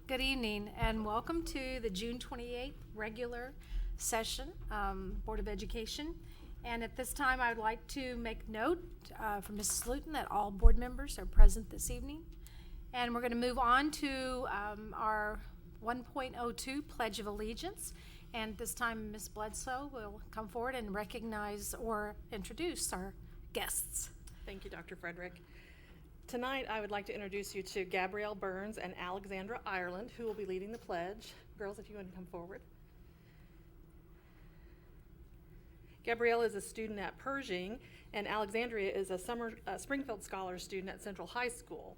Good evening and welcome to the June 28th regular session, Board of Education. And at this time, I would like to make note from Mrs. Luton that all board members are present this evening. And we're going to move on to our 1.02 Pledge of Allegiance. And this time, Ms. Bledsoe will come forward and recognize or introduce our guests. Thank you, Dr. Frederick. Tonight, I would like to introduce you to Gabrielle Burns and Alexandra Ireland, who will be leading the pledge. Girls, if you want to come forward. Gabrielle is a student at Pershing, and Alexandria is a Springfield Scholar student at Central High School.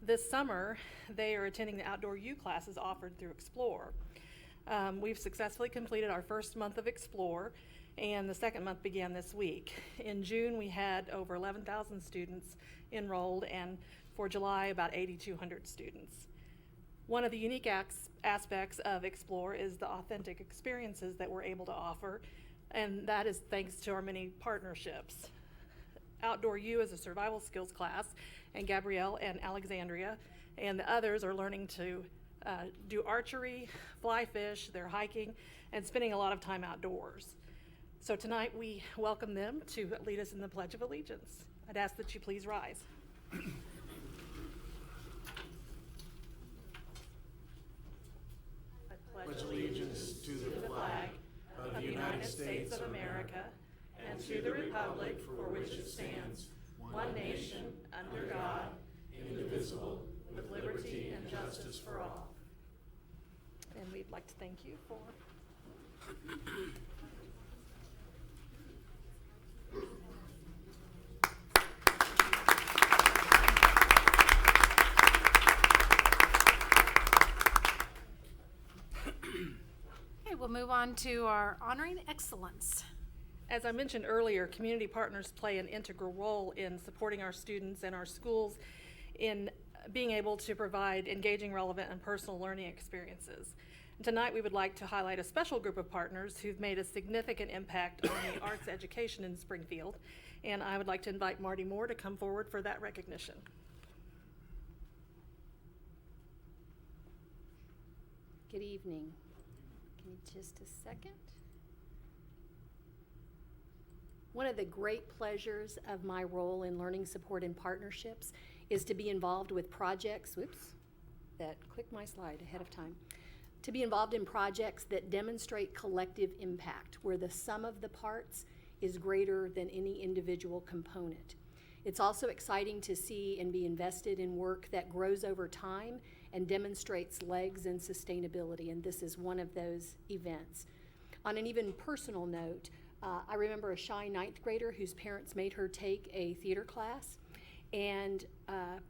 This summer, they are attending the outdoor U classes offered through Explore. We've successfully completed our first month of Explore, and the second month began this week. In June, we had over 11,000 students enrolled, and for July, about 8,200 students. One of the unique aspects of Explore is the authentic experiences that we're able to offer, and that is thanks to our many partnerships. Outdoor U is a survival skills class, and Gabrielle and Alexandria and the others are learning to do archery, fly fish, they're hiking, and spending a lot of time outdoors. So tonight we welcome them to lead us in the Pledge of Allegiance. I'd ask that you please rise. I pledge allegiance to the flag of the United States of America and to the republic for which it stands, one nation, under God, indivisible, with liberty and justice for all. And we'd like to thank you for We'll move on to our Honoring Excellence. As I mentioned earlier, community partners play an integral role in supporting our students and our schools in being able to provide engaging, relevant, and personal learning experiences. Tonight, we would like to highlight a special group of partners who've made a significant impact on the arts education in Springfield, and I would like to invite Marty Moore to come forward for that recognition. Good evening. Give me just a second. One of the great pleasures of my role in learning support and partnerships is to be involved with projects, that clicked my slide ahead of time, to be involved in projects that demonstrate collective impact, where the sum of the parts is greater than any individual component. It's also exciting to see and be invested in work that grows over time and demonstrates legs and sustainability, and this is one of those events. On an even personal note, I remember a shy ninth grader whose parents made her take a theater class and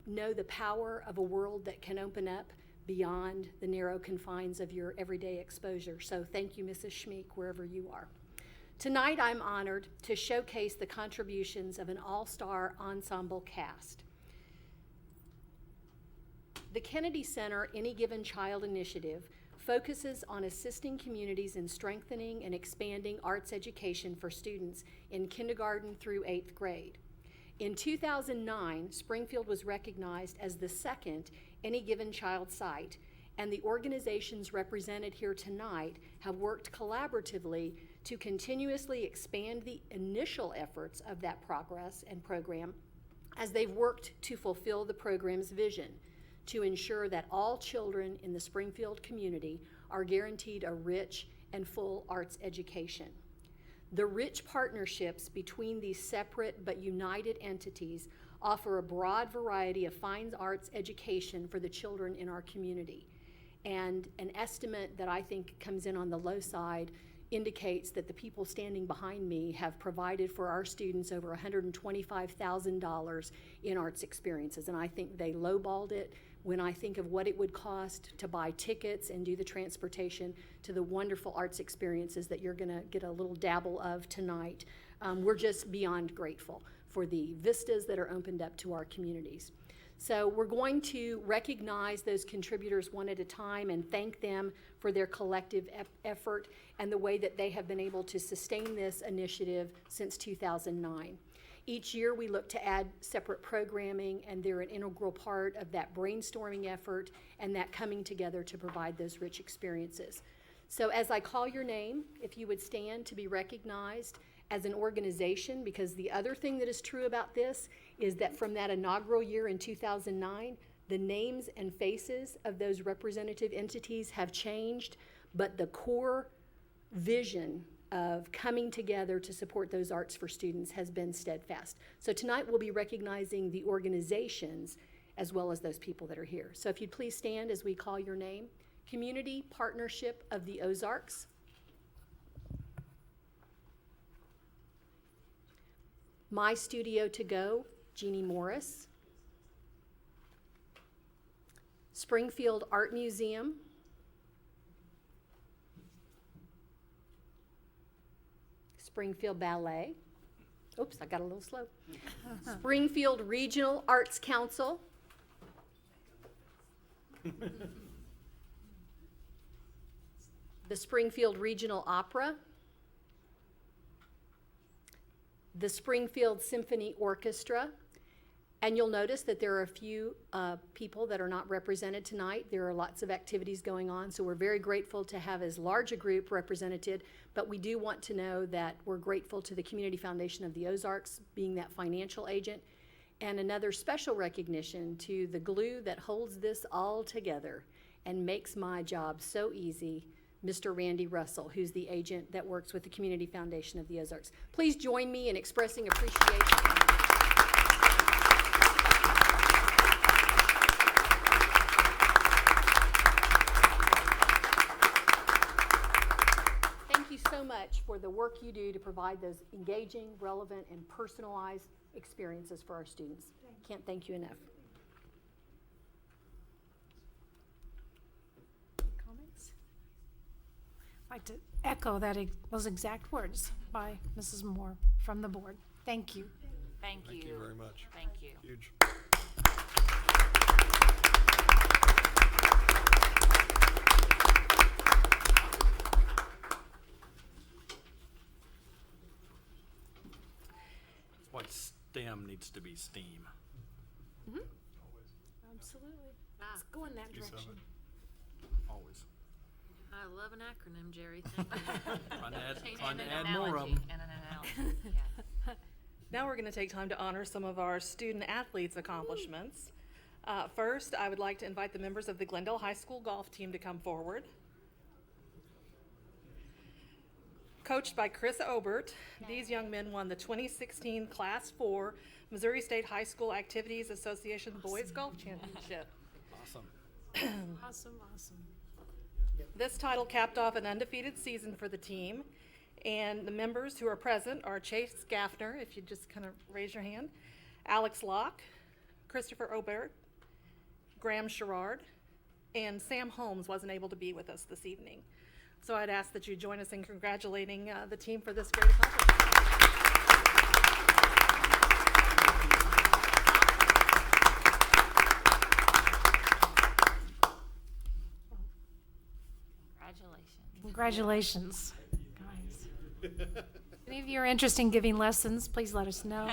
know the power of a world that can open up beyond the narrow confines of your everyday exposure. So thank you, Mrs. Schmeek, wherever you are. Tonight, I'm honored to showcase the contributions of an all-star ensemble cast. The Kennedy Center Any Given Child initiative focuses on assisting communities in strengthening and expanding arts education for students in kindergarten through 8th grade. In 2009, Springfield was recognized as the second Any Given Child site, and the organizations represented here tonight have worked collaboratively to continuously expand the initial efforts of that progress and program as they've worked to fulfill the program's vision to ensure that all children in the Springfield community are guaranteed a rich and full arts education. The rich partnerships between these separate but united entities offer a broad variety of fine arts education for the children in our community. And an estimate that I think comes in on the low side indicates that the people standing behind me have provided for our students over $125,000 in arts experiences, and I think they lowballed it when I think of what it would cost to buy tickets and do the transportation to the wonderful arts experiences that you're gonna get a little dabble of tonight. We're just beyond grateful for the vistas that are opened up to our communities. So we're going to recognize those contributors one at a time and thank them for their collective effort and the way that they have been able to sustain this initiative since 2009. Each year, we look to add separate programming, and they're an integral part of that brainstorming effort and that coming together to provide those rich experiences. So as I call your name, if you would stand to be recognized as an organization, because the other thing that is true about this is that from that inaugural year in 2009, the names and faces of those representative entities have changed, but the core vision of coming together to support those arts for students has been steadfast. So tonight we'll be recognizing the organizations as well as those people that are here. So if you'd please stand as we call your name. Community Partnership of the Ozarks. My Studio to Go, Jeannie Morris. Springfield Art Museum. Springfield Ballet. Oops, I got a little slow. Springfield Regional Arts Council. The Springfield Regional Opera. The Springfield Symphony Orchestra. And you'll notice that there are a few people that are not represented tonight. There are lots of activities going on, so we're very grateful to have as large a group represented, but we do want to know that we're grateful to the Community Foundation of the Ozarks being that financial agent, and another special recognition to the glue that holds this all together and makes my job so easy, Mr. Randy Russell, who's the agent that works with the Community Foundation of the Ozarks. Please join me in expressing appreciation. So much for the work you do to provide those engaging, relevant, and personalized experiences for our students. Can't thank you enough. Comments? I'd like to echo those exact words by Mrs. Moore from the board. Thank you. Thank you. Thank you very much. Thank you. Huge. Why STEM needs to be STEAM. Absolutely. Let's go in that direction. Always. I love an acronym, Jerry. Thank you. Trying to And add an more of analogy, them. And an analogy, yes. Now we're going to take time to honor some of our student athletes' accomplishments. First, I would like to invite the members of the Glendale High School golf team to come forward. Coached by Chris Obert, these young men won the 2016 Class 4 Missouri State High School Activities Association Boys Golf Championship. Awesome. Awesome, awesome. This title capped off an undefeated season for the team, and the members who are present are Chase Gaffner, if you just kind of raise your hand, Alex Locke, Christopher Obert, Graham Sherrard, and Sam Holmes wasn't able to be with us this evening. So I'd ask that you join us in congratulating the team for this great accomplishment. Congratulations. Congratulations, guys. If any of you are interested in giving lessons, please let us know.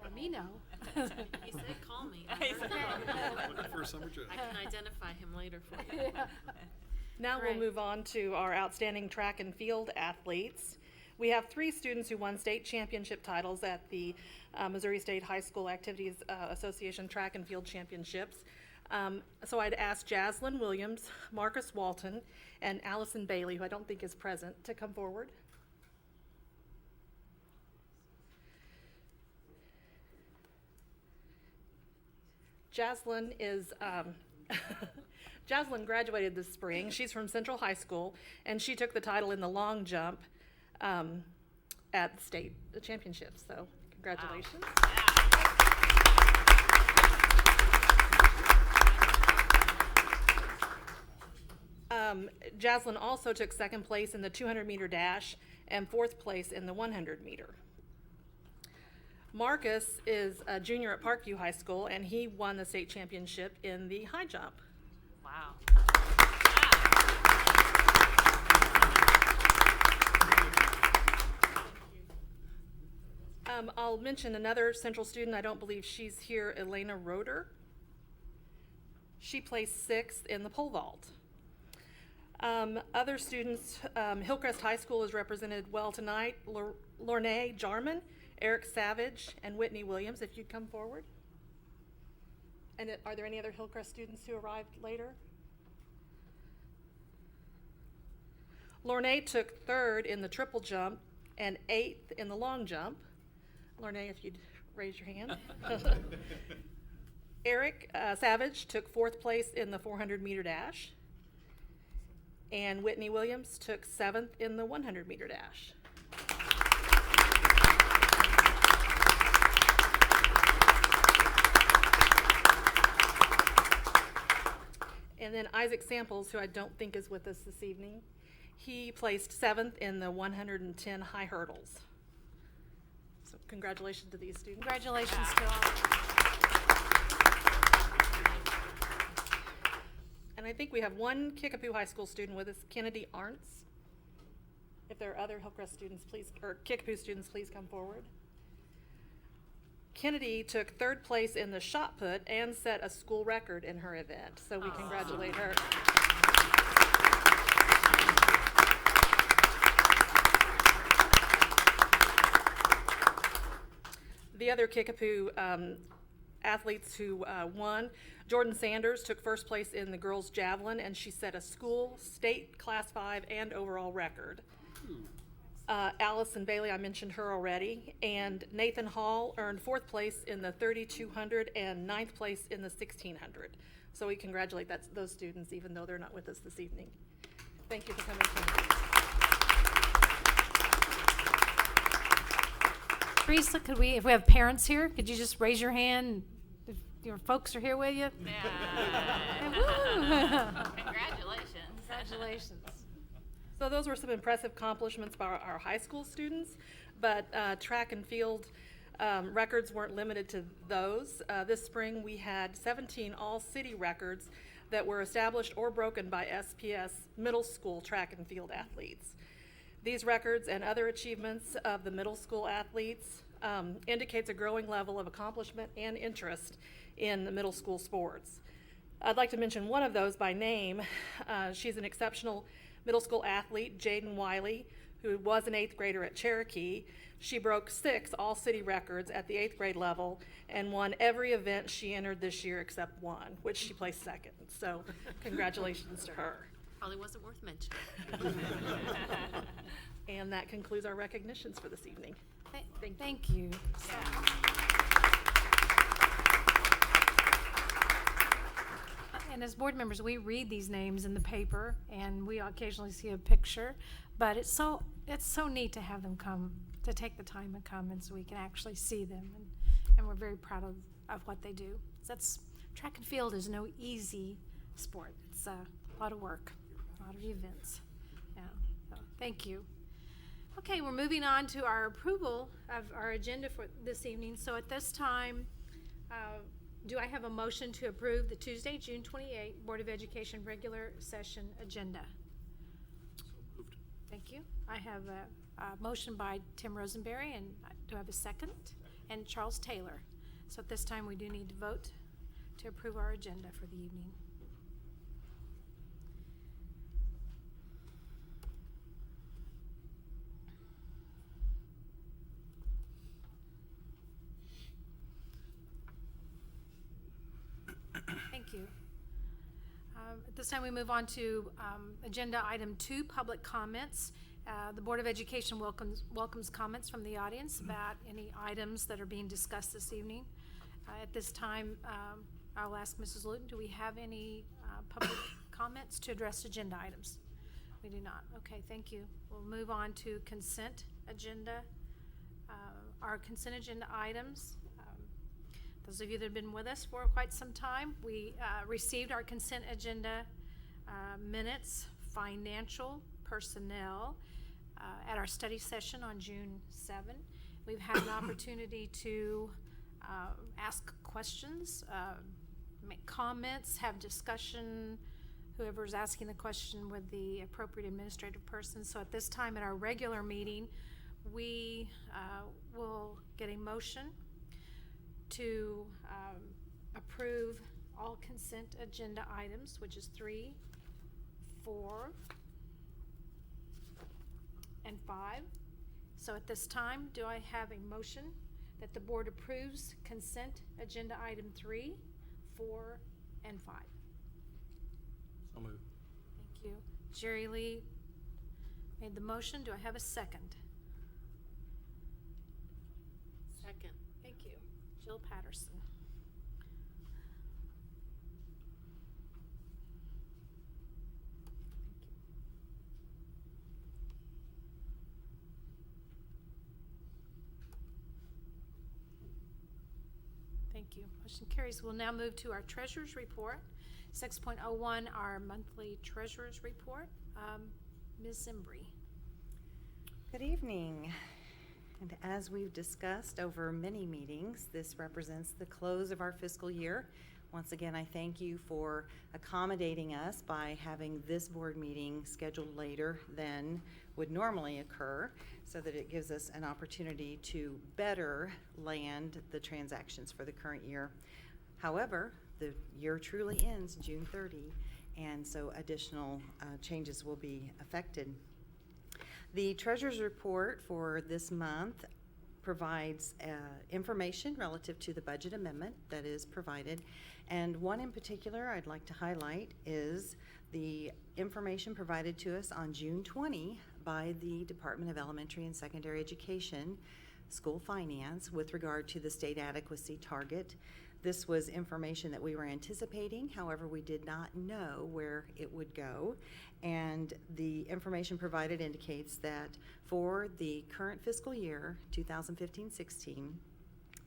Let me know. He said, call me. I heard that. Looking for a summer job. I can identify him later for you. Now we'll Great. move on to our outstanding track and field athletes. We have 3 students who won state championship titles at the Missouri State High School Activities Association Track and Field Championships. So I'd ask Jaslyn Williams, Marcus Walton, and Allison Bailey, who I don't think is present, to come forward. Jaslyn is Jaslyn graduated this spring. She's from Central High School, and she took the title in the long jump at the state championships. So congratulations. Jaslyn also took 2nd place in the 200-meter dash and 4th place in the 100-meter. Marcus is a junior at Parkview High School, and he won the state championship in the high jump. Wow. I'll mention another Central student. I don't believe she's here, Elena Roeder. She placed 6th in the pole vault. Other students, Hillcrest High School is represented well tonight. Lornae Jarman, Eric Savage, and Whitney Williams, if you'd come forward. And are there any other Hillcrest students who arrived later? Lornae took 3rd in the triple jump and 8th in the long jump. Lornae, if you'd raise your hand. Eric Savage took 4th place in the 400-meter dash. And Whitney Williams took 7th in the 100-meter dash. And then Isaac Samples, who I don't think is with us this evening, he placed 7th in the 110 high hurdles. So congratulations to these students. Congratulations to all. And I think we have one Kickapoo High School student with us, Kennedy Arntz. If there are other Hillcrest students, please, or Kickapoo students, please come forward. Kennedy took 3rd place in the shot put and set a school record in her event, so we congratulate her. The other Kickapoo athletes who won, Jordan Sanders took 1st place in the girls' javelin, and she set a school, state, class 5, and overall record. Allison Bailey, I mentioned her already, and Nathan Hall earned 4th place in the 3200 and 9th place in the 1600. So we congratulate those students, even though they're not with us this evening. Thank you for coming tonight. Teresa, if we have parents here, could you just raise your hand if your folks are here with you? Congratulations. Congratulations. So those were some impressive accomplishments by our high school students, but track and field records weren't limited to those. This spring we had 17 all-city records that were established or broken by SPS middle school track and field athletes. These records and other achievements of the middle school athletes indicates a growing level of accomplishment and interest in the middle school sports. I'd like to mention one of those by name. She's an exceptional middle school athlete, Jaden Wiley, who was an 8th grader at Cherokee. She broke 6 all-city records at the 8th grade level and won every event she entered this year except one, which she placed 2nd. So congratulations to her. Probably wasn't worth mentioning. And that concludes our recognitions for this evening. Thank you. And as board members, we read these names in the paper, and we occasionally see a picture, but it's so neat to have them come, to take the time and come, and so we can actually see them, and we're very proud of what they do. Track and field is no easy sport. It's a lot of work, a lot of events. Yeah, so thank you. Okay, we're moving on to our approval of our agenda for this evening. So at this time, do I have a motion to approve the Tuesday, June 28th Board of Education regular session agenda? So moved. Thank you. I have a motion by Tim Rosenberry, and do I have a second? And Charles Taylor. So at this time, we do need to vote to approve our agenda for the evening. Thank you. At this time, we move on to agenda item 2, public comments. The Board of Education welcomes comments from the audience about any items that are being discussed this evening. At this time, I'll ask Mrs. Luton, do we have any public comments to address agenda items? We do not. Okay, thank you. We'll move on to consent agenda. Our consent agenda items. Those of you that have been with us for quite some time, we received our consent agenda minutes, financial, personnel, at our study session on June 7. We've had an opportunity to ask questions, make comments, have discussion, whoever's asking the question with the appropriate administrative person. So at this time at our regular meeting, we will get a motion to approve all consent agenda items, which is 3, 4, and 5. So at this time, do I have a motion that the board approves consent agenda item 3, 4, and 5? So moved. Thank you. Jerry Lee made the motion. Do I have a second? Second. Thank you. Jill Patterson. Thank you. Motion carries. We'll now move to our treasurer's report. 6.01, our monthly treasurer's report. Ms. Zimbri. Good evening. And as we've discussed over many meetings, this represents the close of our fiscal year. Once again, I thank you for accommodating us by having this board meeting scheduled later than would normally occur, so that it gives us an opportunity to better land the transactions for the current year. However, the year truly ends June 30, and so additional changes will be affected. The treasurer's report for this month provides information relative to the budget amendment that is provided, and one in particular I'd like to highlight is the information provided to us on June 20 by the Department of Elementary and Secondary Education School Finance with regard to the state adequacy target. This was information that we were anticipating, however, we did not know where it would go. And the information provided indicates that for the current fiscal year, 2015-16,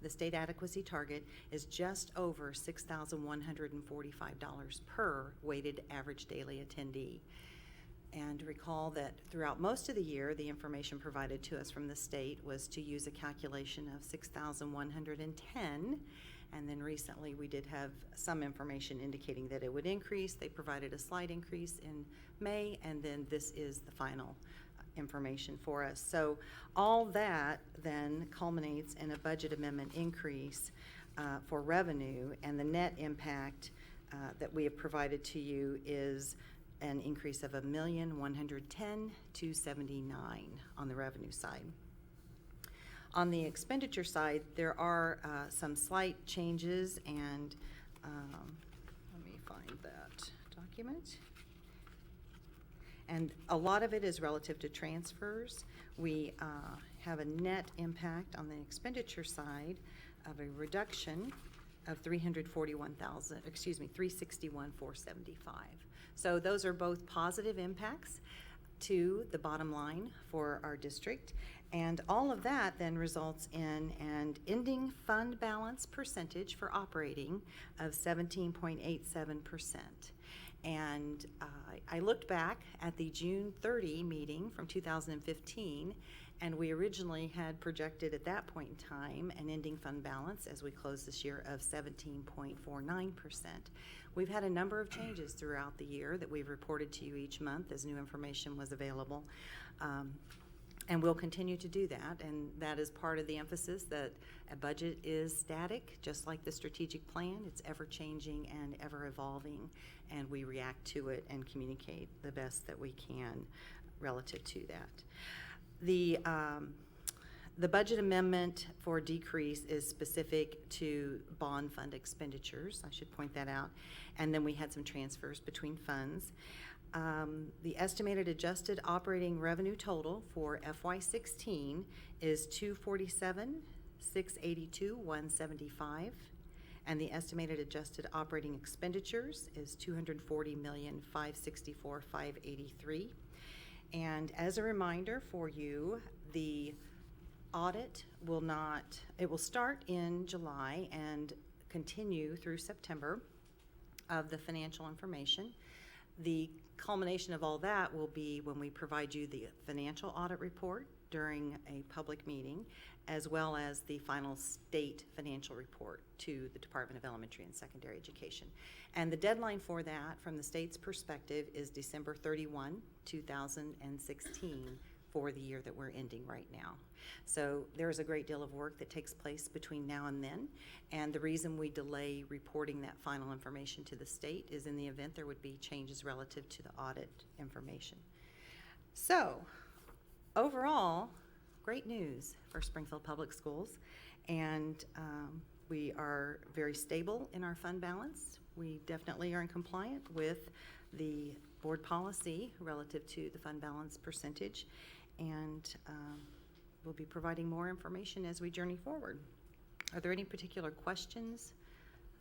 the state adequacy target is just over $6,145 per weighted average daily attendee. And recall that throughout most of the year, the information provided to us from the state was to use a calculation of 6,110. And then recently we did have some information indicating that it would increase. They provided a slight increase in May, and then this is the final information for us. So all that then culminates in a budget amendment increase for revenue, and the net impact that we have provided to you is an increase of $1,110,279 on the revenue side. On the expenditure side, there are some slight changes, and let me find that document. And a lot of it is relative to transfers. We have a net impact on the expenditure side of a reduction of $361,475. So those are both positive impacts to the bottom line for our district. And all of that then results in an ending fund balance percentage for operating of 17.87%. And I looked back at the June 30 meeting from 2015, and we originally had projected at that point in time an ending fund balance as we close this year of 17.49%. We've had a number of changes throughout the year that we've reported to you each month as new information was available. And we'll continue to do that, and that is part of the emphasis that a budget is static, just like the strategic plan. It's ever-changing and ever-evolving, and we react to it and communicate the best that we can relative to that. The budget amendment for decrease is specific to bond fund expenditures. I should point that out. And then we had some transfers between funds. The estimated adjusted operating revenue total for FY16 is $247,682,175, and the estimated adjusted operating expenditures is $240,564,583. And as a reminder for you, the audit will start in July and continue through September of the financial information. The culmination of all that will be when we provide you the financial audit report during a public meeting, as well as the final state financial report to the Department of Elementary and Secondary Education. And the deadline for that, from the state's perspective, is December 31, 2016 for the year that we're ending right now. So there is a great deal of work that takes place between now and then, and the reason we delay reporting that final information to the state is in the event there would be changes relative to the audit information. So, overall, great news for Springfield Public Schools, and we are very stable in our fund balance. We definitely are in compliant with the board policy relative to the fund balance percentage, and we'll be providing more information as we journey forward. Are there any particular questions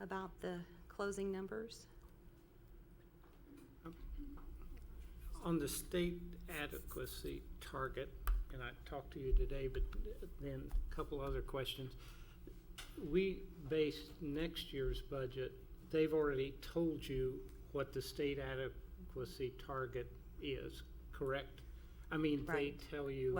about the closing numbers? On the state adequacy target, and I talked to you today, but then a couple other questions. We based next year's budget, they've already told you what the state adequacy target is, correct? I mean, Right. they tell you.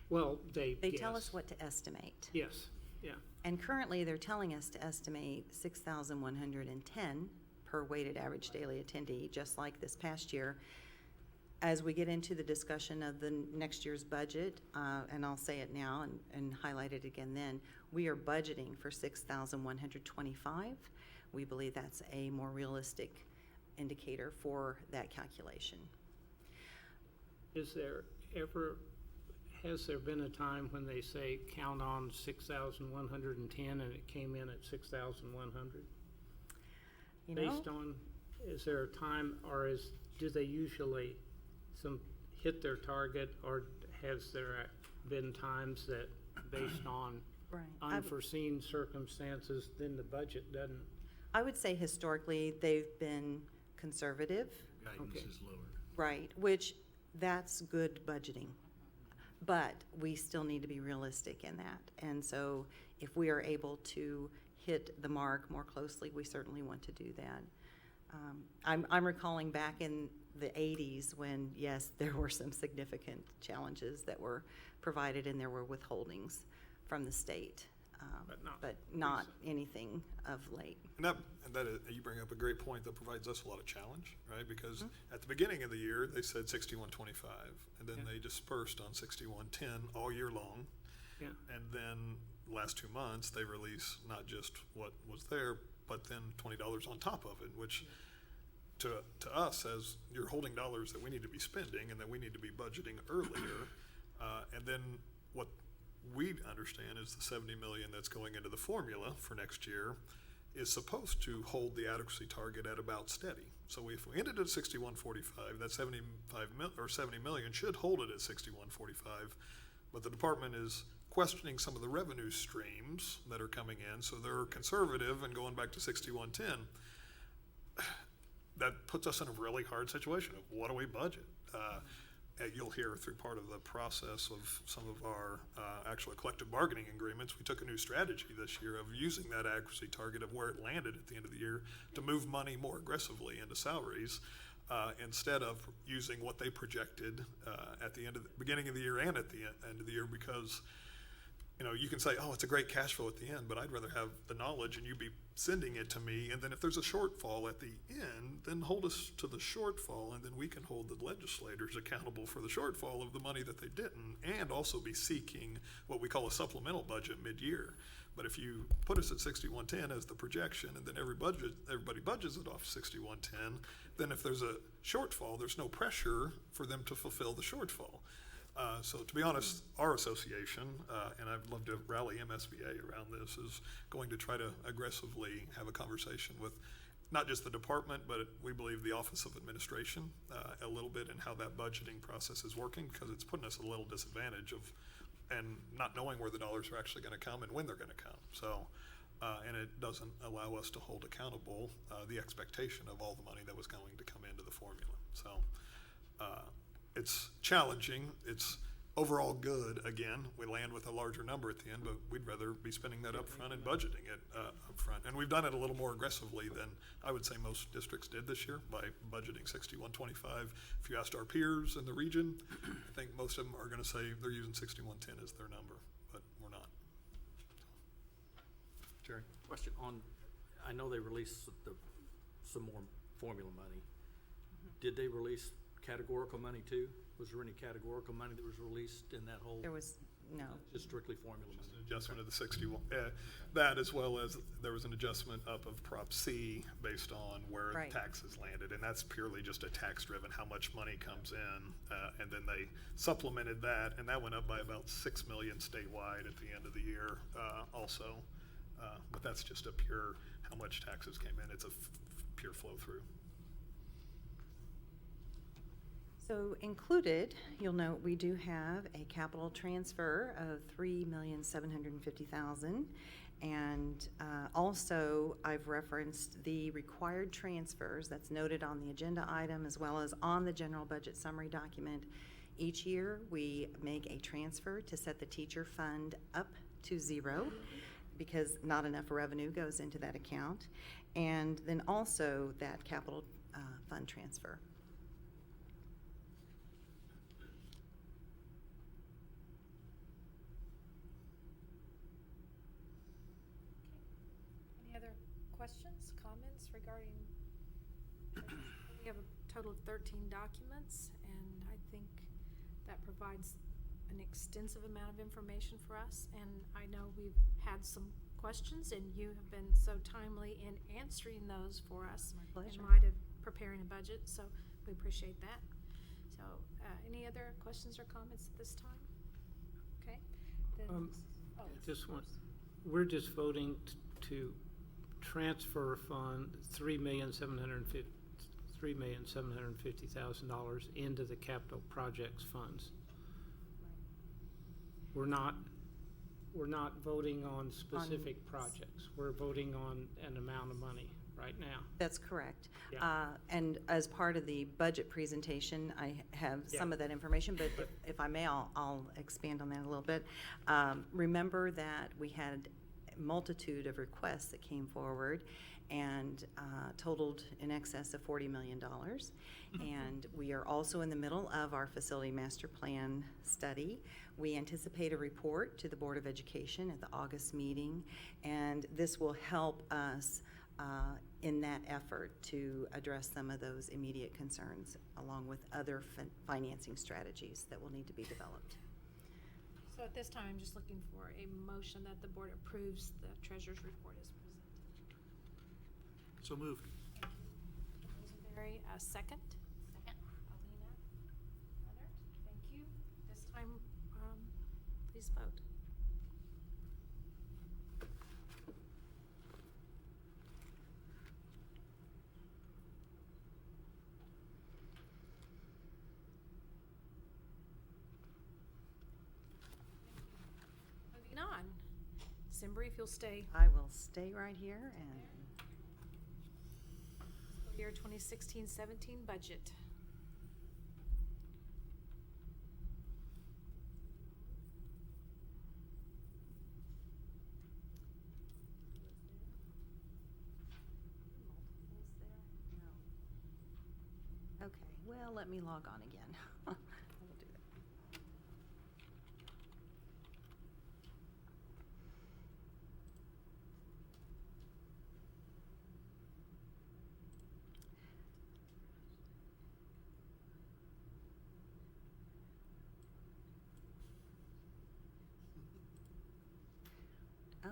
Well, they tell guess. us what to estimate. Yes, yeah. And currently, they're telling us to estimate 6,110 per weighted average daily attendee, just like this past year. As we get into the discussion of the next year's budget, and I'll say it now and highlight it again then, we are budgeting for 6,125. We believe that's a more realistic indicator for that calculation. Has there been a time when they say count on 6,110 and it came in at 6,100? You know, Based on, is there a time, or do they usually hit their target, or has there been times that based on right. unforeseen circumstances, then the budget doesn't? I would say historically, they've been conservative. Guidance Okay. is lower. Right, which that's good budgeting. But we still need to be realistic in that. And so if we are able to hit the mark more closely, we certainly want to do that. I'm recalling back in the 80s when, yes, there were some significant challenges that were provided and there were withholdings from the state. But not anything of late. And you bring up a great point that provides us a lot of challenge, right? Because at the beginning of the year, they said 6125, and then they dispersed on 6110 all year long. Yeah. And then last 2 months, they release not just what was there, but then $20 on top of it, which to us says you're holding dollars that we need to be spending and that we need to be budgeting earlier. And then what we understand is the $70 million that's going into the formula for next year is supposed to hold the adequacy target at about steady. So if we ended at 6145, that 70 million should hold it at 6145. But the department is questioning some of the revenue streams that are coming in, so they're conservative and going back to 6110. That puts us in a really hard situation of what do we budget? You'll hear through part of the process of some of our actual collective bargaining agreements, we took a new strategy this year of using that adequacy target of where it landed at the end of the year to move money more aggressively into salaries instead of using what they projected at the beginning of the year and at the end of the year, because you can say, oh, it's a great cash flow at the end, but I'd rather have the knowledge and you be sending it to me. And then if there's a shortfall at the end, then hold us to the shortfall, and then we can hold the legislators accountable for the shortfall of the money that they didn't, and also be seeking what we call a supplemental budget mid-year. But if you put us at 6110 as the projection, and then everybody budgets it off 6110, then if there's a shortfall, there's no pressure for them to fulfill the shortfall. So to be honest, our association, and I'd love to rally MSBA around this, is going to try to aggressively have a conversation with not just the department, but we believe the Office of Administration a little bit in how that budgeting process is working, because it's putting us at a little disadvantage and not knowing where the dollars are actually going to come and when they're going to come. So, and it doesn't allow us to hold accountable the expectation of all the money that was going to come into the formula. So, it's challenging. It's overall good. Again, we land with a larger number at the end, but we'd rather be spending that up front and budgeting it up front. And we've done it a little more aggressively than I would say most districts did this year by budgeting 6125. If you asked our peers in the region, I think most of them are going to say they're using 6110 as their number, but we're not. Jerry? Question on, I know they released some more formula money. Did they release categorical money too? Was there any categorical money that was released in that whole? There was, no. Just strictly formula Just money? an adjustment of the 61, that as well as there was an adjustment up of Prop C based on where Right. the taxes landed. And that's purely just a tax-driven, how much money comes in. And then they supplemented that, and that went up by about 6 million statewide at the end of the year also. But that's just a pure, how much taxes came in. It's a pure flow-through. So included, you'll note we do have a capital transfer of $3,750,000. And also, I've referenced the required transfers that's noted on the agenda item as well as on the general budget summary document. Each year, we make a transfer to set the teacher fund up to 0 because not enough revenue goes into that account. And then also that capital fund transfer. Any other questions, comments regarding? We have a total of 13 documents, and I think that provides an extensive amount of information for us. And I know we've had some questions, and you have been so timely in answering those for us. My pleasure. In light of preparing a budget, so we appreciate that. So, any other questions or comments at this time? Okay. Then, oh, Just one, we're just voting to transfer fund $3,750,000 into the capital projects funds. We're not voting on specific projects. We're voting on an amount of money right now. That's correct. Yeah. And as part of the budget presentation, I have some Yeah. of that information, but if I may, I'll expand on that a little bit. Remember that we had a multitude of requests that came forward and totaled in excess of $40 million. And we are also in the middle of our facility master plan study. We anticipate a report to the Board of Education at the August meeting, and this will help us in that effort to address some of those immediate concerns, along with other financing strategies that will need to be developed. So at this time, I'm just looking for a motion that the board approves the treasurer's report as presented. So moved. Rosenberry, a second. Second. Alina, Leonard, thank you. This time, please vote. Moving on. Simbri, if you'll stay. I will stay right here and Fiscal year 2016-17 budget. okay, well, let me log on again. I will do that.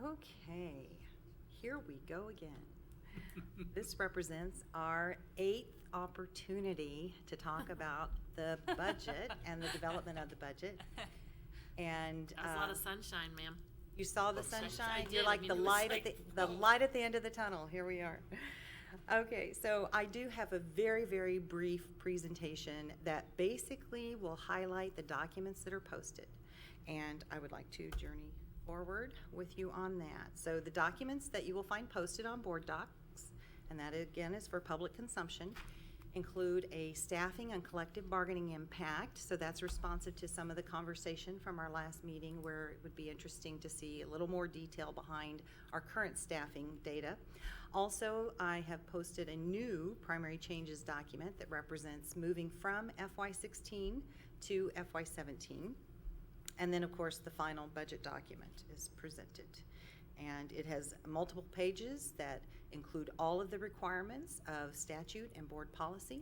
Okay, here we go again. This represents our 8th opportunity to talk about the budget and the development of the budget. And That was a lot of sunshine, ma'am. you saw the I sunshine? did. You're I like mean, the it was light like, at the light at the end of the tunnel. Here we are. Okay, so I do have a very, very brief presentation that basically will highlight the documents that are posted. And I would like to journey forward with you on that. So the documents that you will find posted on Board Docs, and that again is for public consumption, include a staffing and collective bargaining impact. So that's responsive to some of the conversation from our last meeting, where it would be interesting to see a little more detail behind our current staffing data. Also, I have posted a new primary changes document that represents moving from FY16 to FY17. And then, of course, the final budget document is presented. And it has multiple pages that include all of the requirements of statute and board policy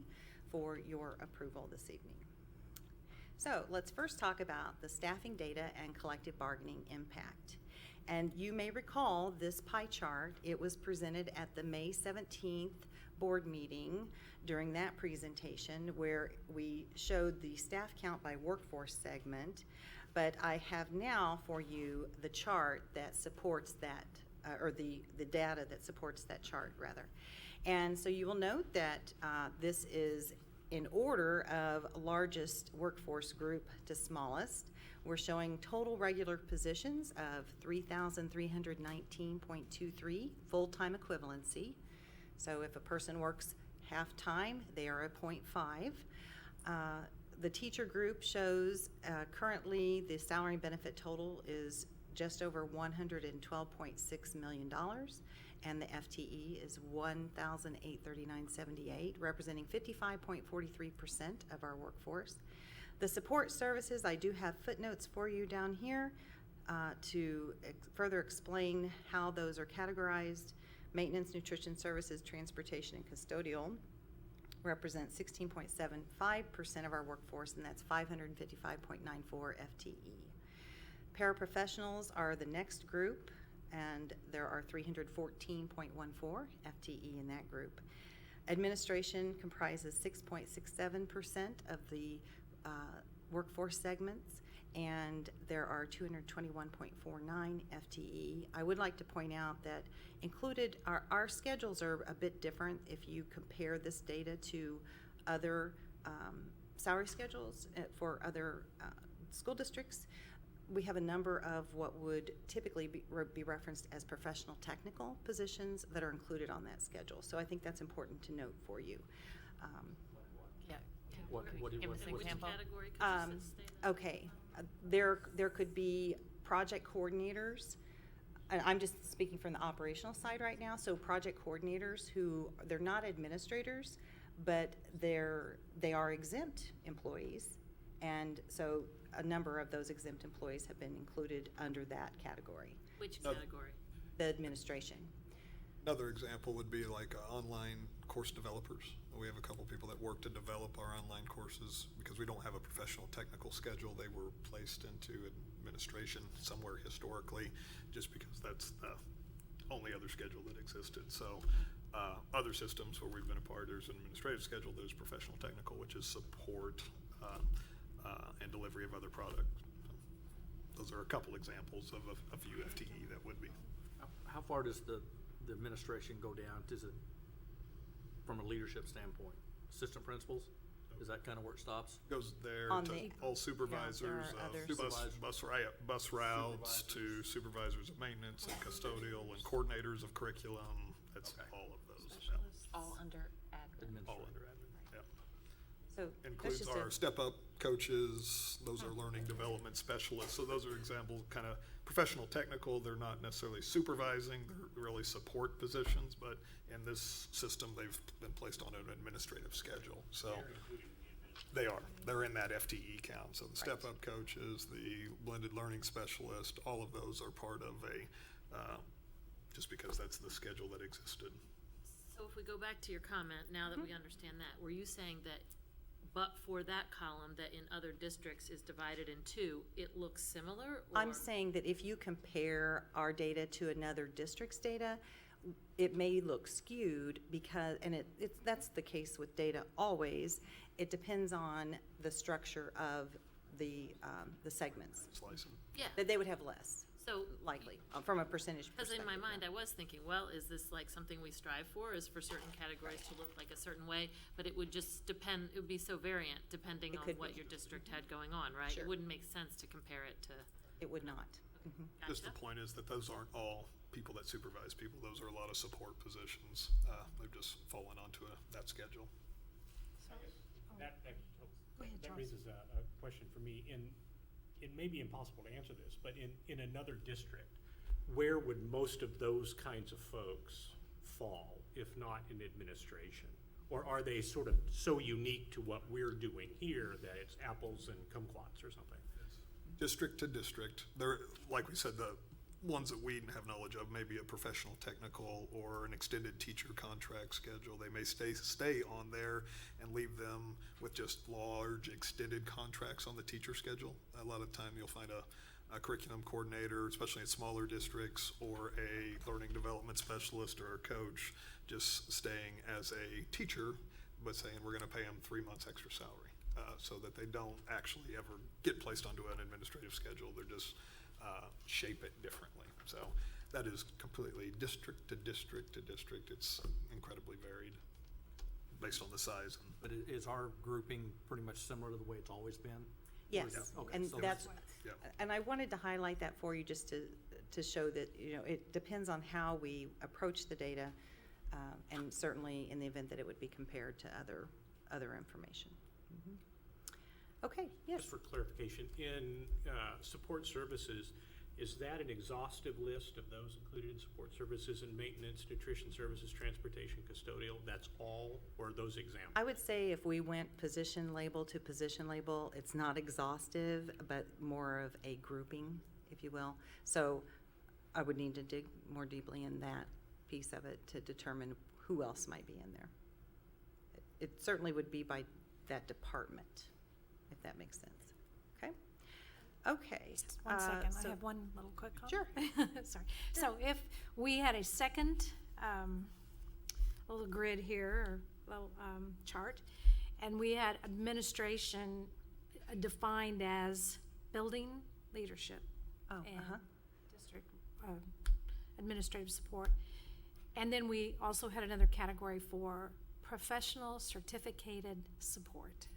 for your approval this evening. So let's first talk about the staffing data and collective bargaining impact. And you may recall this pie chart. It was presented at the May 17th board meeting during that presentation where we showed the staff count by workforce segment. But I have now for you the chart that supports that, or the data that supports that chart, rather. And so you will note that this is in order of largest workforce group to smallest. We're showing total regular positions of 3,319.23 full-time equivalency. So if a person works half-time, they are a 0.5. The teacher group shows currently the salary and benefit total is just over $112.6 million, and the FTE is $1,839.78, representing 55.43% of our workforce. The support services, I do have footnotes for you down here to further explain how those are categorized. Maintenance, nutrition services, transportation, and custodial represent 16.75% of our workforce, and that's 555.94 FTE. Paraprofessionals are the next group, and there are 314.14 FTE in that group. Administration comprises 6.67% of the workforce segments, and there are 221.49 FTE. I would like to point out that included, our schedules are a bit different if you compare this data to other salary schedules for other school districts. We have a number of what would typically be referenced as professional technical positions that are included on that schedule. So I think that's important to note for you. Yeah. What do you- Give us an what's- example. Category could you just state that? Okay, there could be project coordinators, and I'm just speaking from the operational side right now, so project coordinators who, they're not administrators, but they are exempt employees, and so a number of those exempt employees have been included under that category, Which No. category? the administration. Another example would be like online course developers. We have a couple people that work to develop our online courses because we don't have a professional technical schedule. They were placed into administration somewhere historically just because that's the only other schedule that existed. So other systems where we've been a part, there's an administrative schedule, there's professional technical, which is support and delivery of other products. Those are a couple examples of a few FTE that would be. How far does the administration go down? Does it, from a leadership standpoint, assistant principals? Is that kind of where it stops? Goes there On to the- all supervisors there are of others. bus routes to supervisors of maintenance and custodial and coordinators of curriculum. That's Okay. all of those. Yeah. All under admin. All under admin, yeah. So that's Includes just our step-up coaches, those are learning development specialists. So those are examples, kind of professional technical. They're not necessarily supervising, they're really support positions, but in this system, they've been placed on an administrative schedule. So they're in that FTE count. So the step-up coaches, the blended learning specialist, all of those are part of just because that's the schedule that existed. So if we go back to your comment, now that we understand that, were you saying that but for that column that in other districts is divided in two, it looks similar? Or? I'm saying that if you compare our data to another district's data, it may look skewed because, and that's the case with data always, it depends on the structure of the segments. Slicing. Yeah, That they would have less, so. likely, from a percentage Because perspective. in my mind, I was thinking, well, is this like something we strive for, is for certain categories to look like a certain way? But it would just depend, it would be so variant depending It on could what be. your district had going on, right? Sure. It wouldn't make sense to compare it to, It would not. Mhm. Just the gotcha? point is that those aren't all people that supervise people. Those are a lot of support positions. They've just fallen onto that schedule. That Go ahead, Charles. raises a question for me. It may be impossible to answer this, but in another district, where would most of those kinds of folks fall, if not in administration? Or are they sort of so unique to what we're doing here that it's apples and kumquats or something? District to district, there, like we said, ones that we have knowledge of, maybe a professional technical or an extended teacher contract schedule. They may stay on there and leave them with just large extended contracts on the teacher schedule. A lot of time you'll find a curriculum coordinator, especially in smaller districts, or a learning development specialist or a coach just staying as a teacher, but saying we're going to pay them 3 months extra salary, so that they don't actually ever get placed onto an administrative schedule. They're just shape it differently. So that is completely district to district to district. It's incredibly varied based on the size. But is our grouping pretty much similar to the way it's always been? Yes, Okay, and so that's, Yeah. and I wanted to highlight that for you just to show that, it depends on how we approach the data, and certainly in the event that it would be compared to other information. Mhm. Okay, yes. Just for clarification, in support services, is that an exhaustive list of those included in support services and maintenance, nutrition services, transportation, custodial? That's all, or are those examples? I would say if we went position label to position label, it's not exhaustive, but more of a grouping, if you will. So I would need to dig more deeply in that piece of it to determine who else might be in there. It certainly would be by that department, if that makes sense. Okay? Okay. Just 1 second, I so- have one little quick comment. Sure. Sorry. So if we had a second little grid here, or little chart, and we had administration defined as building leadership Oh, and uh-huh. district administrative support, and then we also had another category for professional certificated support,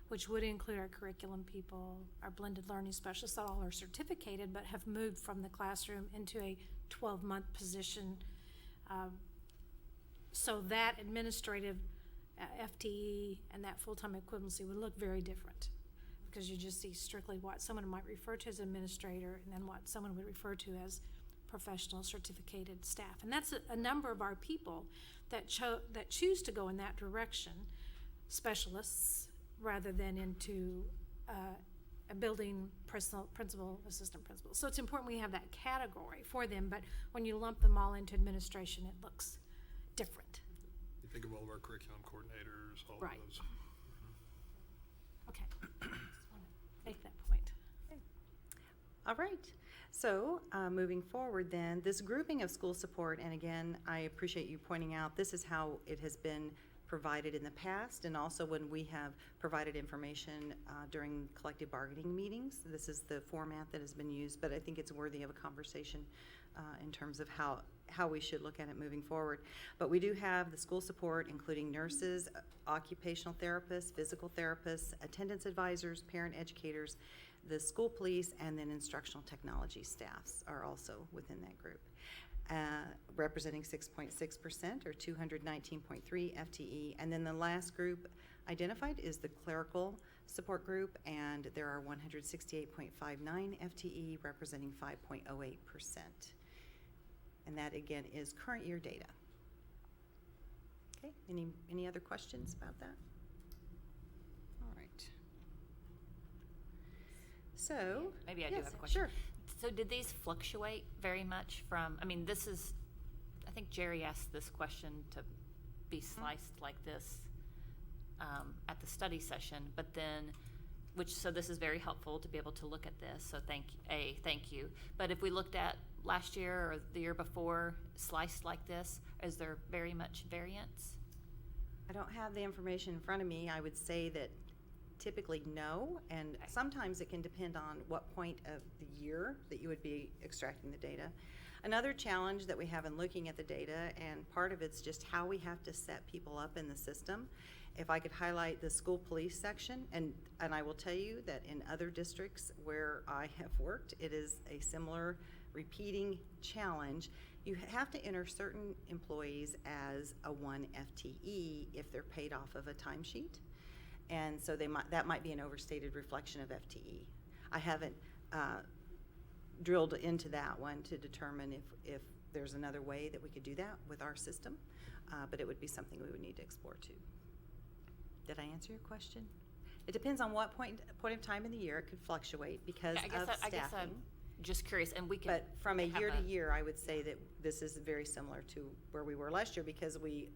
which would include our curriculum people, our blended learning specialists, that all are certificated but have moved from the classroom into a 12-month position. So that administrative FTE and that full-time equivalency would look very different, because you just see strictly what someone might refer to as administrator and then what someone would refer to as professional certificated staff. And that's a number of our people that choose to go in that direction, specialists, rather than into a building principal, assistant principal. So it's important we have that category for them, but when you lump them all into administration, it looks different. You think of all of our curriculum coordinators, all Right. of those. Okay, just want to make that point. All right. So, moving forward then, this grouping of school support, and again, I appreciate you pointing out, this is how it has been provided in the past, and also when we have provided information during collective bargaining meetings. This is the format that has been used, but I think it's worthy of a conversation in terms of how we should look at it moving forward. But we do have the school support, including nurses, occupational therapists, physical therapists, attendance advisors, parent educators, the school police, and then instructional technology staffs are also within that group. Representing 6.6% or 219.3 FTE. And then the last group identified is the clerical support group, and there are 168.59 FTE representing 5.08%. And that again is current year data. Okay, any other questions about that? All right. So. Maybe I do yes, have a question. Sure. So did these fluctuate very much from, I mean, this is, I think Jerry asked this question to be sliced like this at the study session, but then, so this is very helpful to be able to look at this, so thank you. But if we looked at last year or the year before, sliced like this, is there very much variance? I don't have the information in front of me. I would say that typically no, and sometimes it can depend on what point of the year that you would be extracting the data. Another challenge that we have in looking at the data, and part of it's just how we have to set people up in the system. If I could highlight the school police section, and I will tell you that in other districts where I have worked, it is a similar repeating challenge. You have to enter certain employees as a 1 FTE if they're paid off of a timesheet. And so that might be an overstated reflection of FTE. I haven't drilled into that one to determine if there's another way that we could do that with our system, but it would be something we would need to explore too. Did I answer your question? It depends on what point of time in the year. It could fluctuate because of staffing. just curious, and we can. But from a have year to year, I would say that this is very similar to where we were last year because we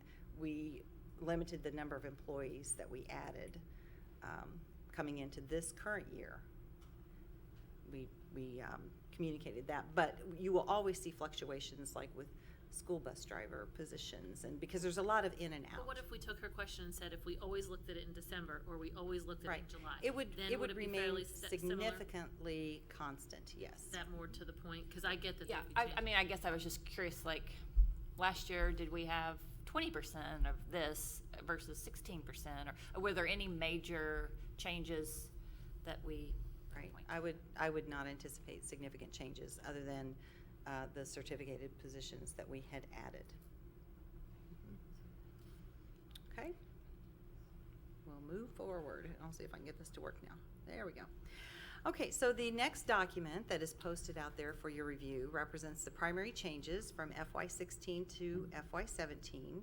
limited the number of employees that we added coming into this current year. We communicated that, but you will always see fluctuations like with school bus driver positions, and because there's a lot of in and out. But what if we took her question and said, if we always looked at it in December, or we always looked at it Right. in July? It would, then it would be remain fairly similar? significantly constant, yes. Is that more to the point? Because I get that Yeah, there'd be I changes. mean, I guess I was just curious, like, last year, did we have 20% of this versus 16%? Or were there any major changes that we? Right, point? I would not anticipate significant changes other than the certificated positions that we had added. Okay? We'll move forward. I'll see if I can get this to work now. There we go. Okay, so the next document that is posted out there for your review represents the primary changes from FY16 to FY17.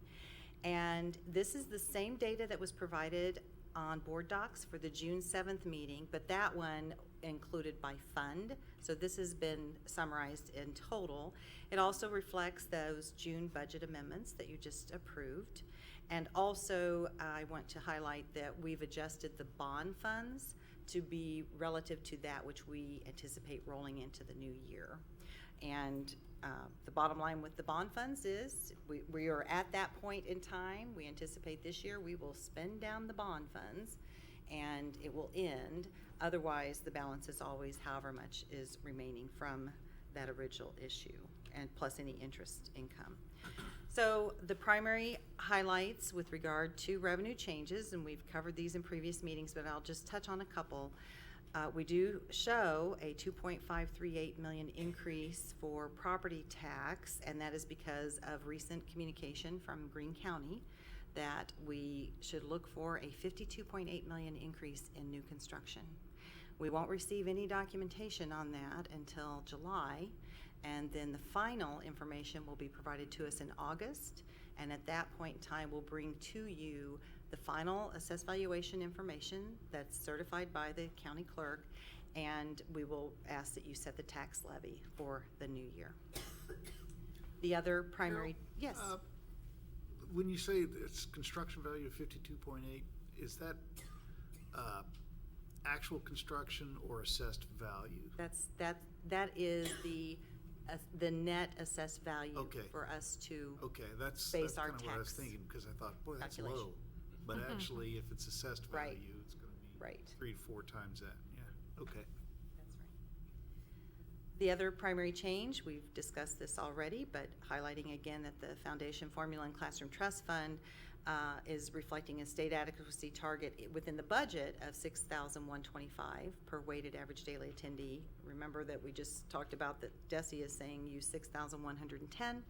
And this is the same data that was provided on board docs for the June 7th meeting, but that one included by fund. So this has been summarized in total. It also reflects those June budget amendments that you just approved. And also, I want to highlight that we've adjusted the bond funds to be relative to that which we anticipate rolling into the new year. And the bottom line with the bond funds is we are at that point in time. We anticipate this year we will spend down the bond funds and it will end. Otherwise, the balance is always however much is remaining from that original issue, and plus any interest income. So the primary highlights with regard to revenue changes, and we've covered these in previous meetings, but I'll just touch on a couple. We do show a $2.538 million increase for property tax, and that is because of recent communication from Greene County that we should look for a $52.8 million increase in new construction. We won't receive any documentation on that until July, and then the final information will be provided to us in August, and at that point in time, we'll bring to you the final assessed valuation information that's certified by the county clerk, and we will ask that you set the tax levy for the new year. The other primary, yes, When you say it's construction value of 52.8, is that actual construction or assessed value? that is the net assessed value Okay. for us to Okay, that's base our kind of what I was tax thinking, because I thought, boy, that's calculation. low. But actually, if it's assessed Right. value, it's gonna be Right. 3 to 4 times that, yeah, okay. That's right. The other primary change, we've discussed this already, but highlighting again that the Foundation Formula and Classroom Trust Fund is reflecting a state adequacy target within the budget of $6,125 per weighted average daily attendee. Remember that we just talked about that DESE is saying use 6,110.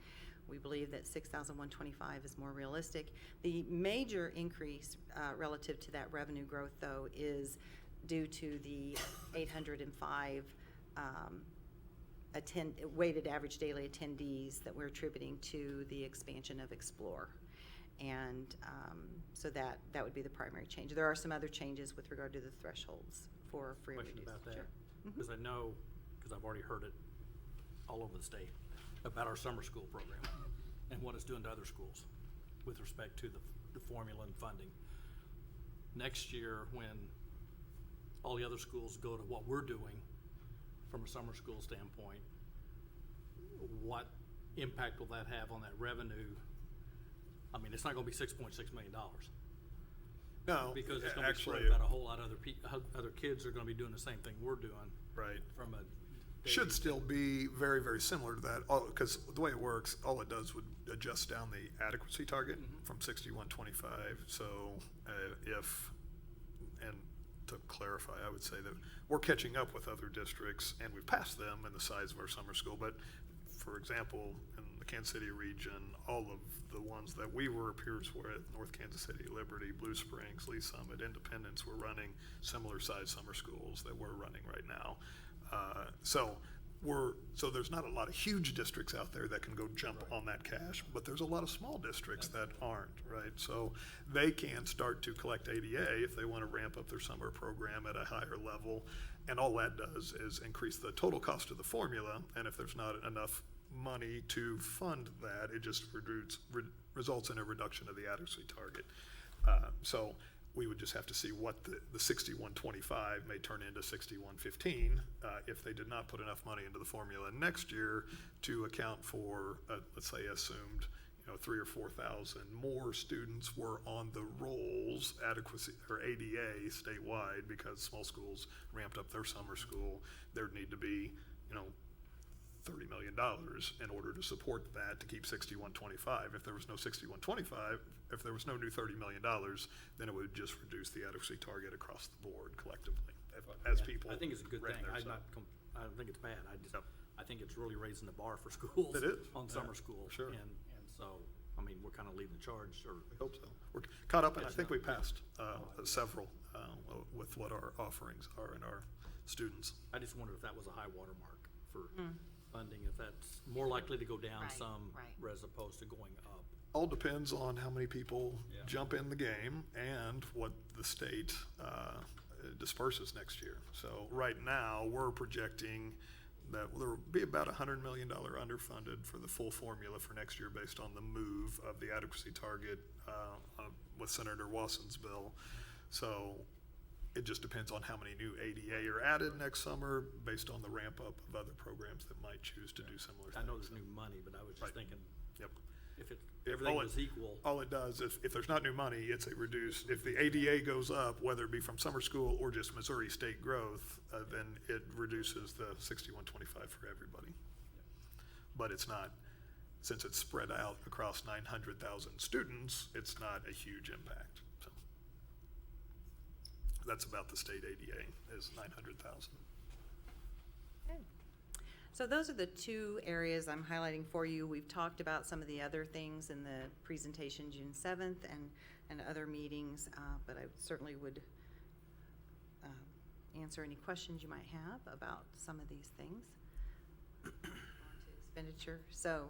We believe that 6,125 is more realistic. The major increase relative to that revenue growth, though, is due to the 805 weighted average daily attendees that we're attributing to the expansion of Explore. And so that would be the primary change. There are some other changes with regard to the thresholds for free and Question reduced. about that, Sure. because I know, because I've already heard it all over the state, about our summer school program and what it's doing to other schools with respect to the formula and funding. Next year, when all the other schools go to what we're doing from a summer school standpoint, what impact will that have on that revenue? I mean, it's not gonna be $6.6 million. No, Because it's gonna be actually, spread about a whole lot of other kids are gonna be doing the same thing we're doing right. from a. Should daily- still be very, very similar to that, because the way it works, all it does would adjust down the adequacy target from 6125. So and to clarify, I would say that we're catching up with other districts, and we've passed them in the size of our summer school. But for example, in the Kansas City region, all of the ones that we were peers with, North Kansas City, Liberty, Blue Springs, Lee Summit, Independence, were running similar size summer schools that we're running right now. So so there's not a lot of huge districts out there that can go jump on that cash, but there's a lot of small districts that aren't, right? So they can start to collect ADA if they want to ramp up their summer program at a higher level. And all that does is increase the total cost of the formula. And if there's not enough money to fund that, it just results in a reduction of the adequacy target. So we would just have to see what the 6125 may turn into 6115 if they did not put enough money into the formula next year to account for, let's say, assumed 3,000 or 4,000 more students were on the rolls adequacy or ADA statewide because small schools ramped up their summer school. There'd need to be $30 million in order to support that to keep 6125. If there was no 6125, if there was no new $30 million, then it would just reduce the adequacy target across the board collectively as people. I think it's a good ran thing. theirs up. I don't think it's bad. Yep. I think it's really raising the bar for schools. It is. On Yeah, summer school. sure. And so, I mean, we're kind of leading the charge, or. I hope so. We're caught up, and I Catching think we up, yeah. passed several with what our offerings are and our students. I just wondered if that was a high water mark for funding, if that's more likely to go down Right, some right. as opposed to going up. All depends on how many people Yeah. jump in the game and what the state disperses next year. So right now, we're projecting that there will be about $100 million underfunded for the full formula for next year based on the move of the adequacy target with Senator Wasson's bill. So it just depends on how many new ADA are added next summer based on the ramp up of other programs that might choose to do similar things. I know there's new money, but I was just Right. thinking, Yep. if If everything all it- was equal. All it does, if there's not new money, it's a reduce. If the ADA goes up, whether it be from summer school or just Missouri state growth, then it reduces the 6125 for everybody. But it's not, since it's spread out across 900,000 students, it's not a huge impact. So that's about the state ADA is 900,000. So those are the two areas I'm highlighting for you. We've talked about some of the other things in the presentation June 7th and other meetings, but I certainly would answer any questions you might have about some of these things. On to expenditure. So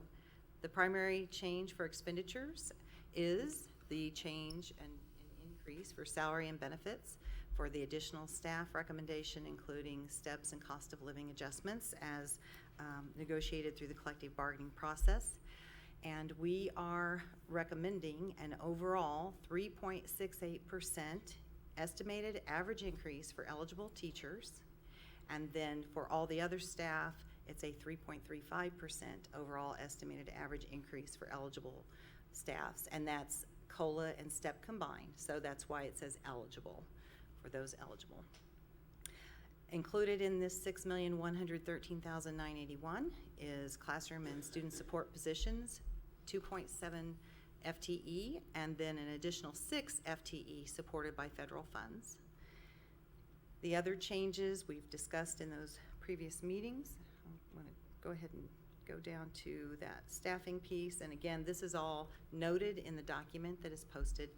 the primary change for expenditures is the change and increase for salary and benefits for the additional staff recommendation, including steps and cost of living adjustments as negotiated through the collective bargaining process. And we are recommending an overall 3.68% estimated average increase for eligible teachers. And then for all the other staff, it's a 3.35% overall estimated average increase for eligible staffs. And that's COLA and STEP combined. So that's why it says eligible, for those eligible. Included in this $6,113,981 is classroom and student support positions, 2.7 FTE, and then an additional 6 FTE supported by federal funds. The other changes we've discussed in those previous meetings. I want to go ahead and go down to that staffing piece. And again, this is all noted in the document that is posted.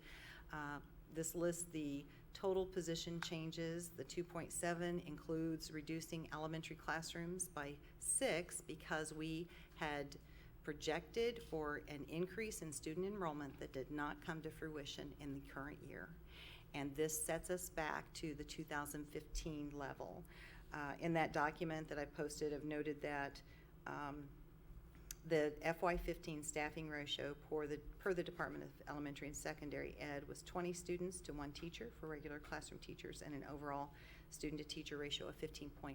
This lists the total position changes. The 2.7 includes reducing elementary classrooms by 6 because we had projected for an increase in student enrollment that did not come to fruition in the current year. And this sets us back to the 2015 level. In that document that I posted, I've noted that the FY15 staffing ratio per the Department of Elementary and Secondary Ed was 20 students to 1 teacher for regular classroom teachers and an overall student-to-teacher ratio of 15.1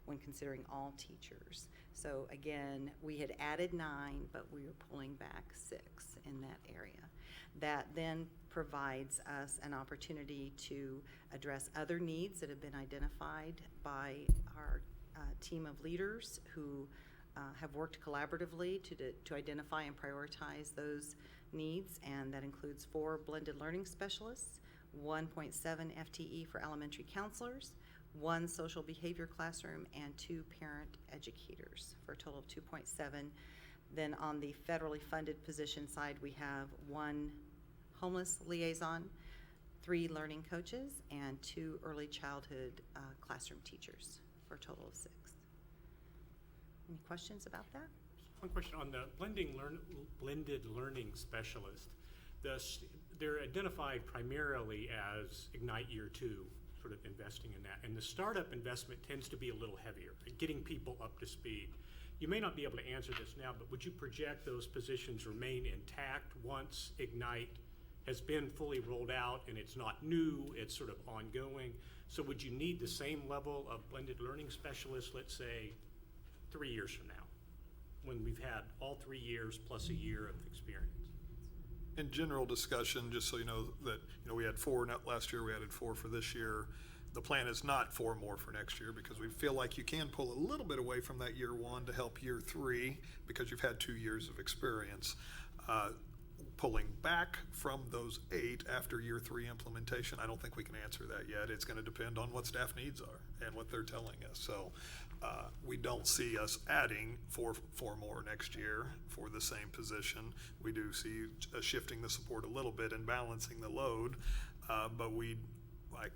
when considering all teachers. So again, we had added 9, but we were pulling back 6 in that area. That then provides us an opportunity to address other needs that have been identified by our team of leaders who have worked collaboratively to identify and prioritize those needs, and that includes 4 blended learning specialists, 1.7 FTE for elementary counselors, 1 social behavior classroom, and 2 parent educators for a total of 2.7. Then on the federally funded position side, we have 1 homeless liaison, 3 learning coaches, and 2 early childhood classroom teachers for a total of 6. Any questions about that? One question on the blended learning specialist. They're identified primarily as Ignite Year 2, sort of investing in that. And the startup investment tends to be a little heavier, getting people up to speed. You may not be able to answer this now, but would you project those positions remain intact once Ignite has been fully rolled out and it's not new, it's sort of ongoing? So would you need the same level of blended learning specialists, let's say, 3 years from now, when we've had all 3 years plus a year of experience? In general discussion, just so you know that, we had 4 last year, we added 4 for this year. The plan is not 4 more for next year because we feel like you can pull a little bit away from that year 1 to help year 3 because you've had 2 years of experience. Pulling back from those 8 after year 3 implementation, I don't think we can answer that yet. It's going to depend on what staff needs are and what they're telling us. So we don't see us adding 4 more next year for the same position. We do see shifting the support a little bit and balancing the load, but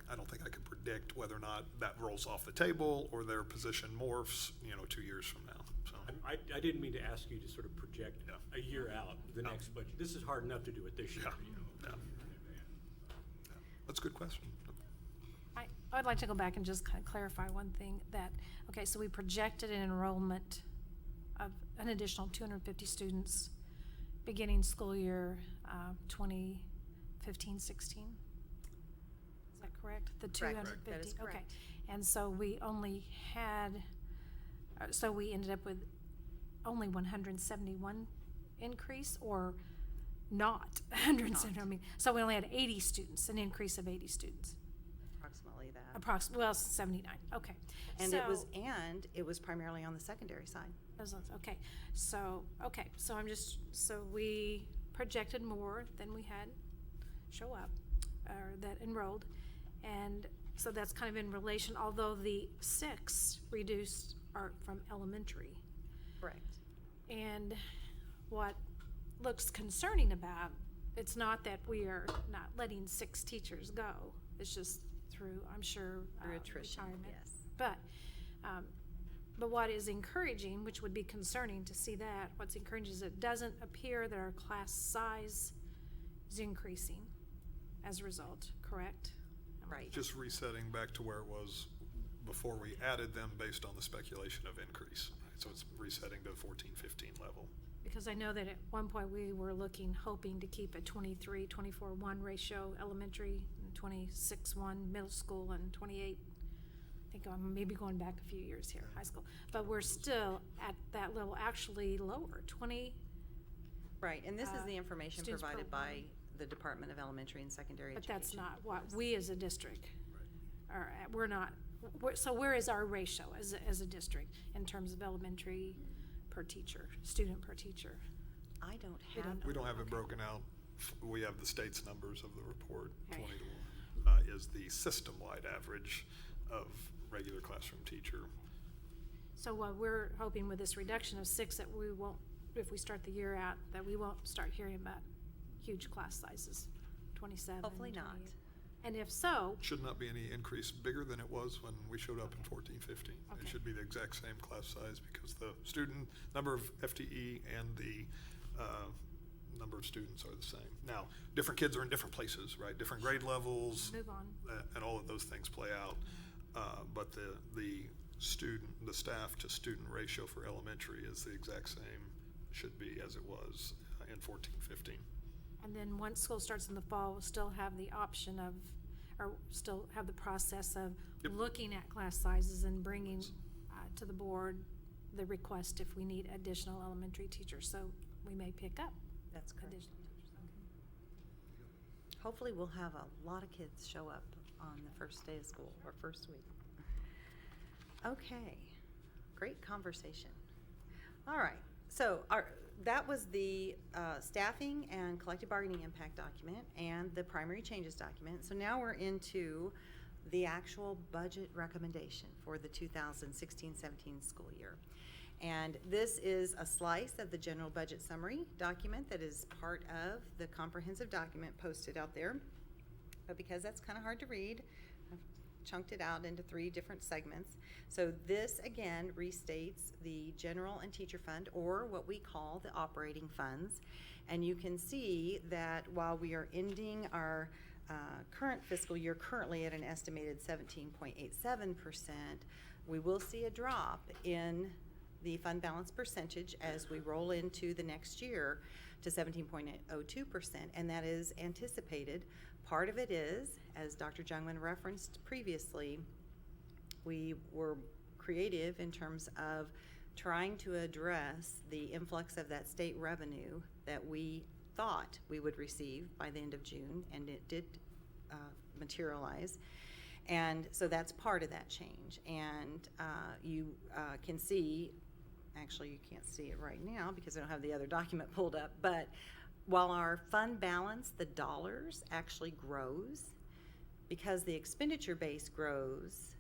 I don't think I can predict whether or not that rolls off the table or their position morphs, 2 years from now. So I didn't mean to ask you to sort of project a year out the No. next budget. This is hard enough to do it this year. Yeah. That's a good question. I'd like to go back and just kind of clarify one thing that, okay, so we projected an enrollment of an additional 250 students beginning school year 2015-16. Is that correct? The Correct. 250? That is Okay. correct. And so we only had, so we ended up with only 171 increase or not 170? I mean, so we only had 80 students, an increase of 80 students. Approximately that. Approximately, well, 79, okay. And So- it was primarily on the secondary side. Okay, so we projected more than we had show up, or that enrolled. And so that's kind of in relation, although the 6 reduced are from elementary. Correct. And what looks concerning about, it's not that we are not letting 6 teachers go. It's just through, I'm sure, Through attrition, retirement. yes. But what is encouraging, which would be concerning to see that, what's encouraging is it doesn't appear that our class size is increasing as a result, correct? Right. Just resetting back to where it was before we added them based on the speculation of increase. Right? So it's resetting to the 14-15 level. Because I know that at one point we were hoping to keep a 24-1 ratio elementary, and 26-1 middle school, and 28, I think I'm maybe going back a few years here, high school. But we're still at that level, actually lower, 20. Right, and this is the information students per provided by one. the Department of Elementary and Secondary But Education. that's not what we as a district are at. We're not, so where is our ratio as a district in terms of elementary per teacher, student per teacher? I don't We have. don't We don't have it Okay. broken out. We have the state's numbers of the report. Okay. 20-1 is the system-wide average of regular classroom teacher. So what we're hoping with this reduction of 6, that we won't, if we start the year out, that we won't start hearing about huge class sizes, 27. Hopefully not. 28. And if so, Should not be any increase bigger than it was when we showed up in 14-15. Okay. It should be the exact same class size because the student number of FTE and the number of students are the same. Now, different kids are in different places, right? Different grade levels. move on. And all of those things play out. But the staff to student ratio for elementary is the exact same, should be as it was in 14-15. And then once school starts in the fall, we'll still have the option of, or still have the process of Yep. looking at class sizes and bringing to the board the request if we need additional elementary teachers. So we may pick up That's correct. additional teachers. Hopefully we'll have a lot of kids show up on the first day of school or first week. Okay, great conversation. All right, so that was the staffing and collective bargaining impact document and the primary changes document. So now we're into the actual budget recommendation for the 2016-17 school year. And this is a slice of the general budget summary document that is part of the comprehensive document posted out there. But because that's kind of hard to read, I've chunked it out into 3 different segments. So this, again, restates the general and teacher fund, or what we call the operating funds. And you can see that while we are ending our current fiscal year currently at an estimated 17.87%, we will see a drop in the fund balance percentage as we roll into the next year to 17.02%, and that is anticipated. Part of it is, as Dr. Jungmann referenced previously, we were creative in terms of trying to address the influx of that state revenue that we thought we would receive by the end of June, and it did materialize. And so that's part of that change. And you can see, actually you can't see it right now because I don't have the other document pulled up, but while our fund balance, the dollars, actually grows, because the expenditure base grows,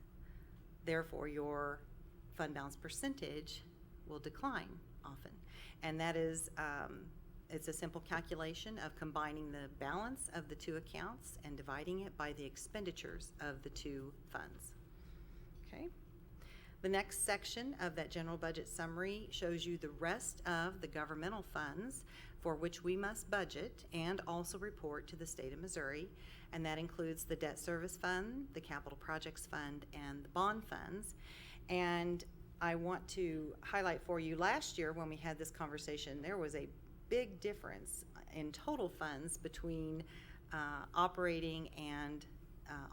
therefore your fund balance percentage will decline often. And that is, it's a simple calculation of combining the balance of the 2 accounts and dividing it by the expenditures of the 2 funds. Okay? The next section of that general budget summary shows you the rest of the governmental funds for which we must budget and also report to the state of Missouri, and that includes the debt service fund, the capital projects fund, and the bond funds. And I want to highlight for you, last year when we had this conversation, there was a big difference in total funds between operating and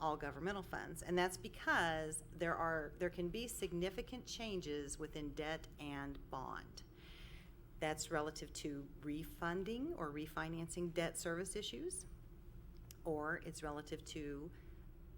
all governmental funds, and that's because there can be significant changes within debt and bond. That's relative to refunding or refinancing debt service issues, or it's relative to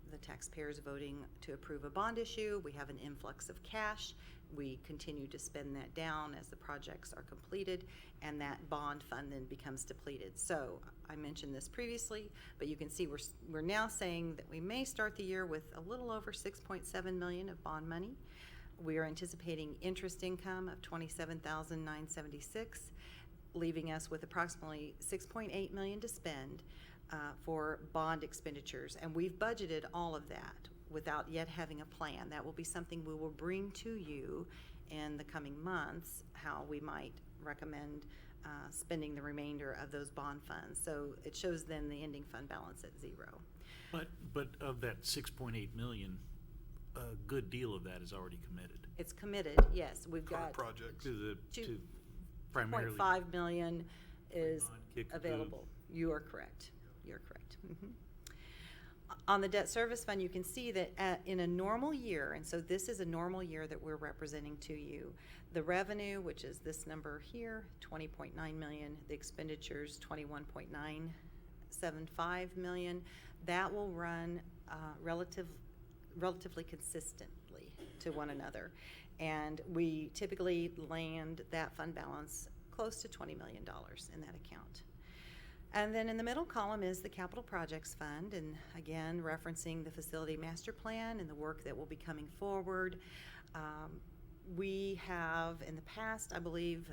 the taxpayers voting to approve a bond issue. We have an influx of cash. We continue to spend that down as the projects are completed, and that bond fund then becomes depleted. So I mentioned this previously, but you can see we're now saying that we may start the year with a little over $6.7 million of bond money. We are anticipating interest income of $27,976, leaving us with approximately $6.8 million to spend for bond expenditures, and we've budgeted all of that without yet having a plan. That will be something we will bring to you in the coming months, how we might recommend spending the remainder of those bond funds. So it shows then the ending fund balance at 0. But of that 6.8 million, a good deal of that is already committed. It's committed, yes. We've Current got projects. To primarily. 2.5 million is Kick the available. You are correct. You're correct. Mhm. On the debt service fund, you can see that in a normal year, and so this is a normal year that we're representing to you, the revenue, which is this number here, 20.9 million, the expenditures, 21.975 million, that will run relatively consistently to one another. And we typically land that fund balance close to $20 million in that account. And then in the middle column is the capital projects fund, and again referencing the facility master plan and the work that will be coming forward. We have in the past, I believe,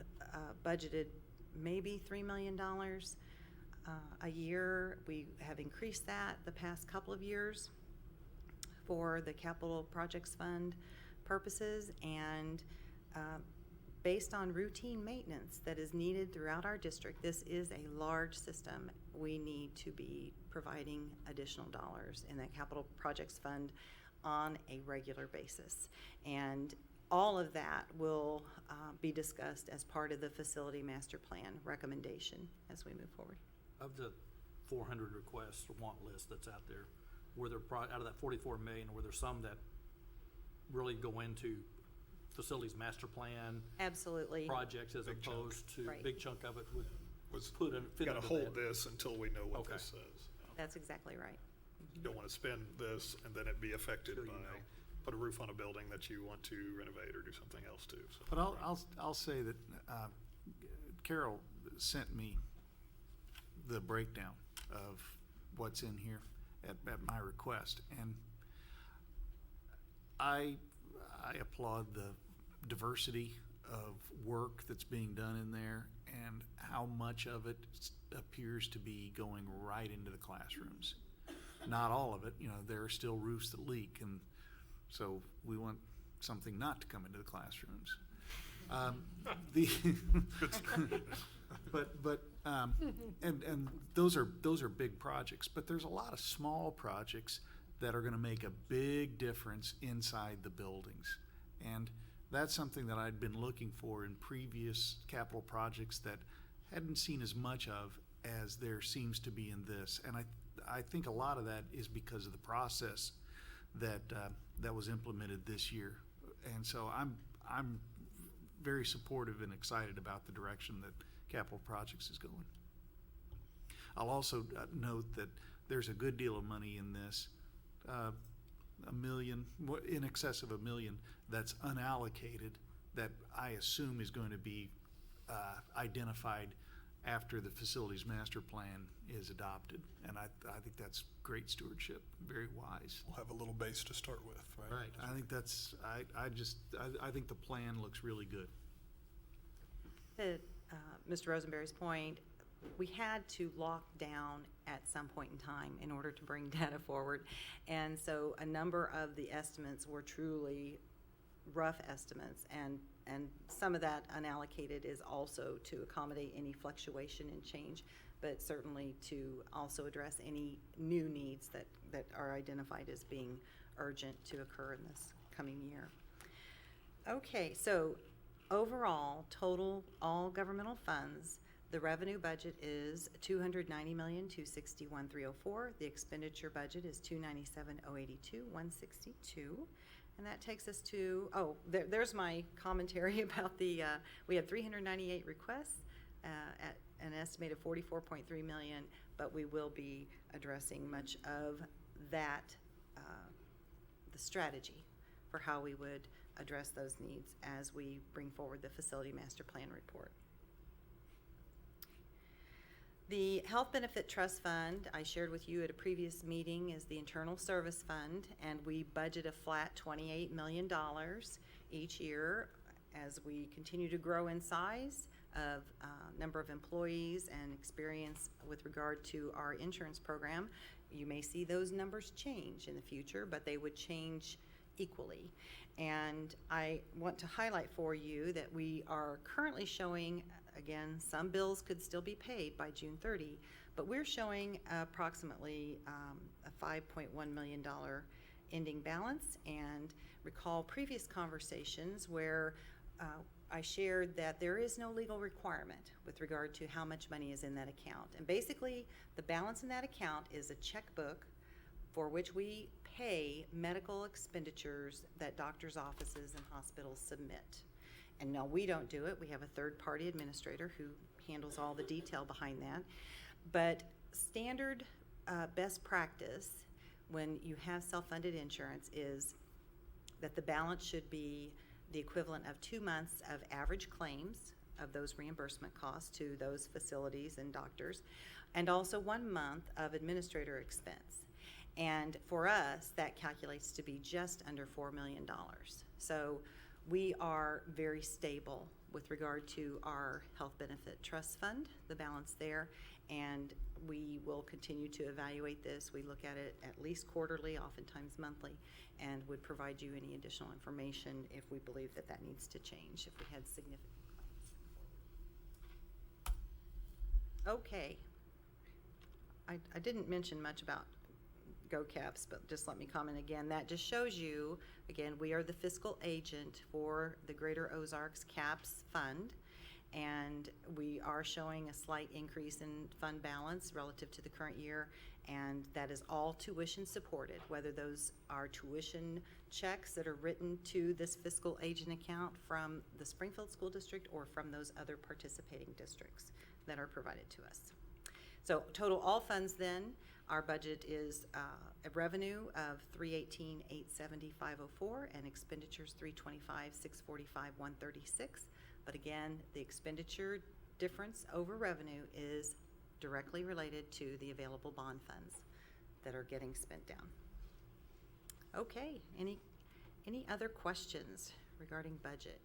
budgeted maybe $3 million a year. We have increased that the past couple of years for the capital projects fund purposes, and based on routine maintenance that is needed throughout our district, this is a large system. We need to be providing additional dollars in that capital projects fund on a regular basis. And all of that will be discussed as part of the facility master plan recommendation as we move forward. Of the 400 requests or want list that's out there, were there, out of that 44 million, were there some that really go into facilities master plan Absolutely. projects as Big chunk. opposed to, Right. big chunk of it would Was fit gotta under hold that? this until we know what Okay. this says. That's exactly right. You don't want to spend this and then it be affected Till you by, know. put a roof on a building that you want to renovate or do something else to, so. But I'll say that Carol sent me the breakdown of what's in here at my request, and I applaud the diversity of work that's being done in there and how much of it appears to be going right into the classrooms. not all of it, you know, there are still roofs that leak, and so we want something not to come into the classrooms. The and those are big projects, but there's a lot of small projects that are going to make a big difference inside the buildings, and that's something that I'd been looking for in previous capital projects that hadn't seen as much of as there seems to be in this. And I think a lot of that is because of the process that that was implemented this year. And so I'm very supportive and excited about the direction that capital projects is going. I'll also note that there's a good deal of money in this, $1 million, in excess of $1 million, that's unallocated, that I assume is going to be identified after the facilities master plan is adopted. And I think that's great stewardship, very wise. We'll have a little base to start with, right? Right. I think that's, I think the plan looks really good. To Mr. Rosenberry's point, we had to lock down at some point in time in order to bring data forward. And so a number of the estimates were truly rough estimates, and some of that unallocated is also to accommodate any fluctuation and change, but certainly to also address any new needs that are identified as being urgent to occur in this coming year. Okay, so overall, total all governmental funds, the revenue budget is $290,261,304. The expenditure budget is $297,082,162. And that takes us to, there's my commentary about the, we had 398 requests at an estimated $44.3 million, but we will be addressing much of that, the strategy for how we would address those needs as we bring forward the facility master plan report. The Health Benefit Trust Fund, I shared with you at a previous meeting, is the internal service fund, and we budget a flat $28 million each year as we continue to grow in size of number of employees and experience with regard to our insurance program. You may see those numbers change in the future, but they would change equally. And I want to highlight for you that we are currently showing, again, some bills could still be paid by June 30, but we're showing approximately a $5.1 million ending balance. And recall previous conversations where I shared that there is no legal requirement with regard to how much money is in that account. And basically, the balance in that account is a checkbook for which we pay medical expenditures that doctors' offices and hospitals submit. And no, we don't do it. We have a third-party administrator who handles all the detail behind that. But standard best practice when you have self-funded insurance is that the balance should be the equivalent of 2 months of average claims of those reimbursement costs to those facilities and doctors, and also 1 month of administrator expense. And for us, that calculates to be just under $4 million. So we are very stable with regard to our health benefit trust fund, the balance there, and we will continue to evaluate this. We look at it at least quarterly, oftentimes monthly, and would provide you any additional information if we believe that that needs to change, if we had significant claims. Okay. I didn't mention much about GoCaps, but just let me comment again. That just shows you, again, we are the fiscal agent for the Greater Ozarks CAPS Fund, and we are showing a slight increase in fund balance relative to the current year, and that is all tuition supported, whether those are tuition checks that are written to this fiscal agent account from the Springfield School District or from those other participating districts that are provided to us. So total all funds then, our budget is a revenue of $318,870,504 and expenditures $325,645,136. But again, the expenditure difference over revenue is directly related to the available bond funds that are getting spent down. Okay, any other questions regarding budget?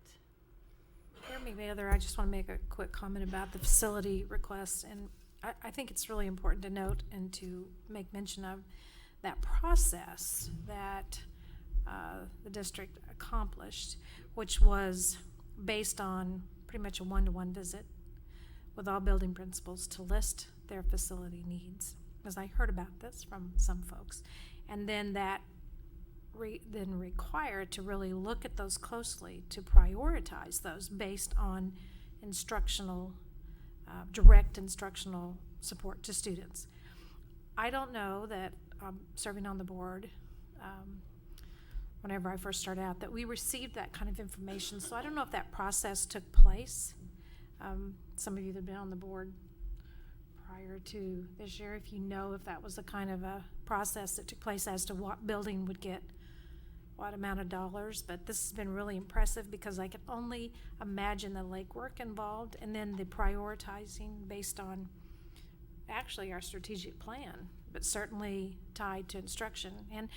There may be other, I just want to make a quick comment about the facility requests, and I think it's really important to note and to make mention of that process that the district accomplished, which was based on pretty much a one-to-one visit with all building principals to list their facility needs. Because I heard about this from some folks. And then that then required to really look at those closely, to prioritize those based on instructional, direct instructional support to students. I don't know that serving on the board, whenever I first started out, that we received that kind of information. So I don't know if that process took place. Some of you that have been on the board prior to this year, if you know if that was a kind of a process that took place as to what building would get what amount of dollars. But this has been really impressive because I can only imagine the legwork involved and then the prioritizing based on actually our strategic plan, but certainly tied to instruction and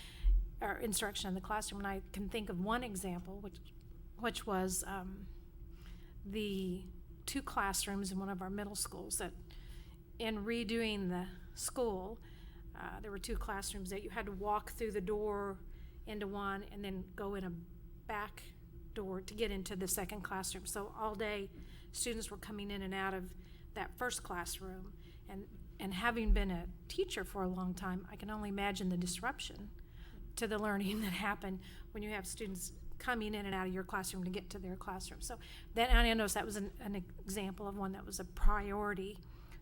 or instruction in the classroom. And I can think of one example, which was the 2 classrooms in one of our middle schools that in redoing the school, there were 2 classrooms that you had to walk through the door into one and then go in a back door to get into the second classroom. So all day students were coming in and out of that first classroom, and having been a teacher for a long time, I can only imagine the disruption to the learning that happened when you have students coming in and out of your classroom to get to their classroom. So then I noticed that was an example of one that was a priority.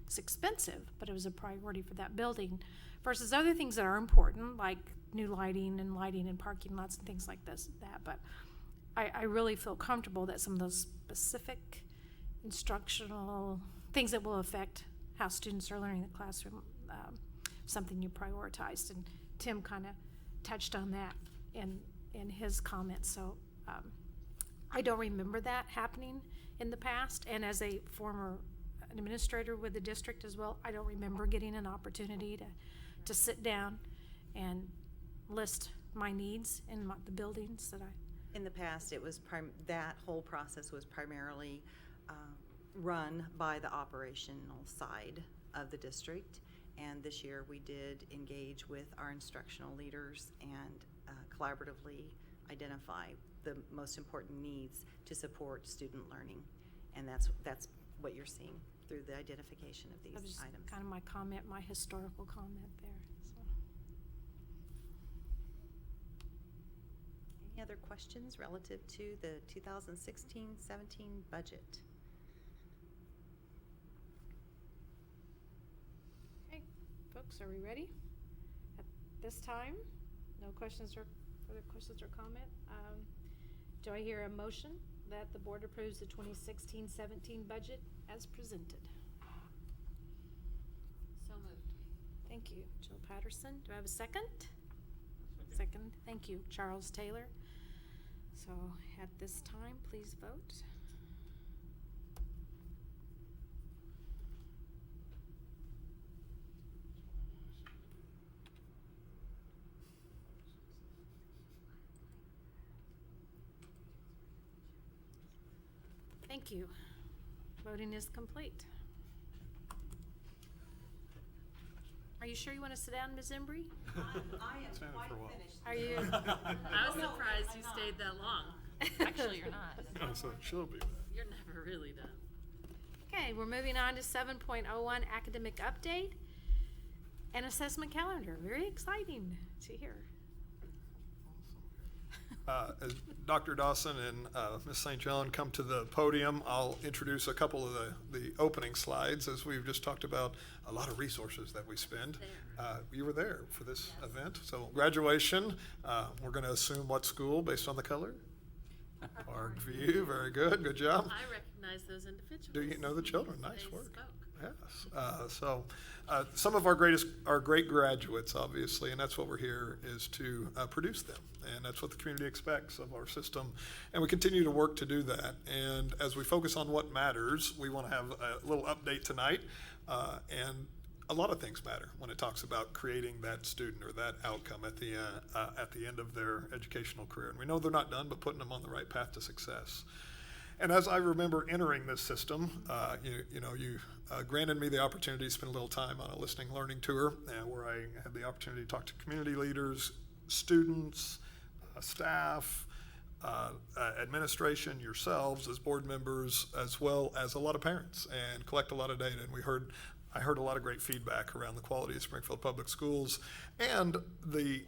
It's expensive, but it was a priority for that building versus other things that are important, like new lighting in parking lots and things like that. But I really feel comfortable that some of those specific instructional things that will affect how students are learning in the classroom, something you prioritized. And Tim kind of touched on that in his comments. So I don't remember that happening in the past. And as a former administrator with the district as well, I don't remember getting an opportunity to sit down and list my needs in the buildings that I... In the past, it was that whole process was primarily run by the operational side of the district. And this year we did engage with our instructional leaders and collaboratively identify the most important needs to support student learning. And that's what you're seeing through the identification of these That was items. kind of my comment, my historical comment there. So. Any other questions relative to the 2016-17 budget? Okay, folks, are we ready? At this time, no questions or further questions or comment. Do I hear a motion that the board approves the 2016-17 budget as presented? So moved. Thank you, Jill Patterson. Do I have a second? Second. Thank you, Charles Taylor. So at this time, please vote. Thank you. Voting is complete. Are you sure you want to sit down, Ms. Embry? I am Stand quite for a while. finished. Are you? I was surprised you stayed that long. Actually, you're not. Oh, so she'll be. You're never really done. Okay, we're moving on to 7.01 academic update and assessment calendar. Very exciting to hear. As Dr. Dawson and Ms. St. John come to the podium, I'll introduce a couple of the opening slides. As we've just talked about, a lot of resources that we spend. You were there for this event. So graduation, we're going to assume what school based on the color? Parkview, very good, good job. I recognize those individuals. Do you know the children? Nice They work. spoke. Yes. Some of our great graduates, obviously, and that's what we're here is to produce them. And that's what the community expects of our system. And we continue to work to do that. And as we focus on what matters, we want to have a little update tonight. And a lot of things matter when it talks about creating that student or that outcome at the end of their educational career. And we know they're not done, but putting them on the right path to success. And as I remember entering this system, you granted me the opportunity to spend a little time on a listening learning tour where I had the opportunity to talk to community leaders, students, staff, administration, yourselves as board members, as well as a lot of parents, and collect a lot of data. And I heard a lot of great feedback around the quality of Springfield Public Schools and the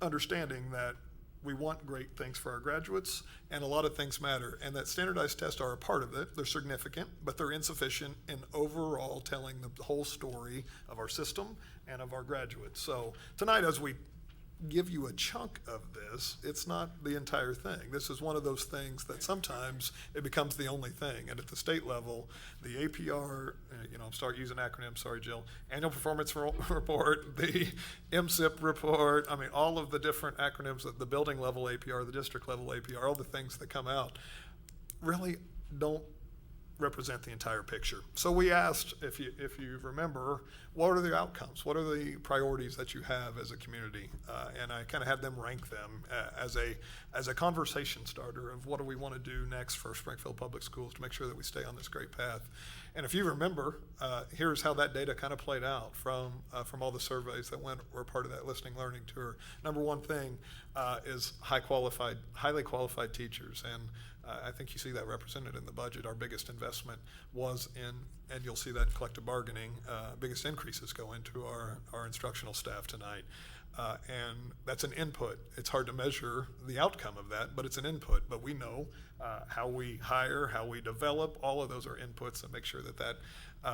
understanding that we want great things for our graduates, and a lot of things matter, and that standardized tests are a part of it. They're significant, but they're insufficient in overall telling the whole story of our system and of our graduates. So tonight, as we give you a chunk of this, it's not the entire thing. This is one of those things that sometimes it becomes the only thing. And at the state level, the APR, I'm starting using acronyms, sorry, Jill, Annual Performance Report, the MSIP report, all of the different acronyms at the building level APR, the district level APR, all the things that come out really don't represent the entire picture. So we asked, if you remember, what are the outcomes? What are the priorities that you have as a community? And I kind of had them rank them as a conversation starter of what do we want to do next for Springfield Public Schools to make sure that we stay on this great path. And if you remember, here's how that data kind of played out from all the surveys that were part of that listening learning tour. Number one thing is highly qualified teachers, and I think you see that represented in the budget. Our biggest investment was in, and you'll see that in collective bargaining, biggest increases go into our instructional staff tonight. And that's an input. It's hard to measure the outcome of that, but it's an input. But we know how we hire, how we develop, all of those are inputs that make sure that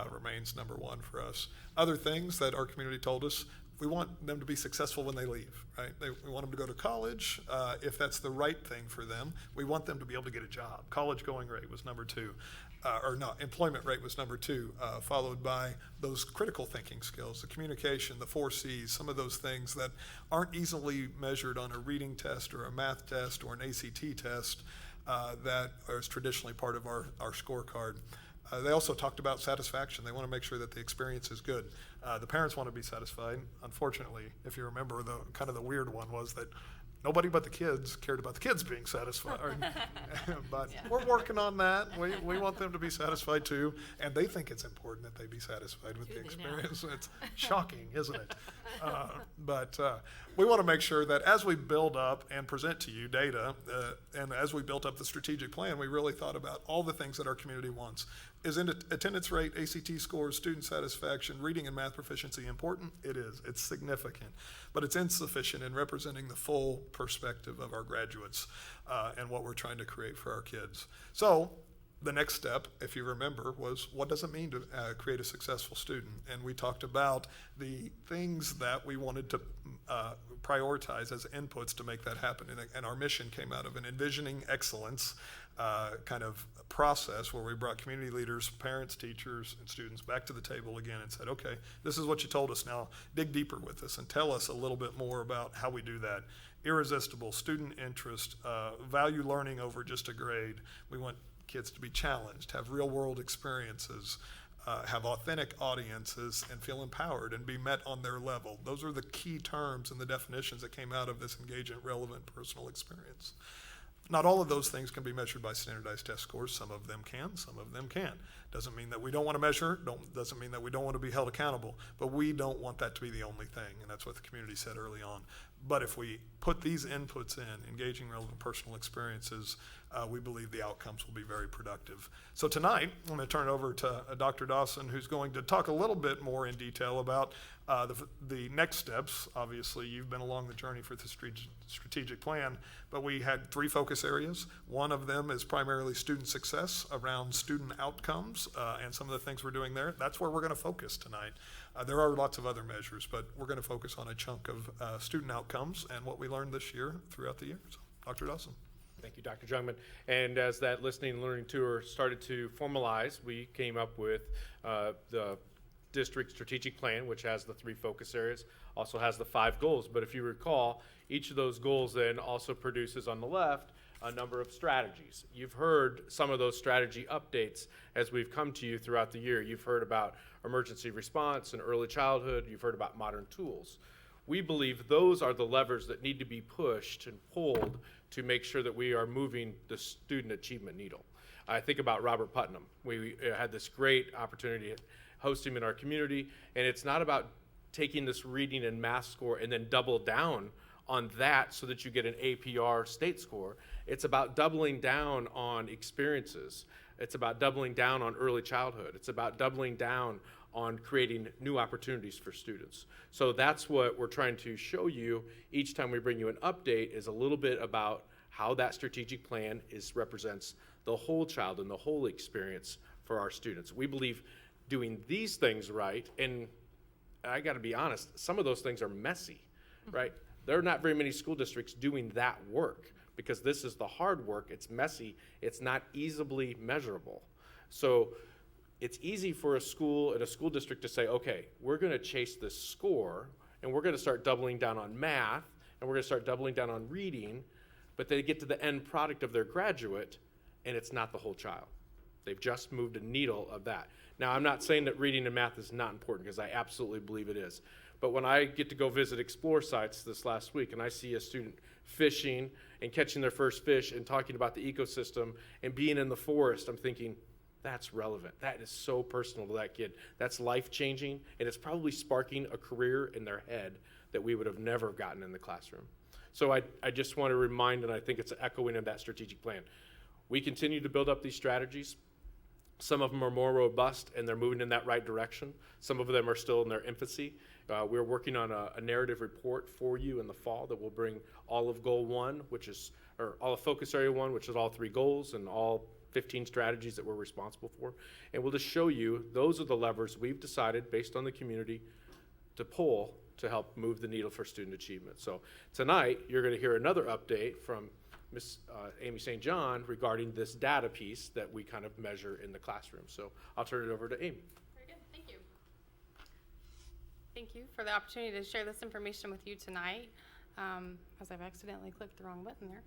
remains number one for us. Other things that our community told us, we want them to be successful when they leave, right? We want them to go to college if that's the right thing for them. We want them to be able to get a job. College going rate was number two. Employment rate was number two, followed by those critical thinking skills, the communication, the 4 C's, some of those things that aren't easily measured on a reading test or a math test or an ACT test that is traditionally part of our scorecard. They also talked about satisfaction. They want to make sure that the experience is good. The parents want to be satisfied. Unfortunately, if you remember, the weird one was that nobody but the kids cared about the kids being satisfied. But we're working on that. We want them to be satisfied too, and they think it's important that they be satisfied with the experience. It's shocking, isn't it? But we want to make sure that as we build up and present to you data, and as we built up the strategic plan, we really thought about all the things that our community wants. Is attendance rate, ACT scores, student satisfaction, reading and math proficiency important? It is. It's significant. But it's insufficient in representing the full perspective of our graduates and what we're trying to create for our kids. So the next step, if you remember, was what does it mean to create a successful student? And we talked about the things that we wanted to prioritize as inputs to make that happen. And our mission came out of an envisioning excellence kind of process where we brought community leaders, parents, teachers, and students back to the table again and said, okay, this is what you told us, now dig deeper with us and tell us a little bit more about how we do that. Irresistible, student interest, value learning over just a grade. We want kids to be challenged, have real world experiences, have authentic audiences, and feel empowered and be met on their level. Those are the key terms and the definitions that came out of this engagement, relevant, personal experience. Not all of those things can be measured by standardized test scores. Some of them can, some of them can't. Doesn't mean that we don't want to measure, doesn't mean that we don't want to be held accountable, but we don't want that to be the only thing, and that's what the community said early on. But if we put these inputs in, engaging relevant personal experiences, we believe the outcomes will be very productive. So tonight, I'm going to turn it over to Dr. Dawson, who's going to talk a little bit more in detail about the next steps. Obviously, you've been along the journey for the strategic plan, but we had 3 focus areas. One of them is primarily student success around student outcomes and some of the things we're doing there. That's where we're going to focus tonight. There are lots of other measures, but we're going to focus on a chunk of student outcomes and what we learned this year throughout the year. So, Dr. Dawson. Thank you, Dr. Jungman. And as that listening and learning tour started to formalize, we came up with the district strategic plan, which has the 3 focus areas, also has the 5 goals. But if you recall, each of those goals then also produces on the left a number of strategies. You've heard some of those strategy updates as we've come to you throughout the year. You've heard about emergency response and early childhood. You've heard about modern tools. We believe those are the levers that need to be pushed and pulled to make sure that we are moving the student achievement needle. I think about Robert Putnam. We had this great opportunity to host him in our community, and it's not about taking this reading and math score and then double down on that so that you get an APR state score. It's about doubling down on experiences. It's about doubling down on early childhood. It's about doubling down on creating new opportunities for students. So that's what we're trying to show you each time we bring you an update, is a little bit about how that strategic plan represents the whole child and the whole experience for our students. We believe doing these things right, and I gotta be honest, some of those things are messy, right? There are not very many school districts doing that work, because this is the hard work. It's messy. It's not easily measurable. So it's easy for a school and a school district to say, okay, we're gonna chase this score, and we're gonna start doubling down on math, and we're gonna start doubling down on reading, but they get to the end product of their graduate, and it's not the whole child. They've just moved a needle of that. Now, I'm not saying that reading and math is not important, because I absolutely believe it is. But when I get to go visit explore sites this last week, and I see a student fishing and catching their first fish and talking about the ecosystem and being in the forest, I'm thinking, that's relevant. That is so personal to that kid. That's life-changing, and it's probably sparking a career in their head that we would have never gotten in the classroom. So I just want to remind, and I think it's an echoing of that strategic plan. We continue to build up these strategies. Some of them are more robust, and they're moving in that right direction. Some of them are still in their infancy. We're working on a narrative report for you in the fall that will bring all of Goal 1, or all of Focus Area 1, which is all 3 goals and all 15 strategies that we're responsible for. And we'll just show you those are the levers we've decided, based on the community, to pull to help move the needle for student achievement. So tonight, you're going to hear another update from Ms. Amy St. John regarding this data piece that we kind of measure in the classroom. So I'll turn it over to Amy. Very good, thank you. Thank you for the opportunity to share this information with you tonight, as I've accidentally clicked the wrong button there.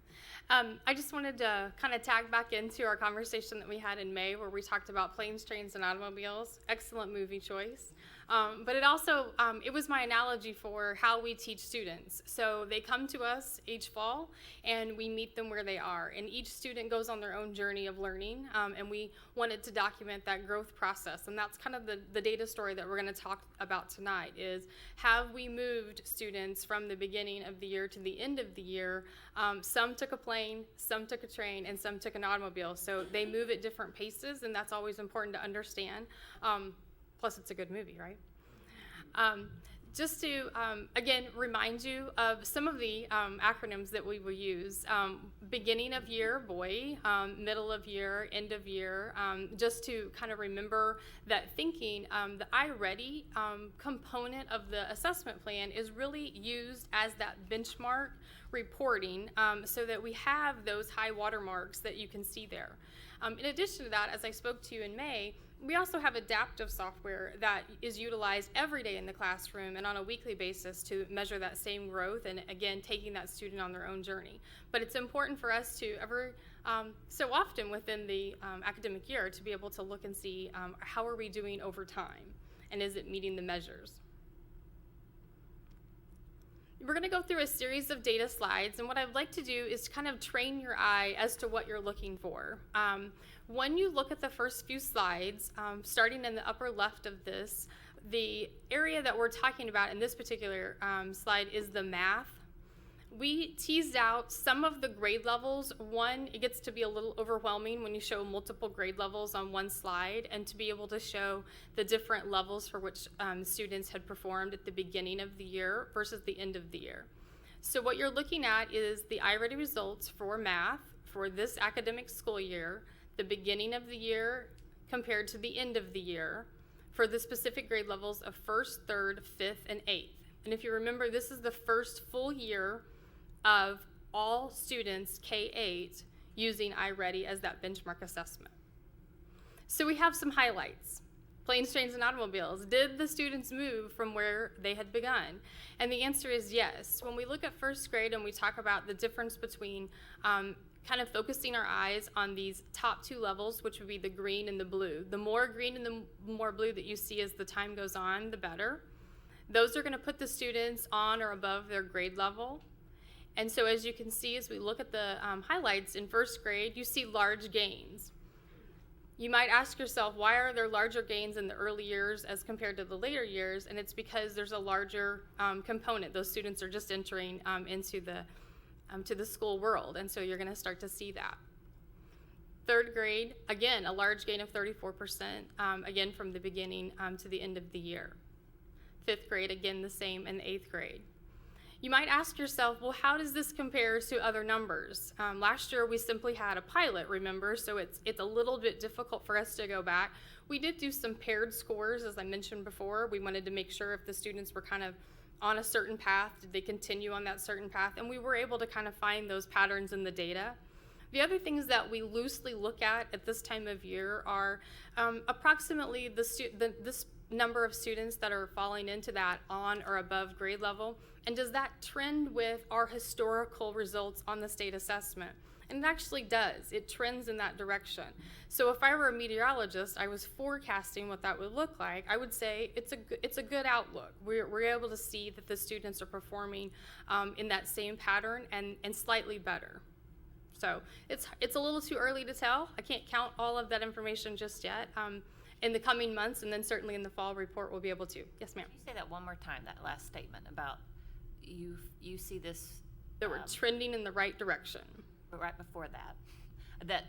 I just wanted to kind of tag back into our conversation that we had in May, where we talked about planes, trains, and automobiles. Excellent movie choice. But it also, it was my analogy for how we teach students. So they come to us each fall, and we meet them where they are. And each student goes on their own journey of learning, and we wanted to document that growth process. And that's kind of the data story that we're going to talk about tonight, is have we moved students from the beginning of the year to the end of the year. Some took a plane, some took a train, and some took an automobile. So they move at different paces, and that's always important to understand. Plus, it's a good movie, right? Just to, again, remind you of some of the acronyms that we will use. Beginning of year, BOE, middle of year, end of year, just to kind of remember that thinking. The iReady component of the assessment plan is really used as that benchmark reporting, so that we have those high watermarks that you can see there. In addition to that, as I spoke to you in May, we also have adaptive software that is utilized every day in the classroom and on a weekly basis to measure that same growth, and again, taking that student on their own journey. But it's important for us to so often within the academic year to be able to look and see how are we doing over time, and is it meeting the measures. We're going to go through a series of data slides, and what I'd like to do is kind of train your eye as to what you're looking for. When you look at the first few slides, starting in the upper left of this, the area that we're talking about in this particular slide is the math. We teased out some of the grade levels. One, it gets to be a little overwhelming when you show multiple grade levels on one slide, and to be able to show the different levels for which students had performed at the beginning of the year versus the end of the year. So what you're looking at is the iReady results for math for this academic school year, the beginning of the year compared to the end of the year for the specific grade levels of 1st, 3rd, 5th, and 8th. And if you remember, this is the first full year of all students K-8 using iReady as that benchmark assessment. So we have some highlights. Planes, trains, and automobiles. Did the students move from where they had begun? And the answer is yes. When we look at 1st grade and we talk about the difference between kind of focusing our eyes on these top 2 levels, which would be the green and the blue. The more green and the more blue that you see as the time goes on, the better. Those are going to put the students on or above their grade level. And so as you can see, as we look at the highlights in 1st grade, you see large gains. You might ask yourself, why are there larger gains in the early years as compared to the later years? And it's because there's a larger component. Those students are just entering into to the school world, and so you're going to start to see that. Third grade, again, a large gain of 34%, again from the beginning to the end of the year. Fifth grade, again the same, and eighth grade. You might ask yourself, well, how does this compare to other numbers? Last year we simply had a pilot, remember, so it's a little bit difficult for us to go back. We did do some paired scores, as I mentioned before. We wanted to make sure if the students were kind of on a certain path, did they continue on that certain path, and we were able to kind of find those patterns in the data. The other things that we loosely look at this time of year are approximately this number of students that are falling into that on or above grade level, and does that trend with our historical results on the state assessment? And it actually does. It trends in that direction. So if I were a meteorologist, I was forecasting what that would look like, I would say it's a good outlook. We're able to see that the students are performing in that same pattern and slightly better. So it's a little too early to tell. I can't count all of that information just yet. In the coming months, and then certainly in the fall report, we'll be able to. Yes, ma'am. Can you say that one more time, that last statement about you see this? That we're trending in the right direction. But right before that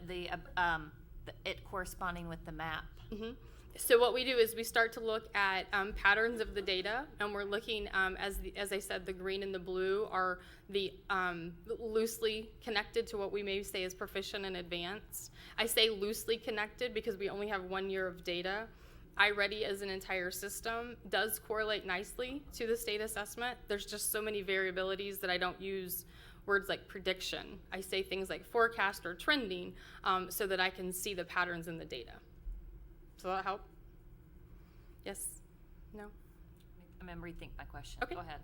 it corresponding with the map. Mm-hmm. So what we do is we start to look at patterns of the data, and we're looking, as I said, the green and the blue are the loosely connected to what we may say is proficient and advanced. I say loosely connected because we only have 1 year of data. iReady as an entire system does correlate nicely to the state assessment. There's just so many variabilities that I don't use words like prediction. I say things like forecast or trending so that I can see the patterns in the data. Does that help? Yes? No? I'm going to rethink my question. Okay. Go ahead.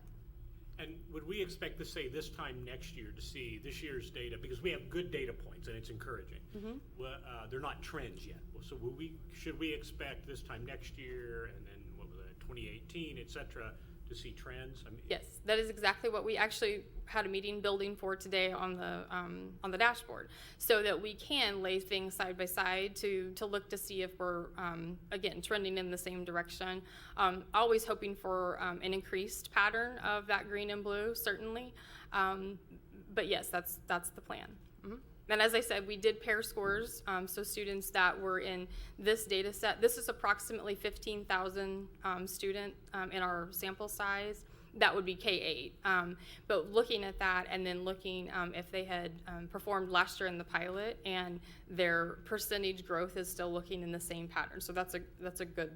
And would we expect to say this time next year to see this year's data, because we have good data points and it's encouraging. Mm-hmm. Well, they're not trends yet. So should we expect this time next year, and then what was it, 2018, et cetera, to see trends? I mean, Yes, that is exactly what we actually had a meeting building for today on the dashboard, so that we can lay things side by side to look to see if we're again trending in the same direction. Always hoping for an increased pattern of that green and blue, certainly. But yes, that's the plan. Mm-hmm. And as I said, we did pair scores, so students that were in this data set, this is approximately 15,000 student in our sample size. That would be K-8. But looking at that and then looking if they had performed last year in the pilot and their percentage growth is still looking in the same pattern. So that's a good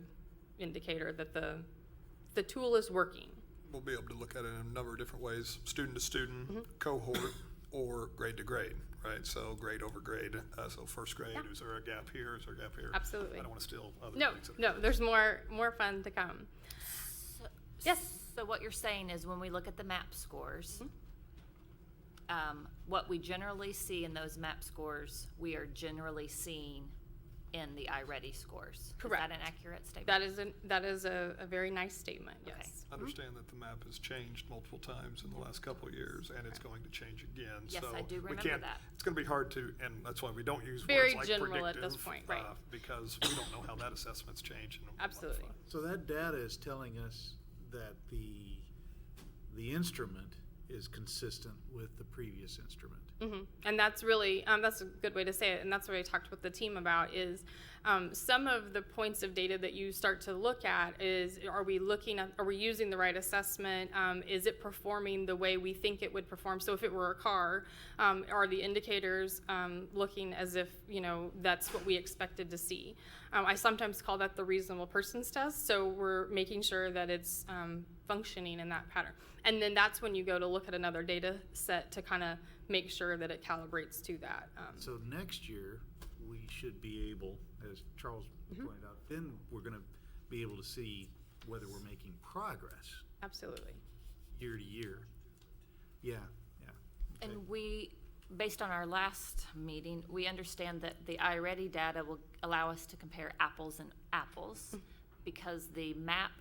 indicator that the tool is working. We'll be able to look at it in a number of different ways, student to student, Mm-hmm. cohort, or grade to grade, right? So grade over grade. So first grade, Yeah. is there a gap here? Is there a gap here? Absolutely. I don't want to steal other No, things. no, there's more fun to come. Yes. So what you're saying is when we look at the MAP scores, what we generally see in those MAP scores, we are generally seeing in the iReady scores. Correct. Is that an accurate statement? That is a very nice statement, yes. Okay. Understand that the map has changed multiple times in the last couple of years, and it's going to change again. Yes, So I do we remember can't- that. It's going to be hard to, and that's why we don't use Very words like general at this predictive, point, right. Because we don't know how that assessment's changed. and Absolutely. So that data is telling us that the instrument is consistent with the previous instrument. Mm-hmm. And that's really, that's a good way to say it, and that's what I talked with the team about is some of the points of data that you start to look at is, are we using the right assessment? Is it performing the way we think it would perform? So if it were a car, are the indicators looking as if, that's what we expected to see? I sometimes call that the reasonable person's test, so we're making sure that it's functioning in that pattern. And then that's when you go to look at another data set to kind of make sure that it calibrates to that. So next year, we should be able, as Charles pointed out, then we're going to be able to see whether we're making progress Absolutely. year to year. Yeah. Okay. And we, based on our last meeting, we understand that the iReady data will allow us to compare apples and apples because the MAP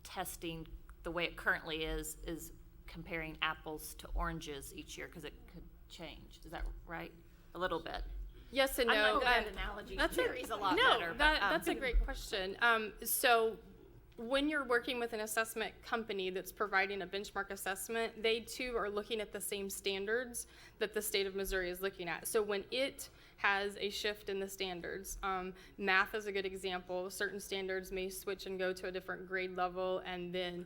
testing, the way it currently is comparing apples to oranges each year because it could change. Is that right? A little bit. Yes and I'm no. not good at analogies. Jerry's a lot no, better. that's a great question. So when you're working with an assessment company that's providing a benchmark assessment, they too are looking at the same standards that the state of Missouri is looking at. So when it has a shift in the standards, math is a good example. Certain standards may switch and go to a different grade level, and then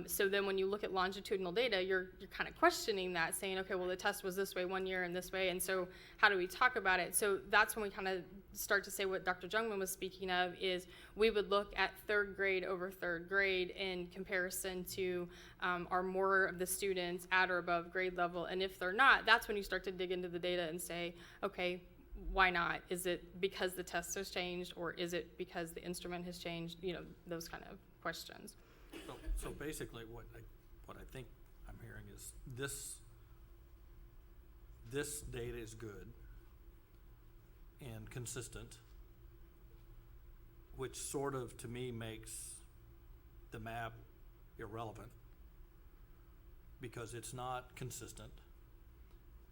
so then when you look at longitudinal data, you're kind of questioning that, saying, okay, well the test was this way one year and this way, and so how do we talk about it? So that's when we kind of start to say what Dr. Jungman was speaking of, is we would look at third grade over third grade in comparison to are more of the students at or above grade level, and if they're not, that's when you start to dig into the data and say, okay, why not? Is it because the test has changed, or is it because the instrument has changed? You know, those kind of questions. So basically, what I think I'm hearing is this data is good and consistent, which sort of, to me, makes the map irrelevant because it's not consistent,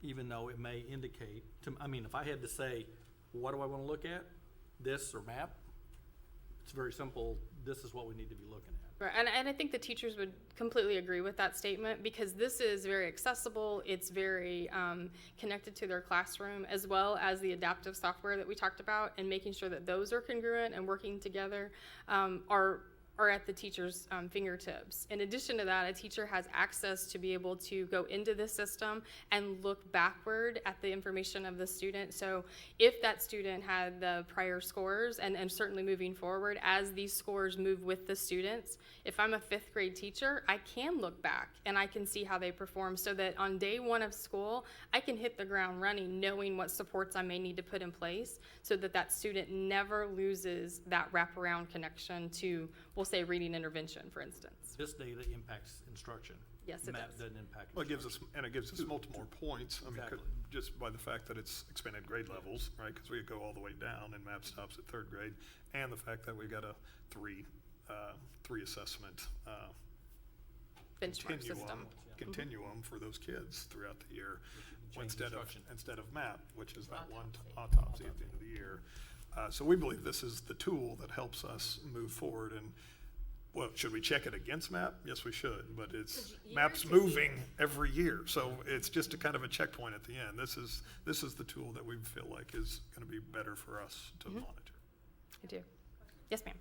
even though it may indicate, I mean, if I had to say, what do I want to look at, this or map, it's very simple, this is what we need to be looking at. Right, and I think the teachers would completely agree with that statement, because this is very accessible, it's very connected to their classroom, as well as the adaptive software that we talked about, and making sure that those are congruent and working together are at the teacher's fingertips. In addition to that, a teacher has access to be able to go into the system and look backward at the information of the student. So if that student had the prior scores, and certainly moving forward, as these scores move with the students, if I'm a 5th grade teacher, I can look back and I can see how they perform, so that on day one of school, I can hit the ground running, knowing what supports I may need to put in place, so that that student never loses that wraparound connection to, we'll say, reading intervention, for instance. This data impacts instruction. Yes, it Map does. doesn't impact Well, it gives instruction. us, and it gives us multiple more points. I mean, Exactly. just by the fact that it's expanded grade levels, right? Because we go all the way down, and MAP stops at 3rd grade, and the fact that we've got a three assessment Benchmark system. continuum for those kids throughout the year, Change instruction. instead of MAP, which is that one autopsy at the end of the year. So we believe this is the tool that helps us move forward. And well, should we check it against MAP? Yes, we should, but it's, MAP's moving every year, so it's just a kind of a checkpoint at the end. This is the tool that we feel like is gonna be better for us to monitor. I do. Yes, ma'am.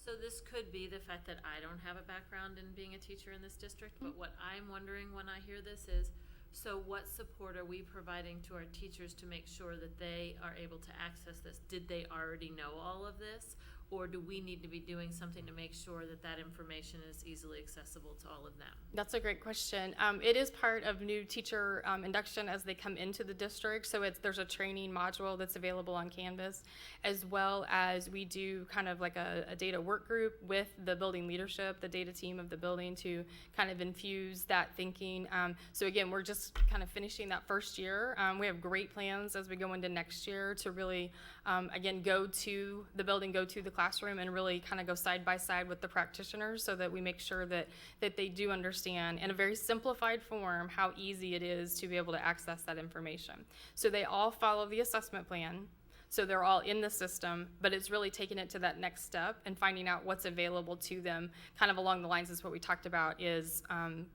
So this could be the fact that I don't have a background in being a teacher in this district, but what I'm wondering when I hear this is, so what support are we providing to our teachers to make sure that they are able to access this? Did they already know all of this? Or do we need to be doing something to make sure that that information is easily accessible to all of them? That's a great question. It is part of new teacher induction as they come into the district. So there's a training module that's available on Canvas, as well as we do kind of like a data work group with the building leadership, the data team of the building, to kind of infuse that thinking. So again, we're just kind of finishing that first year. We have great plans as we go into next year to really, again, go to the building, go to the classroom, and really kind of go side by side with the practitioners, so that we make sure that they do understand in a very simplified form how easy it is to be able to access that information. So they all follow the assessment plan, so they're all in the system, but it's really taking it to that next step and finding out what's available to them, kind of along the lines of what we talked about, is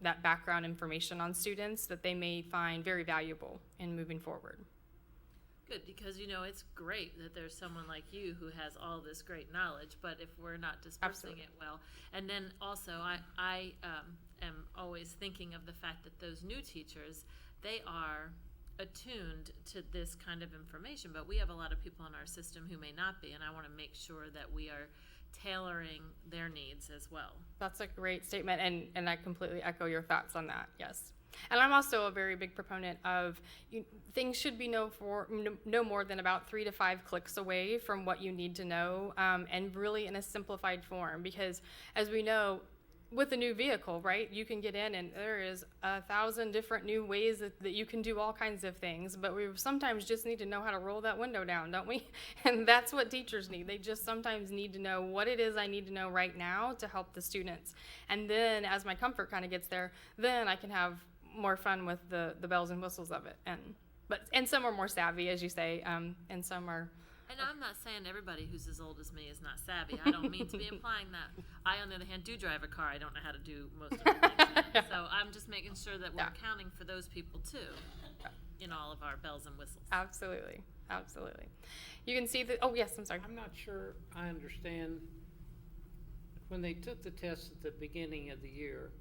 that background information on students that they may find very valuable in moving forward. Good, because it's great that there's someone like you who has all this great knowledge, but if we're not dispersing Absolutely. it well, and then also I am always thinking of the fact that those new teachers, they are attuned to this kind of information, but we have a lot of people in our system who may not be, and I want to make sure that we are tailoring their needs as well. That's a great statement, and I completely echo your thoughts on that, yes. And I'm also a very big proponent of things should be no more than about 3 to 5 clicks away from what you need to know, and really in a simplified form, because as we know, with a new vehicle, right, you can get in and there is 1,000 different new ways that you can do all kinds of things, but we sometimes just need to know how to roll that window down, don't we? And that's what teachers need. They just sometimes need to know what it is I need to know right now to help the students. And then as my comfort kind of gets there, then I can have more fun with the bells and whistles of it. And And some are more savvy, as you say, and some are. And I'm not saying everybody who's as old as me is not savvy. I don't mean to be implying that. I, on the other hand, do drive a car. I don't know how to do most of the things in it. So I'm just making sure that we're Yeah. accounting for those people too in all of our bells and whistles. Absolutely. Absolutely. You can see that. Oh, yes, I'm sorry. I'm not sure I understand, when they took the test at the beginning of the year,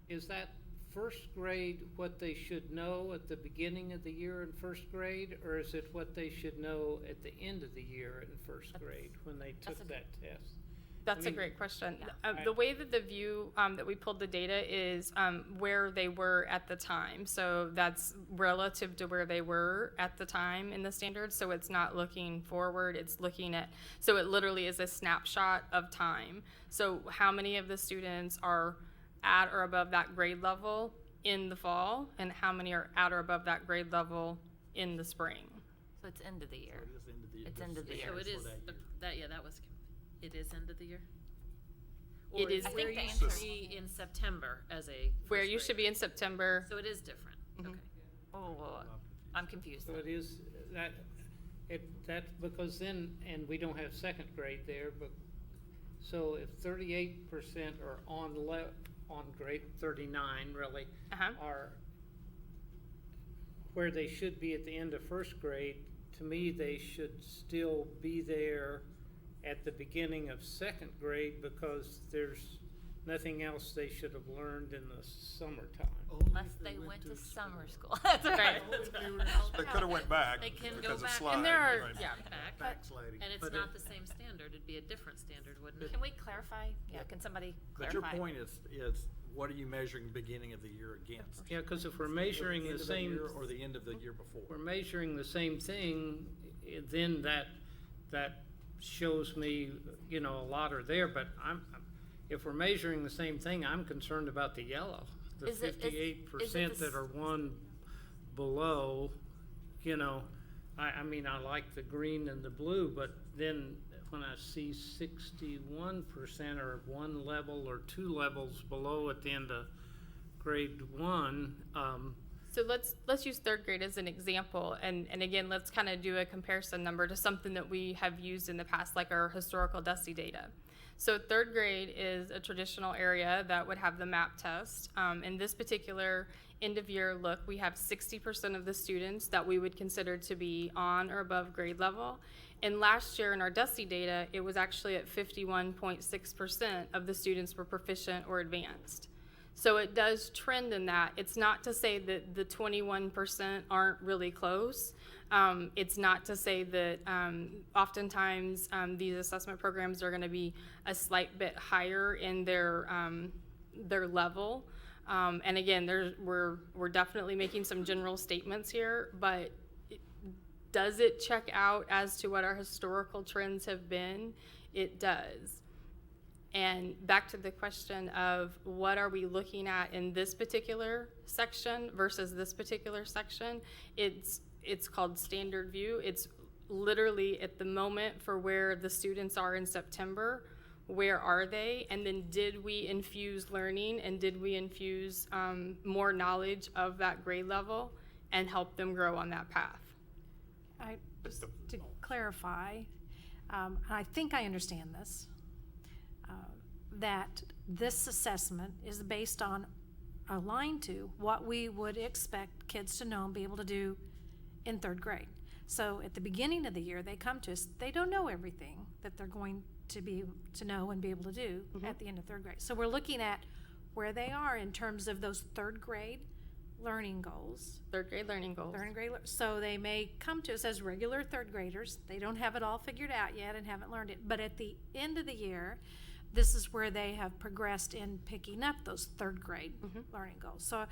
is that first grade what they should know at the beginning of the year in first grade, or is it what they should know at the end of the year in first grade when they took that test? That's I mean, a great question. I- The way that the view that we pulled the data is where they were at the time. So that's relative to where they were at the time in the standards. So it's not looking forward, it's looking at, so it literally is a snapshot of time. So how many of the students are at or above that grade level in the fall, and how many are at or above that grade level in the spring? So it's end of the year. It is end of the year. It's end of the year. So it is, it is end of the year? It Or is- I think where the you answer- should be in September as a Where first you should grader. be in September. So it is different, okay. Oh, I'm confused. So it is, that, because then, and we don't have second grade there, but, so if 38% are on grade, 39 really, are where they should be at the end of first grade, to me, they should still be there at the beginning of second grade, because there's nothing else they should have learned in the summertime. Unless they went to summer school. That's right. They could have went back They can go because of back. slide. And there are, right. yeah. Back, Backsliding. and it's But not the same standard, it'd be a different standard, wouldn't it? Can we clarify? Yeah, can somebody But clarify? your point is what are you measuring beginning of the year against? Yeah, because if we're measuring End the of the same, year or the end of the year before? we're measuring the same thing, then that shows me, a lot are there, but if we're measuring the same thing, I'm concerned about the yellow. The Is it- is it 58% the that are one below, I mean, I like the green and the blue, but then when I see 61% are one level or two levels below at the end of grade one, So let's use third grade as an example, and again, let's kind of do a comparison number to something that we have used in the past, like our historical DUSTY data. So third grade is a traditional area that would have the MAP test. In this particular end of year look, we have 60% of the students that we would consider to be on or above grade level. And last year in our DUSTY data, it was actually at 51.6% of the students were proficient or advanced. So it does trend in that. It's not to say that the 21% aren't really close. It's not to say that oftentimes these assessment programs are going to be a slight bit higher in their level. And again, we're definitely making some general statements here, but does it check out as to what our historical trends have been? It does. And back to the question of what are we looking at in this particular section versus this particular section, it's called standard view. It's literally at the moment for where the students are in September, where are they? And then did we infuse learning, and did we infuse more knowledge of that grade level and help them grow on that path? Just to clarify, I think I understand this, that this assessment is based on, aligned to what we would expect kids to know and be able to do in third grade. So at the beginning of the year, they come to us, they don't know everything that they're going to be to know and be able to do at the end of third grade. So we're looking at where they are in terms of those third grade learning goals. Third grade learning goals. Third grade, so they may come to us as regular third graders. They don't have it all figured out yet and haven't learned it. But at the end of the year, this is where they have progressed in picking up those third grade learning goals. So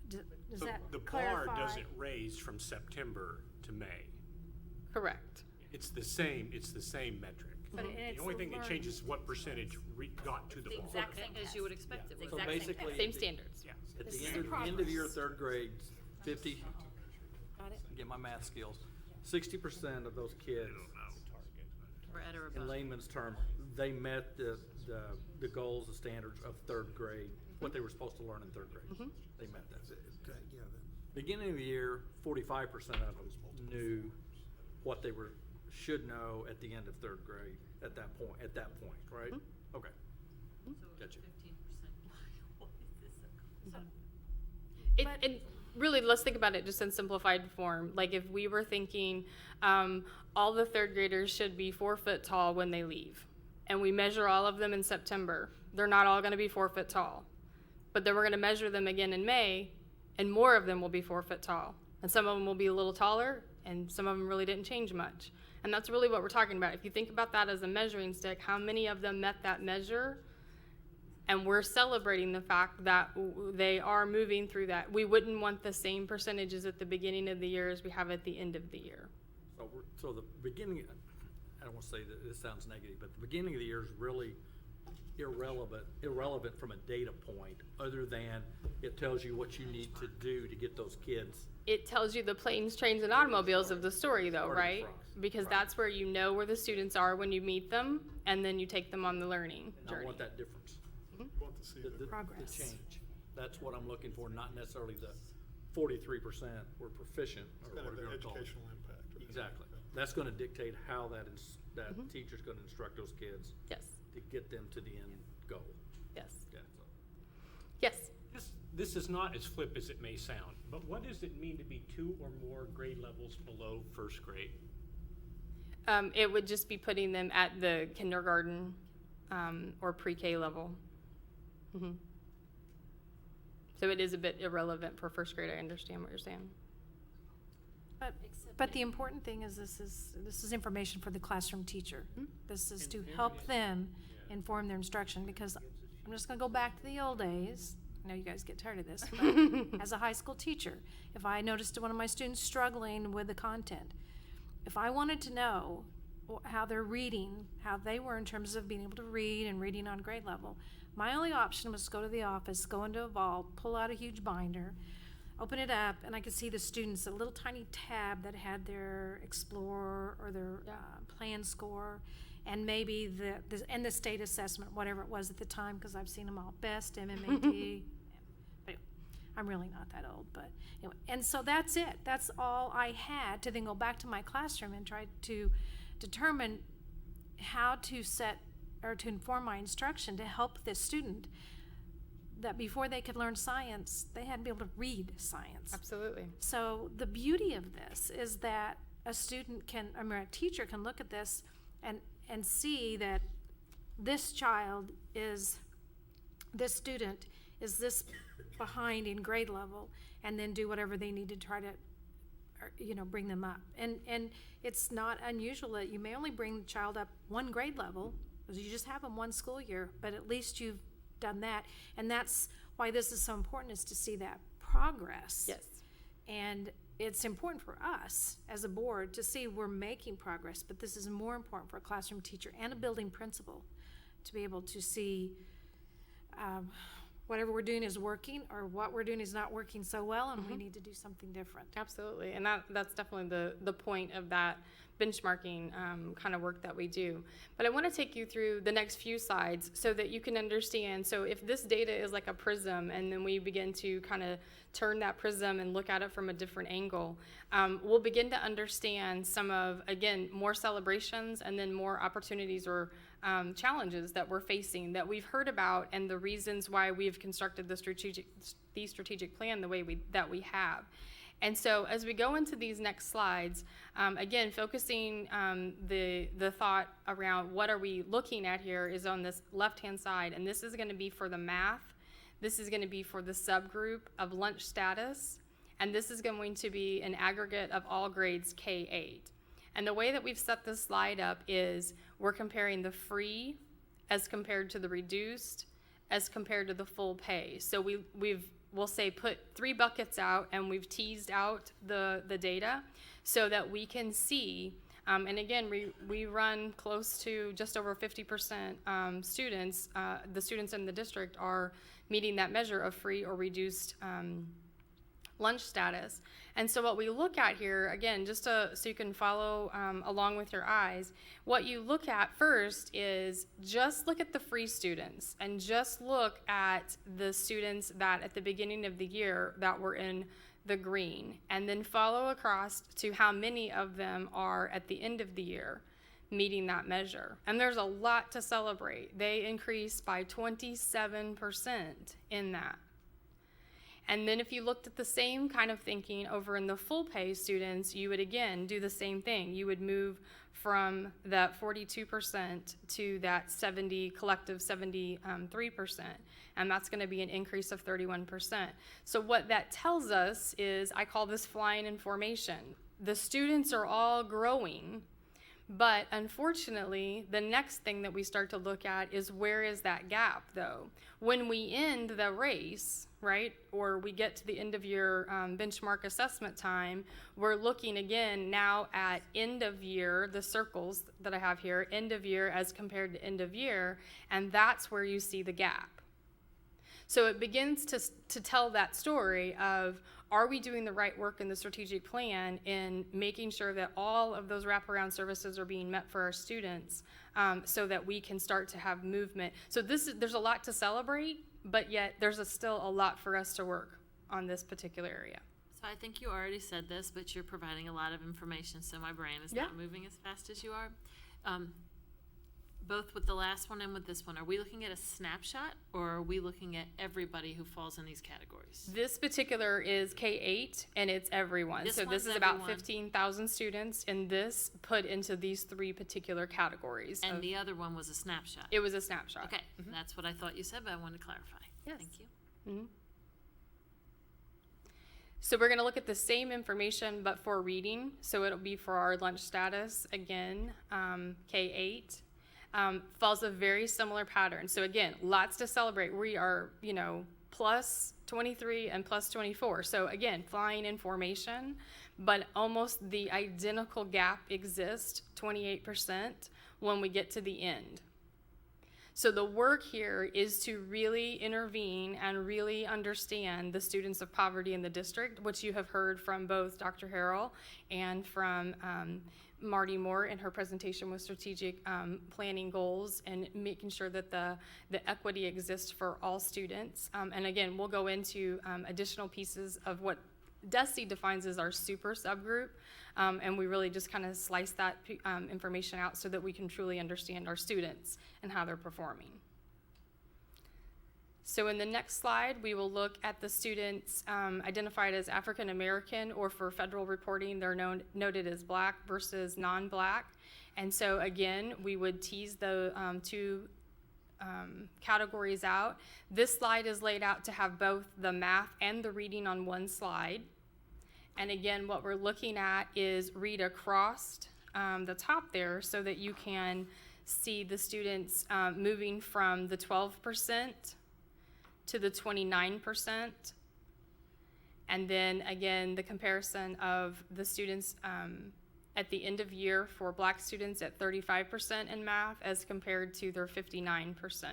does So that the bar clarify? doesn't raise from September to May. Correct. It's the same metric. But it's The only thing that learning. changes is what percentage got to the bar. Exact same as you would expect it would. So Exact same basically, Same standards. Yeah. at This the is end in of year progress. third grade, 50, Got it? get my math skills, 60% of those kids, We're at or in above. layman's term, they met the goals, the standards of third grade, what they were supposed to learn in third grade. They met that. Okay, yeah, then. beginning of the year, 45% of them knew what they should know at the end of third grade at that point, right? Okay. Gotcha. 15%. And really, let's think about it just in simplified form. Like if we were thinking all the third graders should be 4 foot tall when they leave, and we measure all of them in September, they're not all going to be 4 foot tall. But then we're going to measure them again in May, and more of them will be 4 foot tall. And some of them will be a little taller, and some of them really didn't change much. And that's really what we're talking about. If you think about that as a measuring stick, how many of them met that measure? And we're celebrating the fact that they are moving through that. We wouldn't want the same percentages at the beginning of the year as we have at the end of the year. So the beginning, I don't want to say that this sounds negative, but the beginning of the year is really irrelevant from a data point, other than it tells you what you need to do to get those kids. It tells you the planes, trains, and automobiles of the story, though, Starting right? from. Because Right. that's where you know where the students are when you meet them, and then you take them on the learning And I journey. want that difference. You want to see The Progress. change. That's what I'm looking for, not necessarily the 43% were proficient, or kind of whatever the you want to call it. educational impact. Right? Exactly. That's gonna dictate how that teacher's gonna instruct those kids Yes, to get them to the end goal. yes, Yeah, so. yes. This is not as flip as it may sound, but what does it mean to be 2 or more grade levels below first grade? It would just be putting them at the kindergarten or pre-K level. Mhm. So it is a bit irrelevant for first grade. I understand what you're saying. But the important thing is this is information for the classroom teacher. This is to help them inform their instruction, because I'm just gonna go back to the old days. I know you guys get tired of this, but as a high school teacher, if I noticed one of my students struggling with the content, if I wanted to know how they're reading, how they were in terms of being able to read and reading on grade level, my only option was to go to the office, go into a vault, pull out a huge binder, open it up, and I could see the students, a little tiny tab that had their Explore or their plan score, and maybe the state assessment, whatever it was at the time, because I've seen them all, best, MMAT. But I'm really not that old, but anyway. And so that's it. That's all I had to then go back to my classroom and try to determine how to set or to inform my instruction to help this student, that before they could learn science, they had to be able to read science. Absolutely. So the beauty of this is that a teacher can look at this and see that this student is this behind in grade level, and then do whatever they need to try to, bring them up. And it's not unusual that you may only bring the child up one grade level, because you just have them one school year, but at least you've done that. And that's why this is so important, is to see that progress. Yes. And it's important for us as a board to see we're making progress, but this is more important for a classroom teacher and a building principal to be able to see whatever we're doing is working, or what we're doing is not working so well, and we need to do something different. Absolutely, and that's definitely the point of that benchmarking kind of work that we do. But I want to take you through the next few slides so that you can understand. So if this data is like a prism, and then we begin to kind of turn that prism and look at it from a different angle, we'll begin to understand some of, again, more celebrations, and then more opportunities or challenges that we're facing that we've heard about, and the reasons why we've constructed the strategic plan the way that we have. And so as we go into these next slides, again, focusing the thought around what are we looking at here is on this left-hand side, and this is going to be for the math, this is going to be for the subgroup of lunch status, and this is going to be an aggregate of all grades K-8. And the way that we've set this slide up is we're comparing the free as compared to the reduced as compared to the full pay. So we'll say put 3 buckets out, and we've teased out the data so that we can see, and again, we run close to just over 50% students, the students in the district are meeting that measure of free or reduced lunch status. And so what we look at here, again, just so you can follow along with your eyes, what you look at first is just look at the free students, and just look at the students that at the beginning of the year that were in the green, and then follow across to how many of them are at the end of the year meeting that measure. And there's a lot to celebrate. They increased by 27% in that. And then if you looked at the same kind of thinking over in the full pay students, you would again do the same thing. You would move from that 42% to that collective 73%. And that's going to be an increase of 31%. So what that tells us is, I call this flying in formation. The students are all growing, but unfortunately, the next thing that we start to look at is, where is that gap though? When we end the race, right, or we get to the end of year benchmark assessment time, we're looking again now at end of year, the circles that I have here, end of year as compared to end of year, and that's where you see the gap. So it begins to tell that story of, are we doing the right work in the strategic plan in making sure that all of those wraparound services are being met for our students, so that we can start to have movement. So there's a lot to celebrate, but yet there's still a lot for us to work on this particular area. So I think you already said this, but you're providing a lot of information, so my brain is not moving as fast as you are. Both with the last one and with this one, are we looking at a snapshot, or are we looking at everybody who falls in these categories? This particular is K-8, and it's everyone. This so one's this is about everyone. 15,000 students, and this put into these three particular categories. And the other one was a snapshot. It was a snapshot. Okay, that's what I thought you said, but I wanted to clarify. Yes. Thank you. So we're going to look at the same information, but for reading. So it'll be for our lunch status, again, K-8. Follows a very similar pattern. So again, lots to celebrate. We are, plus 23 and plus 24. So again, flying in formation, but almost the identical gap exists, 28%, when we get to the end. So the work here is to really intervene and really understand the students of poverty in the district, which you have heard from both Dr. Harrell and from Marty Moore in her presentation with strategic planning goals, and making sure that the equity exists for all students. And again, we'll go into additional pieces of what DESE defines as our super subgroup, and we really just kind of slice that information out so that we can truly understand our students and how they're performing. So in the next slide, we will look at the students identified as African American, or for federal reporting, they're noted as Black versus non-Black. And so again, we would tease the two categories out. This slide is laid out to have both the math and the reading on one slide. And again, what we're looking at is read across the top there, so that you can see the students moving from the 12% to the 29%. And then again, the comparison of the students at the end of year for Black students at 35% in math as compared to their 59%.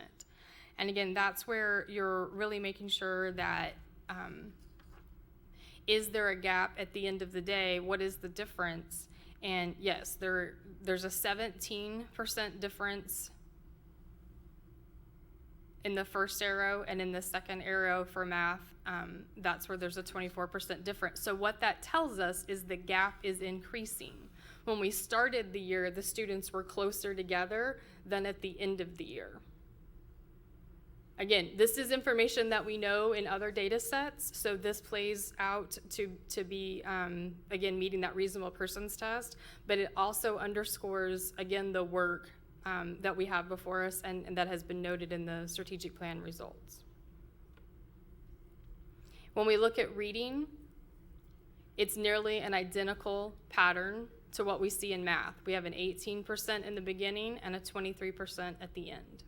And again, that's where you're really making sure that is there a gap at the end of the day? What is the difference? And yes, there's a 17% difference in the first arrow, and in the second arrow for math, that's where there's a 24% difference. So what that tells us is the gap is increasing. When we started the year, the students were closer together than at the end of the year. Again, this is information that we know in other data sets, so this plays out to be, again, meeting that reasonable persons test, but it also underscores, again, the work that we have before us and that has been noted in the strategic plan results. When we look at reading, it's nearly an identical pattern to what we see in math. We have an 18% in the beginning and a 23% at the end.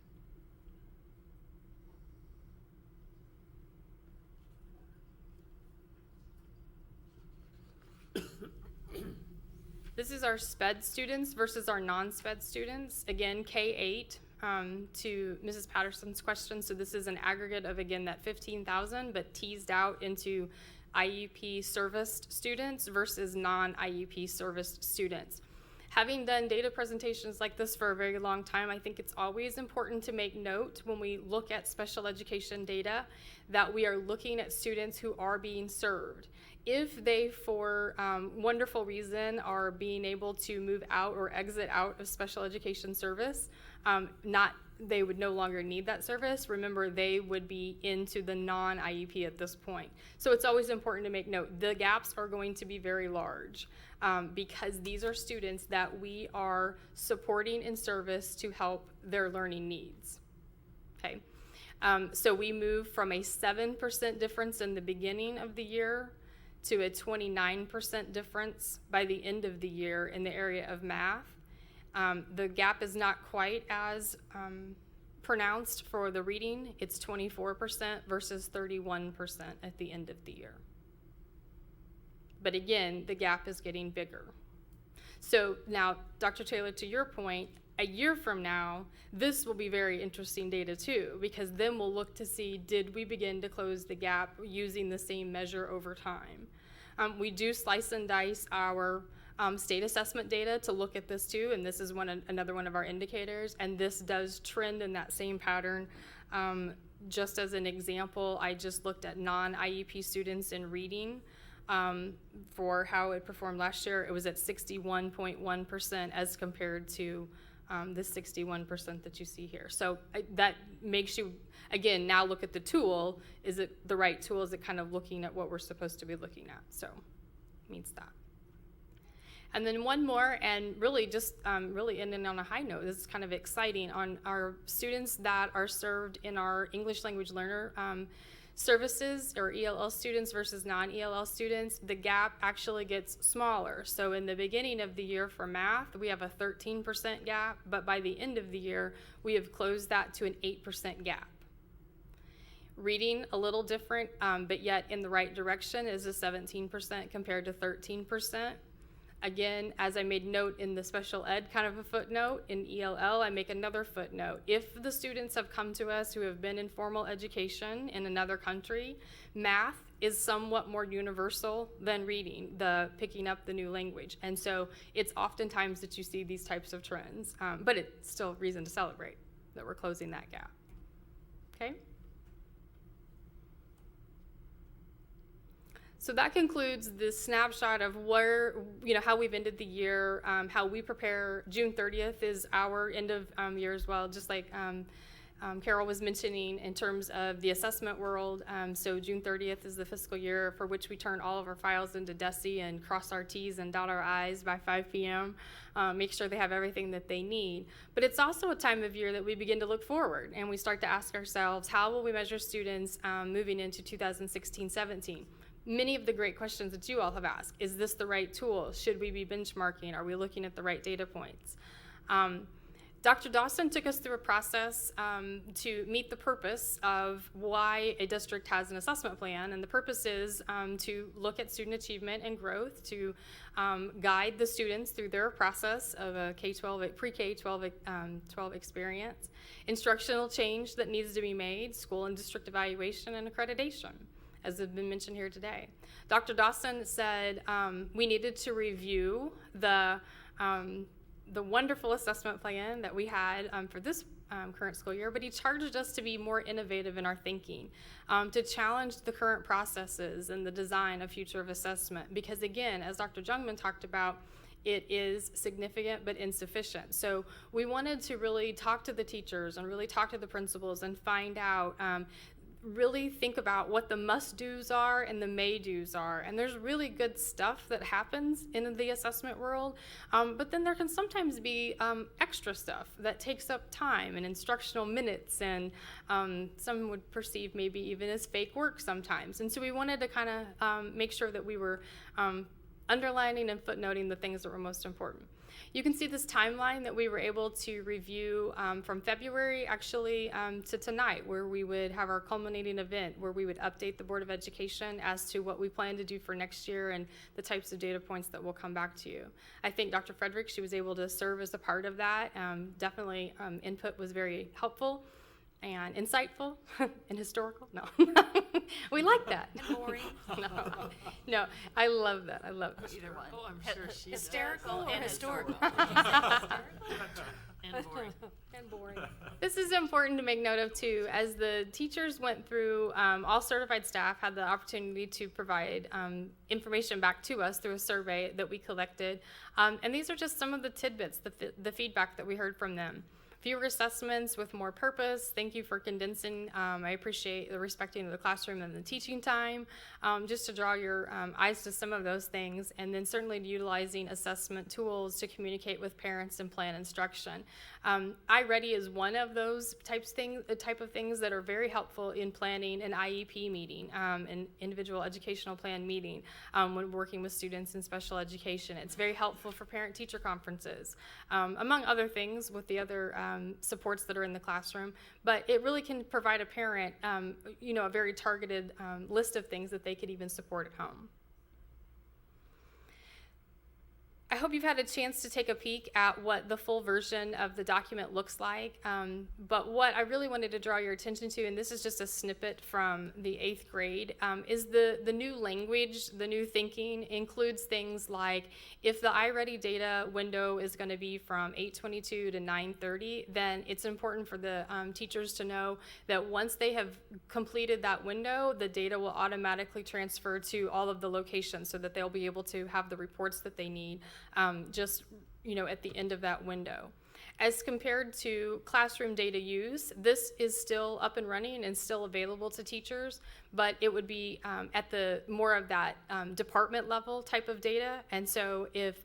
This is our SPED students versus our non-SPED students. Again, K-8 to Mrs. Patterson's question. So this is an aggregate of, again, that 15,000, but teased out into IEP serviced students versus non-IEP serviced students. Having done data presentations like this for a very long time, I think it's always important to make note when we look at special education data that we are looking at students who are being served. If they, for wonderful reason, are being able to move out or exit out of special education service, they would no longer need that service. Remember, they would be into the non-IEP at this point. So it's always important to make note, the gaps are going to be very large because these are students that we are supporting in service to help their learning needs. Okay, so we move from a 7% difference in the beginning of the year to a 29% difference by the end of the year in the area of math. The gap is not quite as pronounced for the reading. It's 24% versus 31% at the end of the year. But again, the gap is getting bigger. So now, Dr. Taylor, to your point, a year from now, this will be very interesting data too, because then we'll look to see, did we begin to close the gap using the same measure over time? We do slice and dice our state assessment data to look at this too, and this is another one of our indicators, and this does trend in that same pattern. Just as an example, I just looked at non-IEP students in reading for how it performed last year. It was at 61.1% as compared to the 61% that you see here. So that makes you, again, now look at the tool. Is it the right tool? Is it kind of looking at what we're supposed to be looking at? So it means that. And then one more, and really just really ending on a high note, this is kind of exciting, on our students that are served in our English language learner services, or ELL students versus non-ELL students, the gap actually gets smaller. So in the beginning of the year for math, we have a 13% gap, but by the end of the year, we have closed that to an 8% gap. Reading, a little different, but yet in the right direction, is a 17% compared to 13%. Again, as I made note in the special ed kind of a footnote, in ELL I make another footnote. If the students have come to us who have been in formal education in another country, math is somewhat more universal than reading, the picking up the new language. And so it's oftentimes that you see these types of trends, but it's still reason to celebrate that we're closing that gap. Okay? So that concludes the snapshot of where, how we've ended the year, how we prepare. June 30th is our end of year as well, just like Carol was mentioning in terms of the assessment world. So June 30th is the fiscal year for which we turn all of our files into DESI and cross our T's and dot our I's by 5 p.m., make sure they have everything that they need. But it's also a time of year that we begin to look forward and we start to ask ourselves, how will we measure students moving into 2016-17? Many of the great questions that you all have asked. Is this the right tool? Should we be benchmarking? Are we looking at the right data points? Dr. Dawson took us through a process to meet the purpose of why a district has an assessment plan, and the purpose is to look at student achievement and growth, to guide the students through their process of a K-12, pre-K-12 12 experience, instructional change that needs to be made, school and district evaluation and accreditation, as has been mentioned here today. Dr. Dawson said we needed to review the wonderful assessment plan that we had for this current school year, but he charged us to be more innovative in our thinking, to challenge the current processes and the design of future of assessment. Because again, as Dr. Jungman talked about, it is significant but insufficient. So we wanted to really talk to the teachers and really talk to the principals and find out, really think about what the must-dos are and the may-dos are. And there's really good stuff that happens in the assessment world, but then there can sometimes be extra stuff that takes up time and instructional minutes, and some would perceive maybe even as fake work sometimes. And so we wanted to kind of make sure that we were underlining and footnoting the things that were most important. You can see this timeline that we were able to review from February actually to tonight, where we would have our culminating event where we would update the Board of Education as to what we plan to do for next year and the types of data points that will come back to you. I think Dr. Frederick, she was able to serve as a part of that. Definitely input was very helpful. and insightful and historical. No, we like that. And boring. No, I love that. I love that. Either one. Oh, I'm sure she does. Hysterical or And historical? And boring. And boring. This is important to make note of too, as the teachers went through, all certified staff had the opportunity to provide information back to us through a survey that we collected. And these are just some of the tidbits, the feedback that we heard from them. Fewer assessments with more purpose. Thank you for condensing. I appreciate the respecting of the classroom and the teaching time. Just to draw your eyes to some of those things, and then certainly utilizing assessment tools to communicate with parents and plan instruction. iReady is one of those type of things that are very helpful in planning an IEP meeting, an individual educational plan meeting, when working with students in special education. It's very helpful for parent-teacher conferences, among other things with the other supports that are in the classroom. But it really can provide a parent, a very targeted list of things that they could even support at home. I hope you've had a chance to take a peek at what the full version of the document looks like. But what I really wanted to draw your attention to, and this is just a snippet from the 8th grade, is the new language, the new thinking includes things like if the iReady data window is going to be from 8:22 to 9:30, then it's important for the teachers to know that once they have completed that window, the data will automatically transfer to all of the locations so that they'll be able to have the reports that they need at the end of that window. As compared to classroom data use, this is still up and running and still available to teachers, but it would be at the more of that department level type of data. And so if,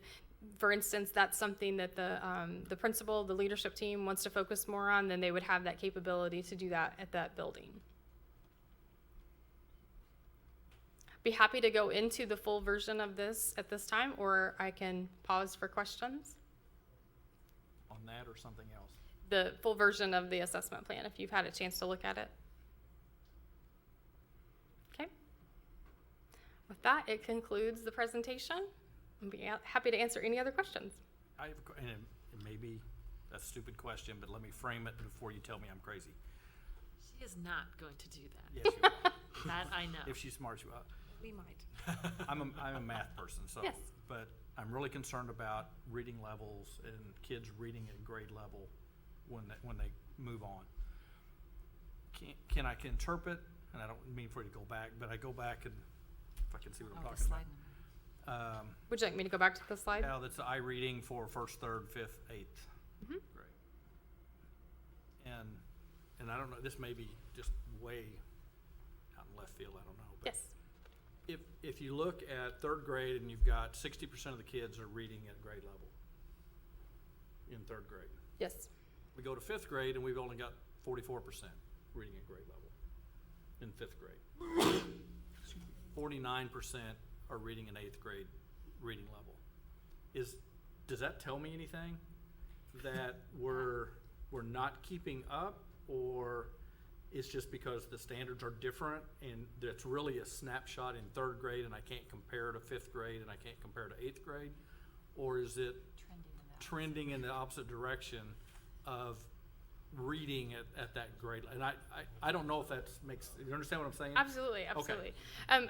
for instance, that's something that the principal, the leadership team wants to focus more on, then they would have that capability to do that at that building. Be happy to go into the full version of this at this time, or I can pause for questions. On that or something else? The full version of the assessment plan, if you've had a chance to look at it. Okay. With that, it concludes the presentation. I'll be happy to answer any other questions. I have and it may be a stupid question, but let me frame it before you tell me I'm crazy. She is not going to do that. Yes, you are. That I know. If she smarts you up. We might. I'm a math person, so. Yes. But I'm really concerned about reading levels and kids reading at grade level when they move on. Can I interpret, and I don't mean for you to go back, but I go back and if I can see what I'm talking about. Would you like me to go back to the slide? Yeah, that's the reading for 1st, 3rd, 5th, 8th grade. And I don't know, this may be just way out in left field, I don't know. But Yes. If you look at 3rd grade and you've got 60% of the kids are reading at grade level in 3rd grade. Yes. We go to 5th grade and we've only got 44% reading at grade level in 5th grade. 49% are reading in 8th grade reading level. Does that tell me anything? That we're not keeping up, or it's just because the standards are different and it's really a snapshot in 3rd grade and I can't compare to 5th grade and I can't compare to 8th grade? Or is it trending in the opposite direction of reading at that grade? And I don't know if that makes, you understand what I'm saying? Absolutely.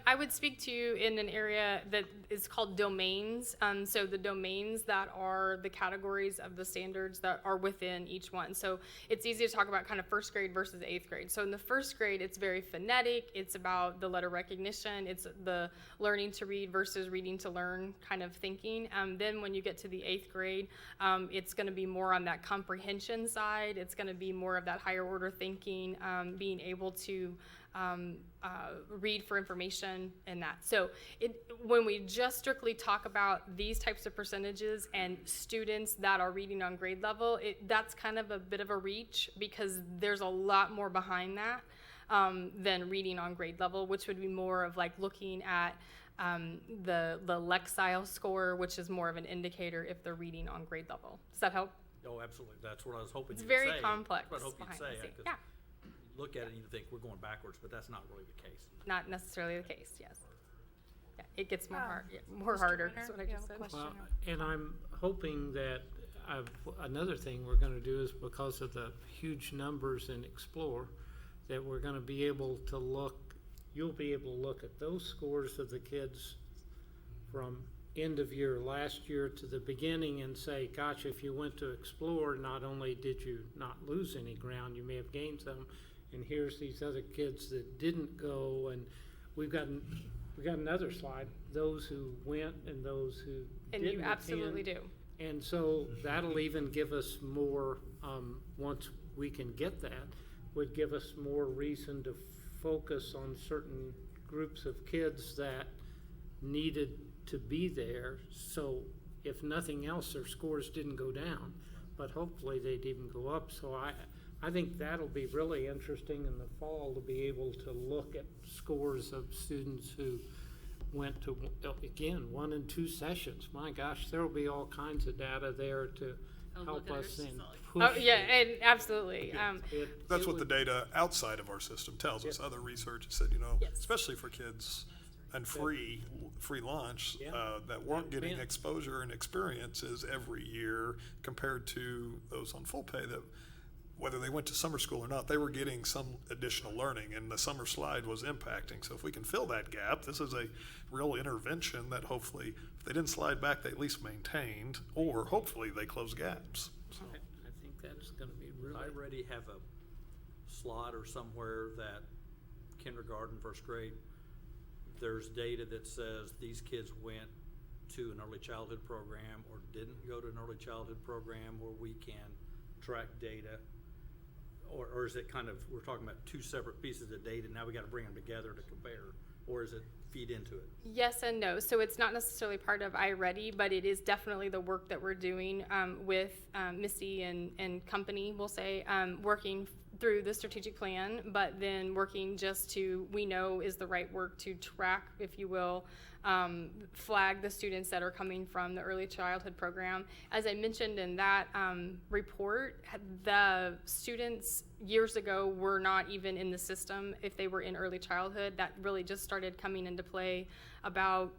I would speak to you in an area that is called domains. So the domains that are the categories of the standards that are within each one. So it's easy to talk about kind of 1st grade versus 8th grade. So in the 1st grade, it's very phonetic. It's about the letter recognition. It's the learning to read versus reading to learn kind of thinking. Then when you get to the 8th grade, it's going to be more on that comprehension side. It's going to be more of that higher order thinking, being able to read for information and that. So when we just strictly talk about these types of percentages and students that are reading on grade level, that's kind of a bit of a reach because there's a lot more behind that than reading on grade level, which would be more of like looking at the Lexile score, which is more of an indicator if they're reading on grade level. Does that help? Oh, absolutely. That's what I was hoping you'd say. It's very complex. That's what I hope you'd behind the say. scenes. 'Cause Yeah, you look at it and you think we're going backwards, but that's not really the case. not necessarily the case, yes. Yeah, it gets more Oh. hard, more Mr. harder, Winter, is what I you just have a said. question? Well, and I'm hoping that another thing we're gonna do is because of the huge numbers in Explore, that we're gonna be able to look, you'll be able to look at those scores of the kids from end of year last year to the beginning and say, gosh, if you went to Explore, not only did you not lose any ground, you may have gained some, and here's these other kids that didn't go, and we got another slide, those who went and those who And didn't you absolutely attend. do. And so that'll even give us more, once we can get that, would give us more reason to focus on certain groups of kids that needed to be there. So if nothing else, their scores didn't go down, but hopefully they'd even go up. So I think that'll be really interesting in the fall to be able to look at scores of students who went to, again, 1 and 2 sessions. My gosh, there'll be all kinds of data there to Oh, help look at us her, and she's all push. Oh, yeah, and absolutely. That's what the data outside of our system tells us. Other research has said, Yes. especially for kids and free lunch, Yeah. that weren't getting Yeah. exposure and experiences every year compared to those on full pay that, whether they went to summer school or not, they were getting some additional learning, and the summer slide was impacting. So if we can fill that gap, this is a real intervention that hopefully, if they didn't slide back, they at least maintained, or hopefully they close gaps. I think that's gonna be really. I already have a slot or somewhere that kindergarten, first grade, there's data that says these kids went to an early childhood program or didn't go to an early childhood program, where we can track data. Or is it kind of, we're talking about 2 separate pieces of data, now we gotta bring them together to compare, or is it feed into it? Yes and no. So it's not necessarily part of iReady, but it is definitely the work that we're doing with Missy and company, we'll say, working through the strategic plan, but then working just to, we know is the right work to track, if you will, flag the students that are coming from the early childhood program. As I mentioned in that report, the students years ago were not even in the system if they were in early childhood. That really just started coming into play about,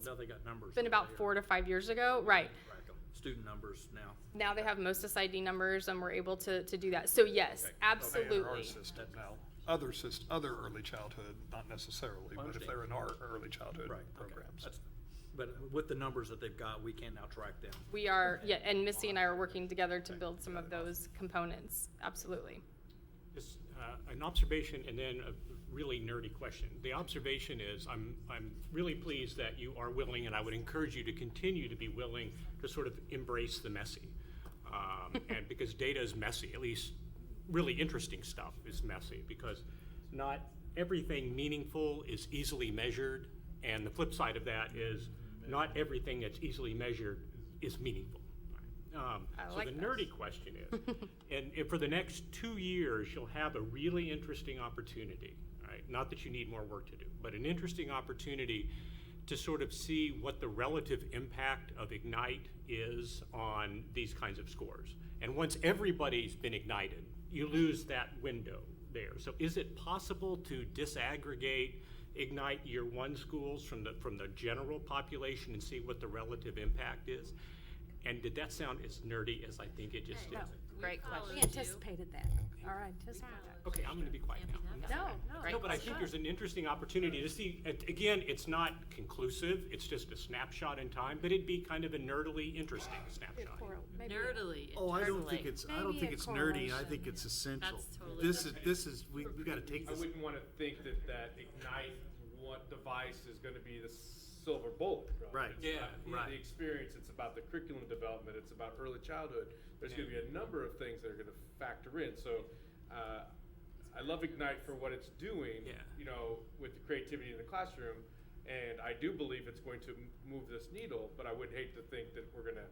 Now they got numbers. it's been about They 4 to 5 years ago, right? track 'em. Student numbers now. Now they have MOSIS ID numbers and we're able to do that. So yes, In our absolutely. system now. Other early childhood, not necessarily, but if they're in our early childhood Right, okay. programs. But with the numbers that they've got, we can now track them. We are, yeah, and Missy and I are working together to build some of those components, absolutely. Just an observation and then a really nerdy question. The observation is, I'm really pleased that you are willing, and I would encourage you to continue to be willing to sort of embrace the messy. And because data is messy, at least really interesting stuff is messy, because not everything meaningful is easily measured, and the flip side of that is not everything that's easily measured is meaningful. So like the that. nerdy question is, and if for the next 2 years, you'll have a really interesting opportunity, right? Not that you need more work to do, but an interesting opportunity to sort of see what the relative impact of Ignite is on these kinds of scores. And once everybody's been ignited, you lose that window there. So is it possible to disaggregate Ignite Year 1 schools from the general population and see what the relative impact is? And did that sound as nerdy as I think it just did? Great followed question. We anticipated that. All right, anticipated that. Okay, I'm gonna be quiet now. No, No, but I think there's an interesting opportunity to see, again, it's not conclusive, it's just a snapshot in time, but it'd be kind of a nerdily interesting snapshot. Nerdily. Oh, I don't internally. think it's, I don't Maybe think a it's nerdy, I correlation. think it's essential. That's totally This is, we gotta take I this. wouldn't want to think that Ignite device is going to be the silver bullet. Right. It's Yeah, not right. The experience, it's about the curriculum development, it's about early childhood. There's going to be a number of things that are going to factor in. So I love Ignite for what it's doing, Yeah. with the creativity in the classroom. And I do believe it's going to move this needle, but I would hate to think that we're going to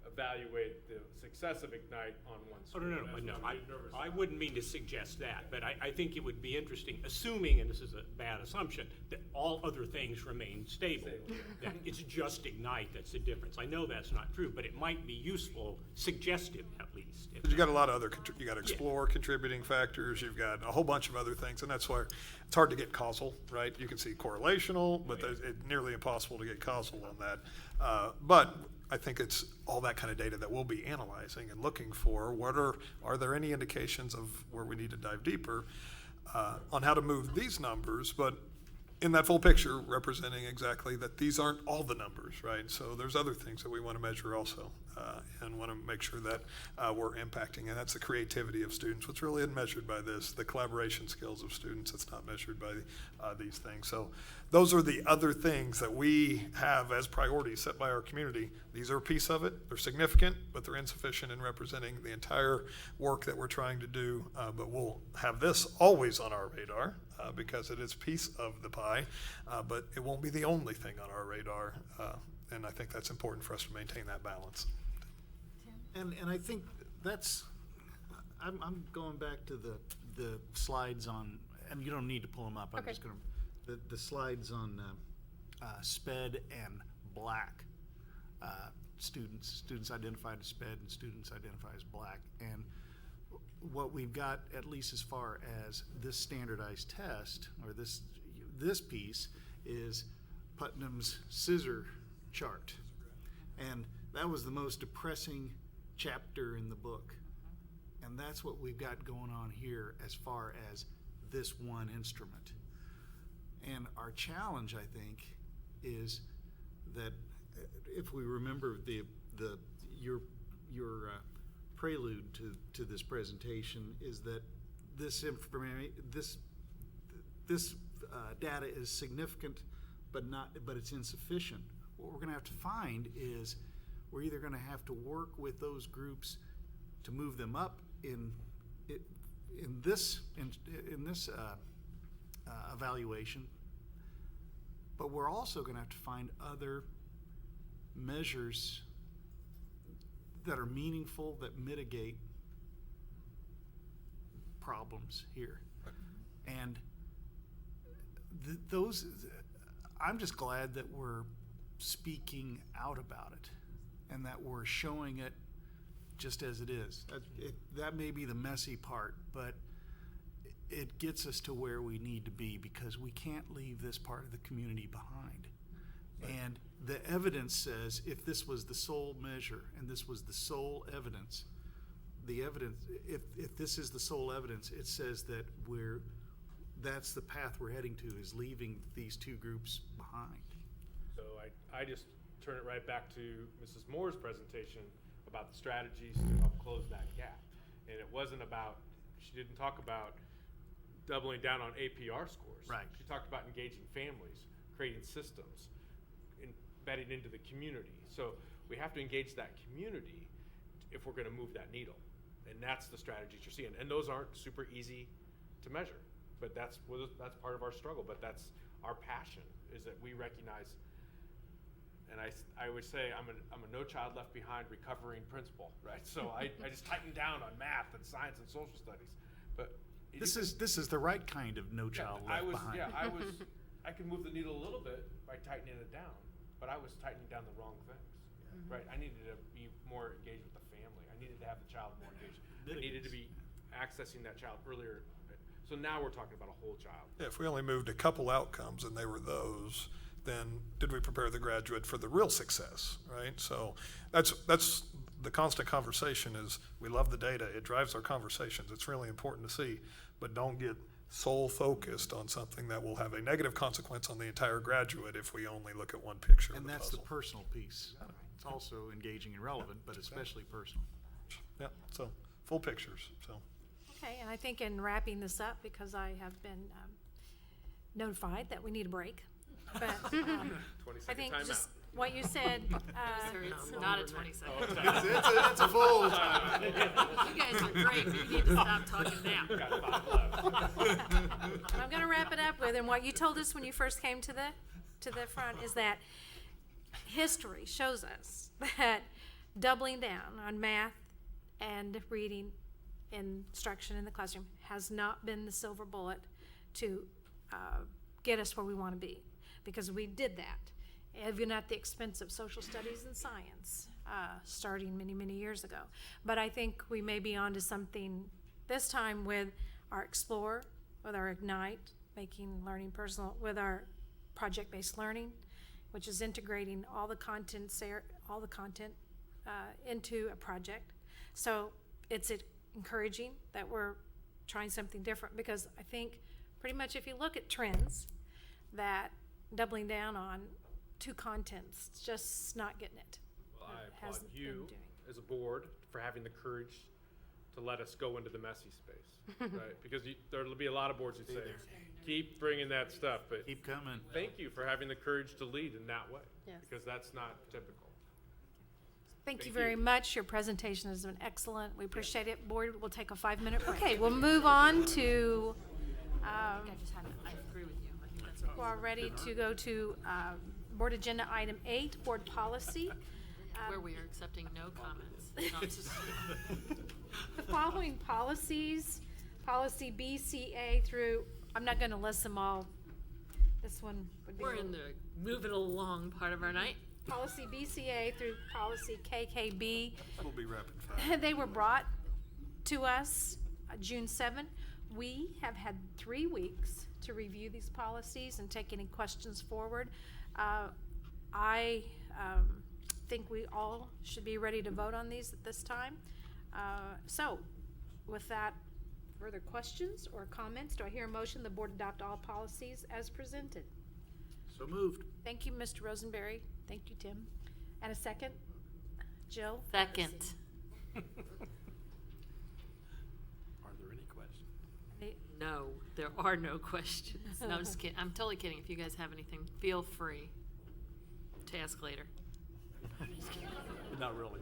evaluate the success of Ignite on one Oh, school. no, That's no, what I'm nervous I about. wouldn't mean to suggest that, but I think it would be interesting, assuming, and this is a bad assumption, that all other things remain stable. That it's just Ignite that's the difference. I know that's not true, but it might be useful, suggestive at least. You got a lot of other, you got Explore contributing factors, you've got a whole bunch of other things, and that's why it's hard to get causal, right? You can see correlational, but it's nearly impossible to get causal on that. But I think it's all that kind of data that we'll be analyzing and looking for. Are there any indications of where we need to dive deeper on how to move these numbers, but in that full picture representing exactly that these aren't all the numbers, right? So there's other things that we want to measure also and want to make sure that we're impacting, and that's the creativity of students, which really isn't measured by this, the collaboration skills of students, it's not measured by these things. So those are the other things that we have as priorities set by our community. These are a piece of it, they're significant, but they're insufficient in representing the entire work that we're trying to do, but we'll have this always on our radar because it is a piece of the pie, but it won't be the only thing on our radar, and I think that's important for us to maintain that balance. And I think that's, I'm going back to the slides on, and you don't need to pull them up. I'm Okay. just going to, the slides on SPED and Black students identified as SPED and students identified as Black. And what we've got, at least as far as this standardized test, or this piece, is Putnam's scissor chart. And that was the most depressing chapter in the book. And that's what we've got going on here as far as this one instrument. And our challenge, I think, is that if we remember your prelude to this presentation, is that this data is significant, but it's insufficient. What we're going to have to find is we're either going to have to work with those groups to move them up in this evaluation, but we're also going to have to find other measures that are meaningful, that mitigate problems here. And I'm just glad that we're speaking out about it and that we're showing it just as it is. That may be the messy part, but it gets us to where we need to be, because we can't leave this part of the community behind. And the evidence says, if this was the sole measure and this was the sole evidence, if this is the sole evidence, it says that that's the path we're heading to, is leaving these two groups behind. So I just turn it right back to Mrs. Moore's presentation about the strategies to help close that gap. And it wasn't about, she didn't talk about doubling down on APR scores. Right. She talked about engaging families, creating systems, embedding into the community. So we have to engage that community if we're going to move that needle. And that's the strategies you're seeing. And those aren't super easy to measure, but that's part of our struggle. But that's our passion, is that we recognize, and I always say I'm a No Child Left Behind recovering principal, right? So I just tightened down on math and science and social studies. But This is the right kind of No Child Left Behind. Yeah, I could move the needle a little bit by tightening it down, but I was tightening down the wrong things, right? I needed to be more engaged with the family. I needed to have the child more engaged. I needed to be accessing that child earlier. So now we're talking about a whole child. Yeah, if we only moved a couple outcomes and they were those, then did we prepare the graduate for the real success, right? So that's the constant conversation. Is we love the data, it drives our conversations, it's really important to see, but don't get sole focused on something that will have a negative consequence on the entire graduate if we only look at one picture of And the that's puzzle. the personal piece. It's also engaging and relevant, but especially personal. Yeah, so full pictures, so. Okay, and I think in wrapping this up, because I have been notified that we need a break, but I 20-second think timeout. just what you said, Sir, it's not a 20-second. It's a full. You guys are great, but you need to stop talking now. Got 5 left. I'm going to wrap it up with, and what you told us when you first came to the front is that history shows us that doubling down on math and reading instruction in the classroom has not been the silver bullet to get us where we want to be, because we did that, even at the expense of social studies and science, starting many, many years ago. But I think we may be onto something this time with our Explore, with our Ignite, making learning personal, with our project-based learning, which is integrating all the content into a project. So it's encouraging that we're trying something different, because I think pretty much if you look at trends, that doubling down on two contents, it's just not getting it. Well, It I applaud hasn't been you doing. as a board for having the courage to let us go into the messy space, right? Because there'll be a lot of boards who say, keep bringing that stuff, but Keep coming. thank you for having the courage to lead in that way. Yes. Because that's not typical. Thank you Thank very you. much. Your presentation has been excellent. We appreciate it. Board, we'll take a 5-minute break. Okay, we'll move on to, I just haven't, I agree with you. I think that's all. we're ready to go to Board Agenda Item 8, Board Policy. Where we are accepting no comments. Not just- The following policies, policy BCA through, I'm not going to list them all. This one would be. We're in the moving along part of our night. Policy BCA through policy KKB. We'll be rapid fire. They were brought to us June 7. We have had 3 weeks to review these policies and take any questions forward. I think we all should be ready to vote on these at this time. So, with that, further questions or comments? Do I hear a motion the board adopt all policies as presented? So moved. Thank you, Mr. Rosenberry. Thank you, Tim. And a second? Jill? Second. Are there any questions? No, there are no questions. No, just kidding. I'm totally kidding. If you guys have anything, feel free to ask later. Not really.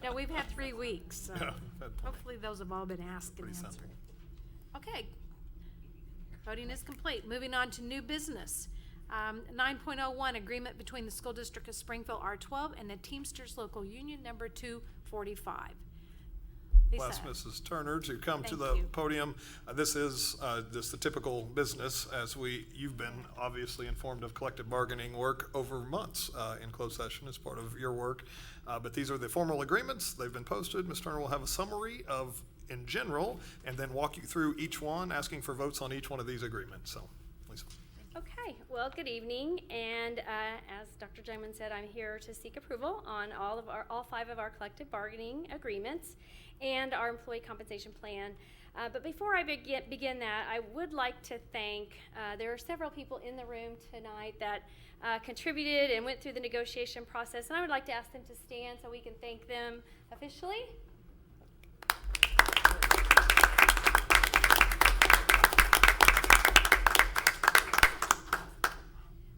No, we've had 3 weeks, so Yeah, had plenty. hopefully those have all been asked and Pretty answered. simple. Okay. Voting is complete. Moving on to new business. 9.01, agreement between the School District of Springfield R12 and the Teamsters Local Union Number 245. Lisa. Ask Mrs. Turner to come to Thank the you. podium. This is just the typical business, as you've been obviously informed of collective bargaining work over months in closed session as part of your work. But these are the formal agreements. They've been posted. Ms. Turner will have a summary in general, and then walk you through each one, asking for votes on each one of these agreements. So, Lisa. Okay, well, good evening, and as Dr. Jungman said, I'm here to seek approval on all 5 of our collective bargaining agreements and our employee compensation plan. But before I begin that, I would like to thank, there are several people in the room tonight that contributed and went through the negotiation process, and I would like to ask them to stand so we can thank them officially.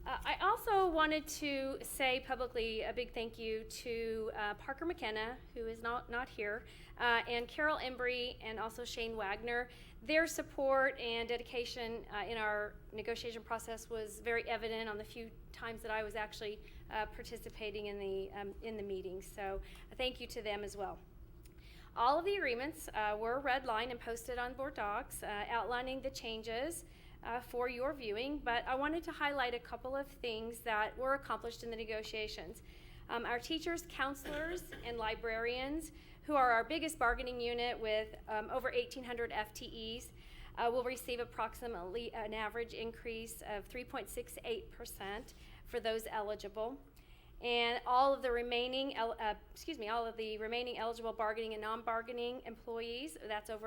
I also wanted to say publicly a big thank you to Parker McKenna, who is not here, and Carol Embry, and also Shane Wagner. Their support and dedication in our negotiation process was very evident on the few times that I was actually participating in the meetings. So thank you to them as well. All of the agreements were redlined and posted on board docs, outlining the changes for your viewing, but I wanted to highlight a couple of things that were accomplished in the negotiations. Our teachers, counselors, and librarians, who are our biggest bargaining unit with over 1,800 FTEs, will receive approximately an average increase of 3.68% for those eligible. And all of the remaining, eligible bargaining and non-bargaining employees, that's a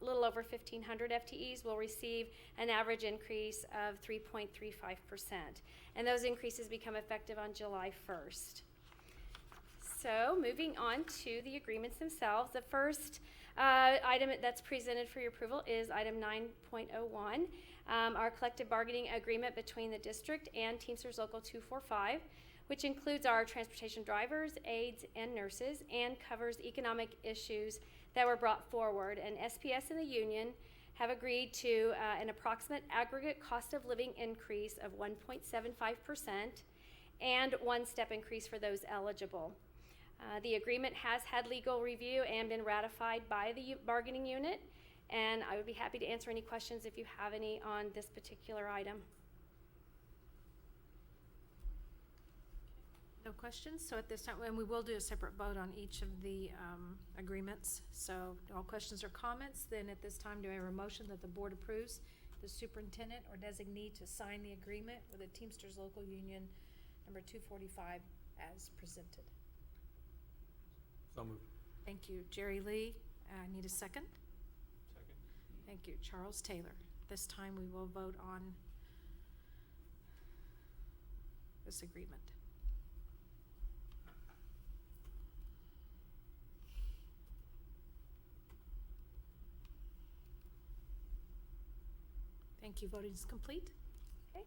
little over 1,500 FTEs, will receive an average increase of 3.35%. And those increases become effective on July 1st. So moving on to the agreements themselves, the first item that's presented for your approval is item 9.01, our collective bargaining agreement between the district and Teamsters Local 245. Which includes our transportation drivers, aides, and nurses, and covers economic issues that were brought forward. And SPS and the union have agreed to an approximate aggregate cost of living increase of 1.75% and 1-step increase for those eligible. The agreement has had legal review and been ratified by the bargaining unit, and I would be happy to answer any questions if you have any on this particular item. No questions? So at this time, and we will do a separate vote on each of the agreements. So all questions or comments, then at this time, do I hear a motion that the board approves the superintendent or designee to sign the agreement with the Teamsters Local Union number 245 as presented. So moved. Thank you, Jerry Lee. I need a second. Second. Thank you, Charles Taylor. This time we will vote on this agreement. Thank you. Voting is complete. Okay.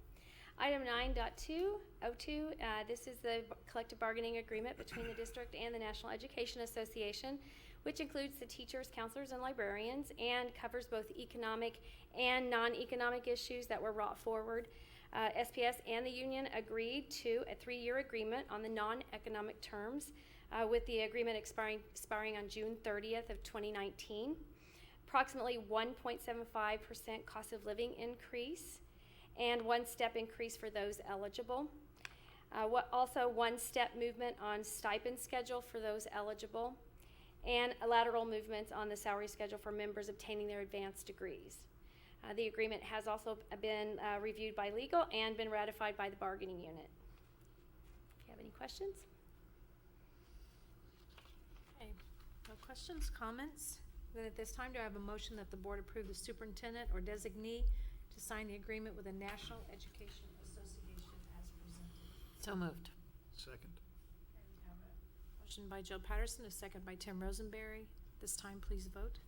Item 9.202, this is the collective bargaining agreement between the district and the National Education Association, which includes the teachers, counselors, and librarians, and covers both economic and non-economic issues that were brought forward. SPS and the union agreed to a 3-year agreement on the non-economic terms, with the agreement expiring on June 30th of 2019. Approximately 1.75% cost of living increase, and 1-step increase for those eligible. Also 1-step movement on stipend schedule for those eligible, and lateral movements on the salary schedule for members obtaining their advanced degrees. The agreement has also been reviewed by legal and been ratified by the bargaining unit. If you have any questions? Okay, no questions, comments? Then at this time, do I have a motion that the board approve the superintendent or designee to sign the agreement with the National Education Association as presented? So moved. Second. Okay, we have a motion by Joe Patterson, a second by Tim Rosenberry. This time, please vote.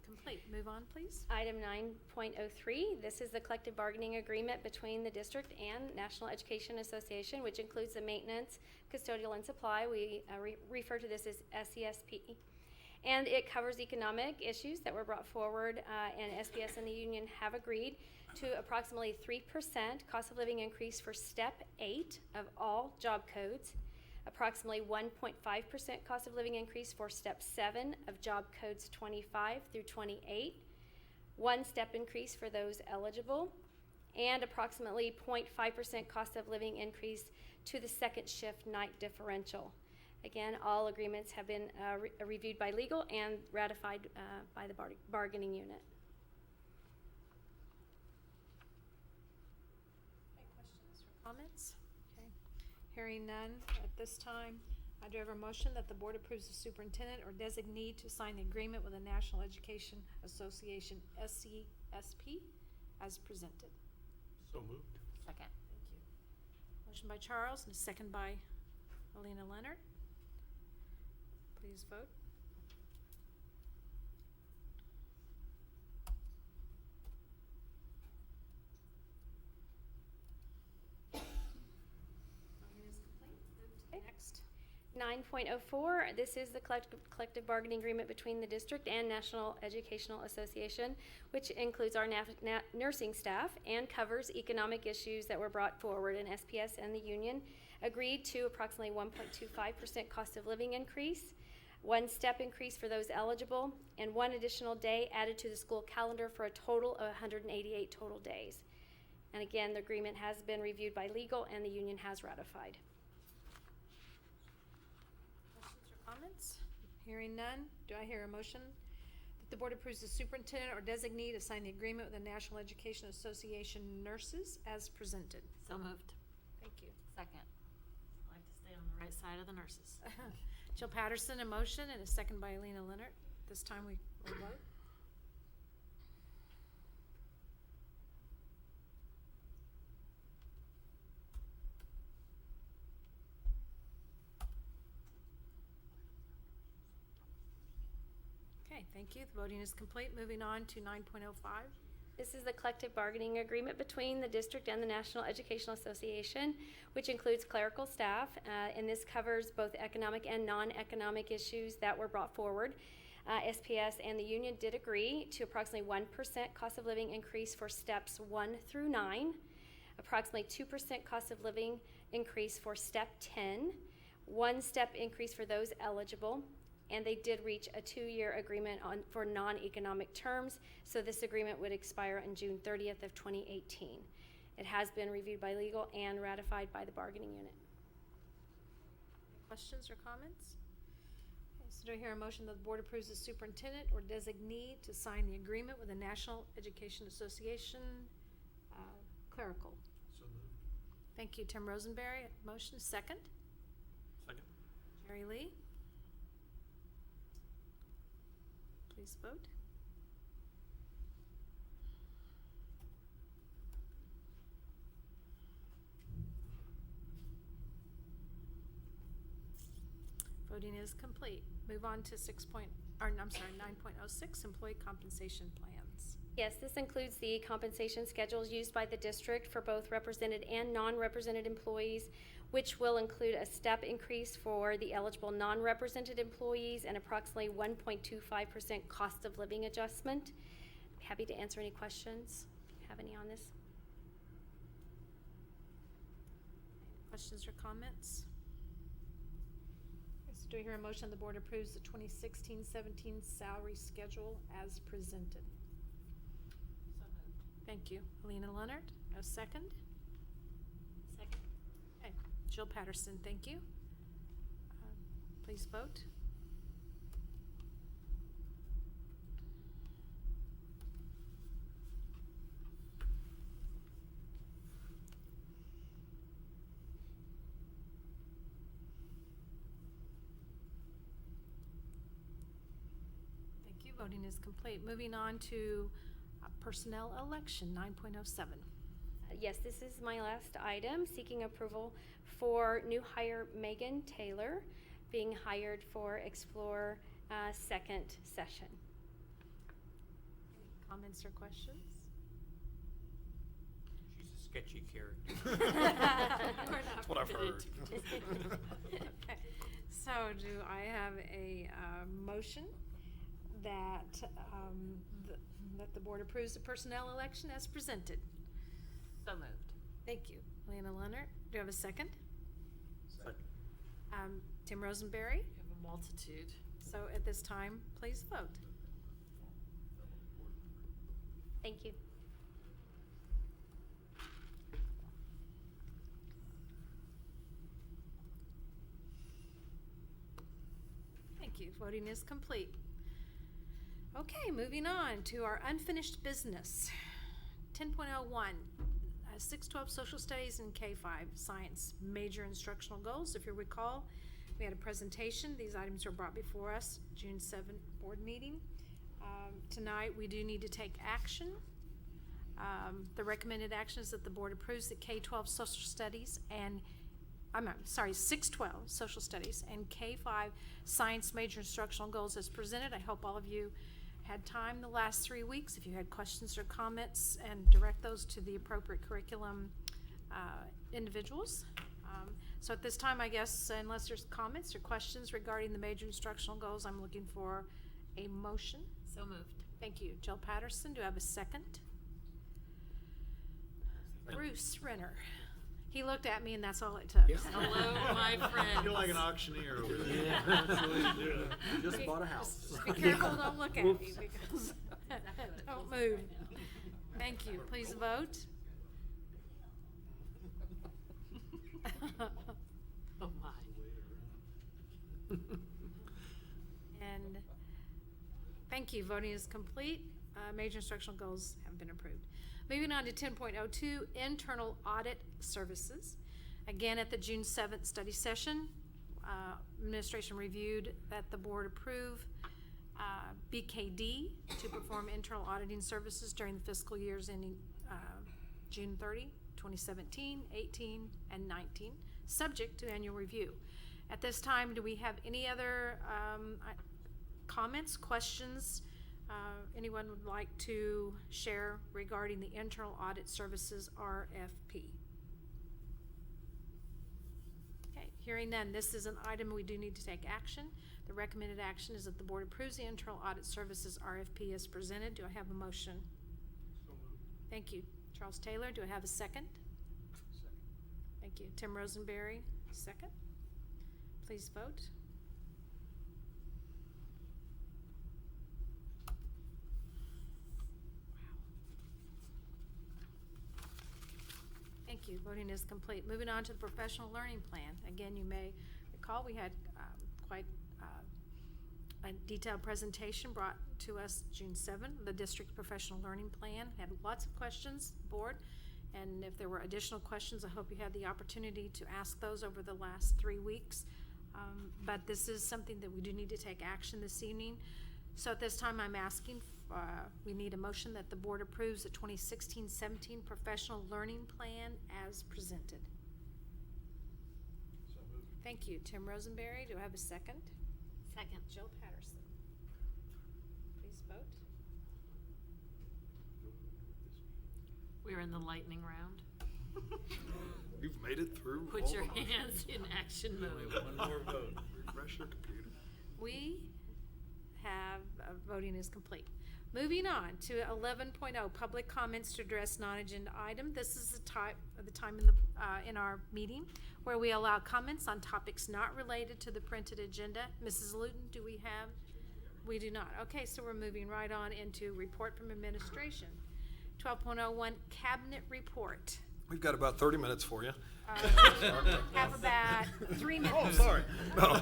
Complete. Move on, please. Item 9.03, this is the collective bargaining agreement between the district and National Education Association, which includes the maintenance, custodial, and supply. We refer to this as SESP. And it covers economic issues that were brought forward, and SPS and the union have agreed to approximately 3% cost of living increase for step 8 of all job codes, approximately 1.5% cost of living increase for step 7 of job codes 25 through 28, 1-step increase for those eligible, and approximately 0.5% cost of living increase to the second shift night differential. Again, all agreements have been reviewed by legal and ratified by the bargaining unit. Any questions or comments? Okay. Hearing none at this time, I do have a motion that the board approves the superintendent or designee to sign the agreement with the National Education Association, SCSP, as presented. So moved. Second. Thank you. Motion by Charles and a second by Alina Leonard. Please vote. Voting is complete. Move to the next. 9.04, this is the collective bargaining agreement between the district and National Educational Association, which includes our nursing staff and covers economic issues that were brought forward. And SPS and the union agreed to approximately 1.25% cost of living increase, 1-step increase for those eligible, and 1 additional day added to the school calendar for a total of 188 total days. And again, the agreement has been reviewed by legal and the union has ratified. Questions or comments? Hearing none, do I hear a motion that the board approves the superintendent or designee to sign the agreement with the National Education Association nurses as presented? So moved. Thank you. Second. I like to stay on the right side of the nurses. Jill Patterson, a motion, and a second by Alina Leonard. This time we will vote. Okay, thank you. The voting is complete. Moving on to 9.05. This is the collective bargaining agreement between the district and the National Educational Association, which includes clerical staff, and this covers both economic and non-economic issues that were brought forward. SPS and the union did agree to approximately 1% cost of living increase for steps 1 through 9, approximately 2% cost of living increase for step 10, 1-step increase for those eligible, and they did reach a 2-year agreement for non-economic terms, so this agreement would expire on June 30th of 2018. It has been reviewed by legal and ratified by the bargaining unit. Questions or comments? Okay, so do I hear a motion that the board approves the superintendent or designee to sign the agreement with the National Education Association clerical? So moved. Thank you, Tim Rosenberry. Motion, second. Second. Jerry Lee. Please vote. Voting is complete. Move on to 9.06, employee compensation plans. Yes, this includes the compensation schedules used by the district for both represented and non-represented employees, which will include a step increase for the eligible non-represented employees and approximately 1.25% cost of living adjustment. Happy to answer any questions. Have any on this? Questions or comments? Okay, so do I hear a motion the board approves the 2016-17 salary schedule as presented? So moved. Thank you. Alina Leonard, a second. Second. Okay, Jill Patterson, thank you. Please vote. Thank you. Voting is complete. Moving on to personnel election, 9.07. Yes, this is my last item, seeking approval for new hire Megan Taylor being hired for Explore second session. Any comments or questions? She's a sketchy character. That's what I've heard. Okay. So do I have a motion that, that the board approves the personnel election as presented? So moved. Thank you. Lena Leonard, do you have a second? Second. Tim Rosenberry? You have a multitude. So at this time, please vote. Thank you. Thank you. Voting is complete. Okay, moving on to our unfinished business. 10.01, 612 Social Studies and K-5 Science Major Instructional Goals. If you recall, we had a presentation. These items were brought before us, June 7th board meeting. Tonight, we do need to take action. The recommended action is that the board approves the K-12 Social Studies and 612 Social Studies and K-5 Science Major Instructional Goals as presented. I hope all of you had time the last 3 weeks. If you had questions or comments, and direct those to the appropriate curriculum individuals. So at this time, I guess, unless there's comments or questions regarding the major instructional goals, I'm looking for a motion. So moved. Thank you. Jill Patterson, do I have a second? Bruce Renner. He looked at me and that's all it took. Hello, my friend. You're like an auctioneer over there. Just bought a house. Be careful, don't look at me because, don't move. Thank you. Please vote. Oh, my. And thank you. Voting is complete. Major instructional goals have been approved. Moving on to 10.02, internal audit services. Again, at the June 7th study session, administration reviewed that the board approve BKD to perform internal auditing services during the fiscal years ending June 30, 2017, 18, and 19, subject to annual review. At this time, do we have any other comments, questions? Anyone would like to share regarding the internal audit services RFP? Okay, hearing none, this is an item we do need to take action. The recommended action is that the board approves the internal audit services RFP as presented. Do I have a motion? So moved. Thank you. Charles Taylor, do I have a second? Second. Thank you. Tim Rosenberry, second. Please vote. you. Voting is complete. Moving on to the professional learning plan. Again, you may recall we had quite a detailed presentation brought to us June 7th. The district professional learning plan had lots of questions, board, and if there were additional questions, I hope you had the opportunity to ask those over the last 3 weeks. But this is something that we do need to take action this evening. So at this time, I'm asking, we need a motion that the board approves the 2016-17 professional learning plan as presented. Thank you. Tim Rosenberry, do I have a second? Second. Jill Patterson. Please vote. We're in the lightning round. You've made it through. Put all your of them. hands in action mode. One more vote. Refresh your computer. We have, voting is complete. Moving on to 11.0, public comments to address non-agenda item. This is the time in our meeting where we allow comments on topics not related to the printed agenda. Mrs. Luton, do we have? We do not. Okay, so we're moving right on into report from administration. 12.01, cabinet report. We've got about 30 minutes for you. Have about 3 minutes. Oh, sorry. No.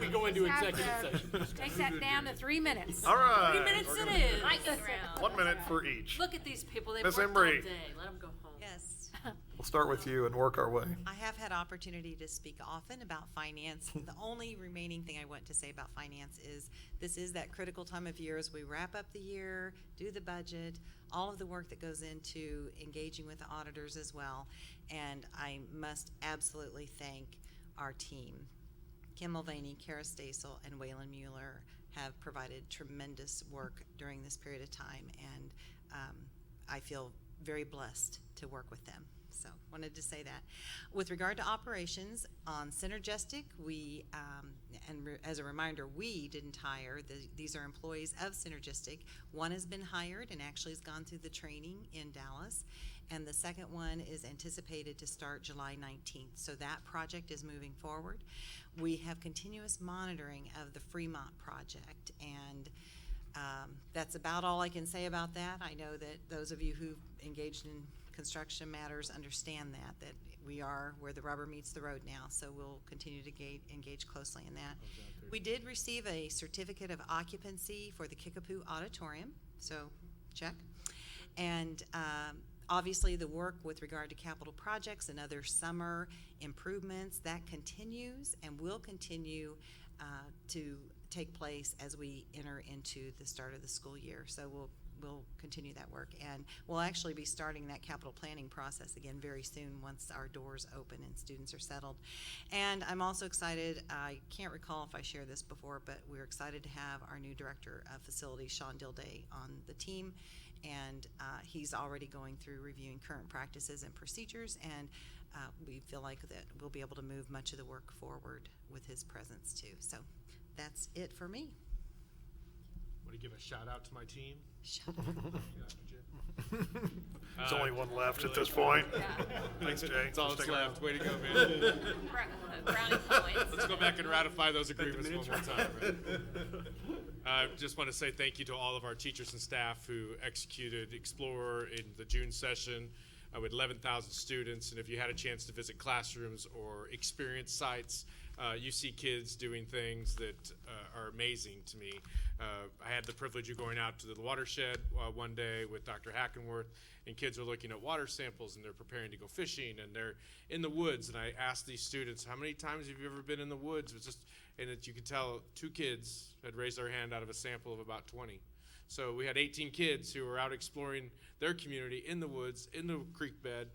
We go into Have executive to session. Take that down to 3 minutes. All right. 3 minutes We're it gonna- is. Lightning round. 1 minute for each. Look at these people. They've Miss worked all Embry. day. Let them go home. Yes, We'll start with you and work our way. I have had opportunity to speak often about finance. The only remaining thing I want to say about finance is this is that critical time of year as we wrap up the year, do the budget, all of the work that goes into engaging with the auditors as well. And I must absolutely thank our team. Kim Mulvaney, Kara Stasel, and Waylon Mueller have provided tremendous work during this period of time, and I feel very blessed to work with them. So wanted to say that. With regard to operations, on Synergistic, we, as a reminder, we didn't hire. These are employees of Synergistic. One has been hired and actually has gone through the training in Dallas, and the second one is anticipated to start July 19th. So that project is moving forward. We have continuous monitoring of the Fremont project, and that's about all I can say about that. I know that those of you who've engaged in construction matters understand that we are where the rubber meets the road now, so we'll continue to engage closely in that. We did receive a certificate of occupancy for the Kickapoo Auditorium, so check. And obviously the work with regard to capital projects and other summer improvements, that continues and will continue to take place as we enter into the start of the school year. So we'll continue that work, and we'll actually be starting that capital planning process again very soon once our doors open and students are settled. And I'm also excited, I can't recall if I shared this before, but we're excited to have our new director of facilities, Sean Dilday, on the team, and he's already going through reviewing current practices and procedures, and we feel like that we'll be able to move much of the work forward with his presence too. So that's it for me. Want to give a shout out to my team? There's only one left at this point. Thanks, Jay. That's all Let's that's take it left. Way to go, man. Brownie points. Let's go back and ratify those agreements one more time. I just want to say thank you to all of our teachers and staff who executed Explorer in the June session with 11,000 students. And if you had a chance to visit classrooms or experience sites, you see kids doing things that are amazing to me. I had the privilege of going out to the watershed one day with Dr. Hackenworth, and kids are looking at water samples and they're preparing to go fishing and they're in the woods. And I asked these students, how many times have you ever been in the woods? It was just, and that you could tell 2 kids had raised their hand out of a sample of about 20. So we had 18 kids who were out exploring their community in the woods, in the creek bed.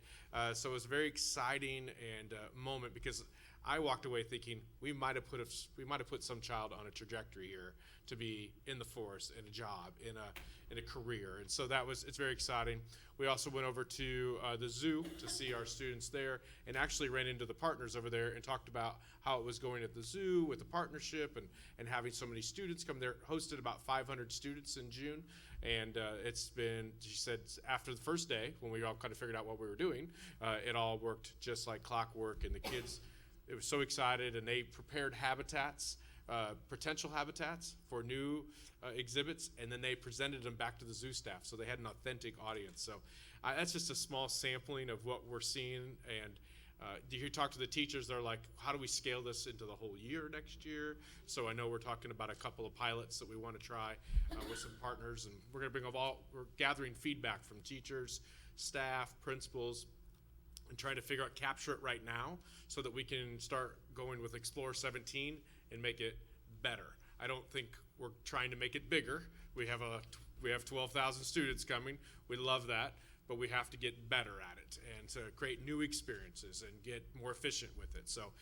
So it was a very exciting and moment, because I walked away thinking we might have put some child on a trajectory here to be in the forest, in a job, in a career, and so it's very exciting. We also went over to the zoo to see our students there, and actually ran into the partners over there and talked about how it was going at the zoo with the partnership and having so many students come there. Hosted about 500 students in June, and it's been, she said, after the first day when we all kind of figured out what we were doing, it all worked just like clockwork, and the kids, it was so excited, and they prepared habitats potential habitats for new exhibits, and then they presented them back to the zoo staff, so they had an authentic audience. So that's just a small sampling of what we're seeing. And you talk to the teachers, they're like, how do we scale this into the whole year next year? So I know we're talking about a couple of pilots that we want to try with some partners, and we're going to we're gathering feedback from teachers, staff, principals, and trying to capture it right now so that we can start going with Explore 17 and make it better. I don't think we're trying to make it bigger. We have 12,000 students coming. We love that, but we have to get better at it and to create new experiences and get more efficient with it. So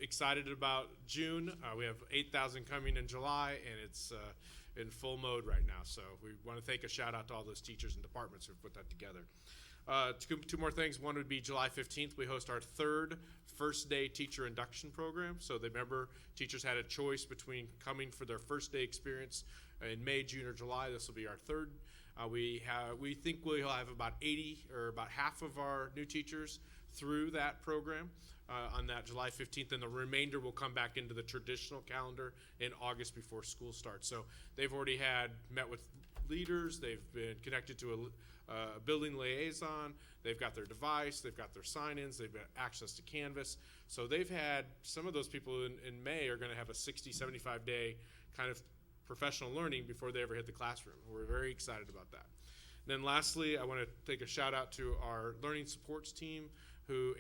excited about June. We have 8,000 coming in July, and it's in full mode right now. So we want to thank a shout out to all those teachers and departments who've put that together. Two more things. One would be July 15th. We host our third first day teacher induction program. So remember, teachers had a choice between coming for their first day experience in May, June, or July. This will be our third. We think we'll have about 80 or about half of our new teachers through that program on that July 15th, and the remainder will come back into the traditional calendar in August before school starts. So they've already met with leaders. They've been connected to a building liaison. They've got their device. They've got their sign-ins. They've got access to Canvas. So they've had, some of those people in May are going to have a 60, 75-day kind of professional learning before they ever hit the classroom. We're very excited about that. And then lastly, I want to take a shout out to our learning supports team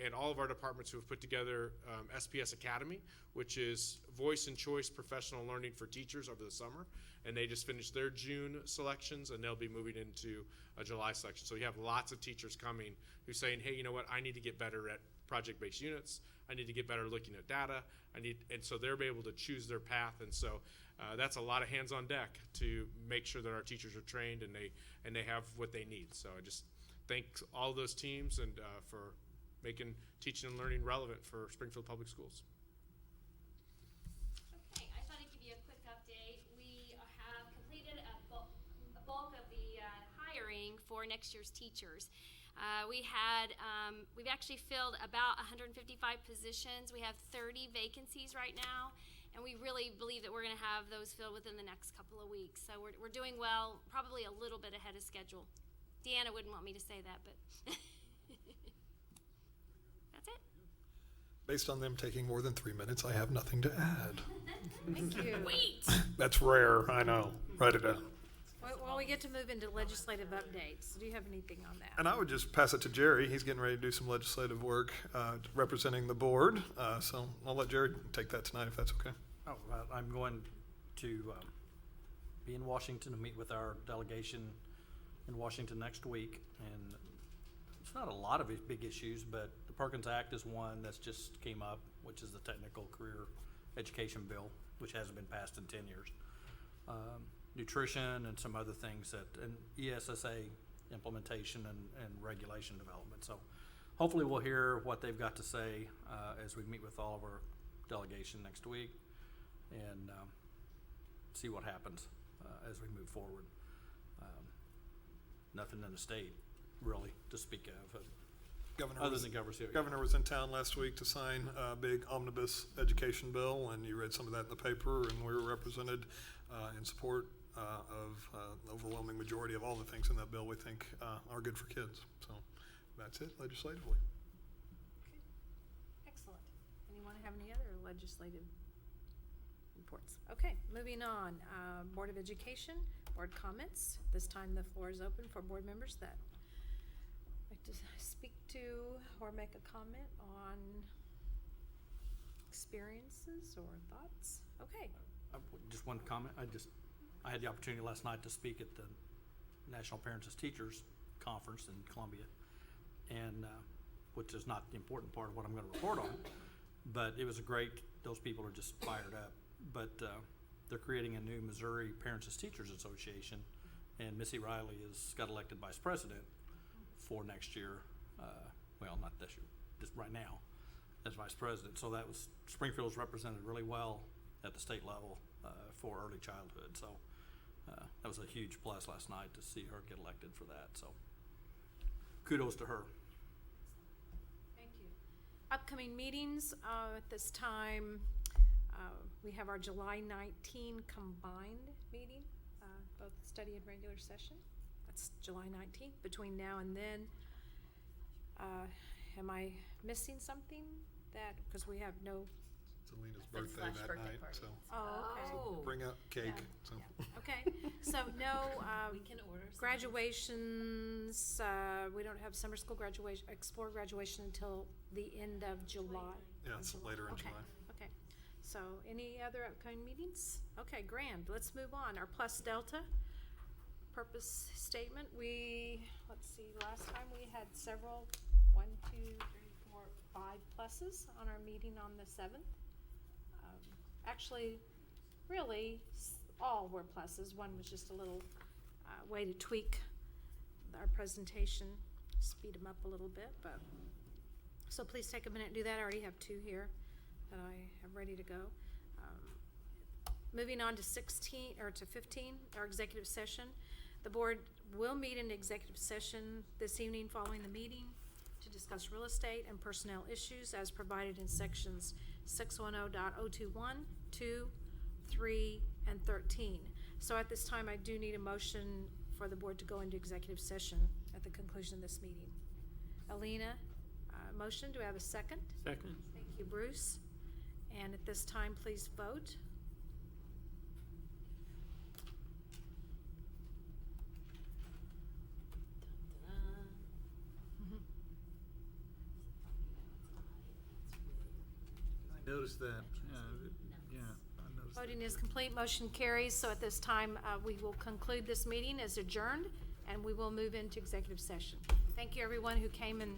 and all of our departments who have put together SPS Academy, which is voice and choice professional learning for teachers over the summer. And they just finished their June selections, and they'll be moving into a July selection. So you have lots of teachers coming who's saying, hey, you know what, I need to get better at project-based units. I need to get better looking at data. And so they'll be able to choose their path. And so that's a lot of hands on deck to make sure that our teachers are trained and they have what they need. So I just thank all those teams and for making teaching and learning relevant for Springfield Public Schools. Okay, I thought I'd give you a quick update. We have completed a bulk of the hiring for next year's teachers. We've actually filled about 155 positions. We have 30 vacancies right now, and we really believe that we're going to have those filled within the next couple of weeks. So we're doing well, probably a little bit ahead of schedule. Deanna wouldn't want me to say that, but that's it. Based on them taking more than 3 minutes, I have nothing to add. Thank you. Wait! That's rare, I know. Write it down. Well, we get to move into legislative updates. Do you have anything on that? And I would just pass it to Jerry. He's getting ready to do some legislative work representing the board. So I'll let Jerry take that tonight if that's okay. Oh, I'm going to be in Washington to meet with our delegation in Washington next week. And it's not a lot of big issues, but the Perkins Act is one that's just came up, which is the Technical Career Education Bill, which hasn't been passed in 10 years. Nutrition and some other things and ESSA implementation and regulation development. So hopefully we'll hear what they've got to say as we meet with all of our delegation next week and see what happens as we move forward. Nothing in the state really to speak of. Governor was in town last week to sign a big omnibus education bill, and you read some of that in the paper, and we were represented in support of the overwhelming majority of all the things in that bill we think are good for kids. So that's it legislatively. Okay. Excellent. Anyone have any other legislative reports? Okay, moving on. Board of Education, board comments. This time the floor is open for board members that like to speak to or make a comment on experiences or thoughts. Okay. Just one comment. I had the opportunity last night to speak at the National Parents as Teachers Conference in Columbia, and which is not the important part of what I'm going to report on, but it was those people are just fired up. But they're creating a new Missouri Parents as Teachers Association, and Missy Riley got elected vice president for next year. Well, not this year, just right now as vice president. So Springfield was represented really well at the state level for early childhood. So that was a huge plus last night to see her get elected for that. So kudos to her. Thank you. Upcoming meetings at this time. We have our July 19 combined meeting, both study and regular session. That's July 19th. Between now and then, am I missing something? Because we have no, It's Alina's But birthday slash that birthday night, party. so oh, bring out cake. Yeah, So. okay. Okay, so no, We can order some. graduations, we don't have summer school graduation, Explore graduation until the end of July. Yeah, it's later in Okay, July. okay. So any other upcoming meetings? Okay, grand. Let's move on. Our Plus Delta purpose statement. Let's see, last time we had several, 1, 2, 3, 4, 5 pluses on our meeting on the 7th. Actually, really, all were pluses. One was just a little way to tweak our presentation, speed them up a little bit, but. So please take a minute and do that. I already have 2 here that I have ready to go. Moving on to 15, our executive session. The board will meet in executive session this evening following the meeting to discuss real estate and personnel issues as provided in sections 610.021, 2, 3, and 13. So at this time, I do need a motion for the board to go into executive session at the conclusion of this meeting. Alina, motion, do I have a second? Second? Thank you, Bruce. And at this time, please vote. I noticed that, yeah, I noticed that. Voting is complete, motion carries. So at this time, we will conclude this meeting as adjourned, and we will move into executive session. Thank you, everyone who came and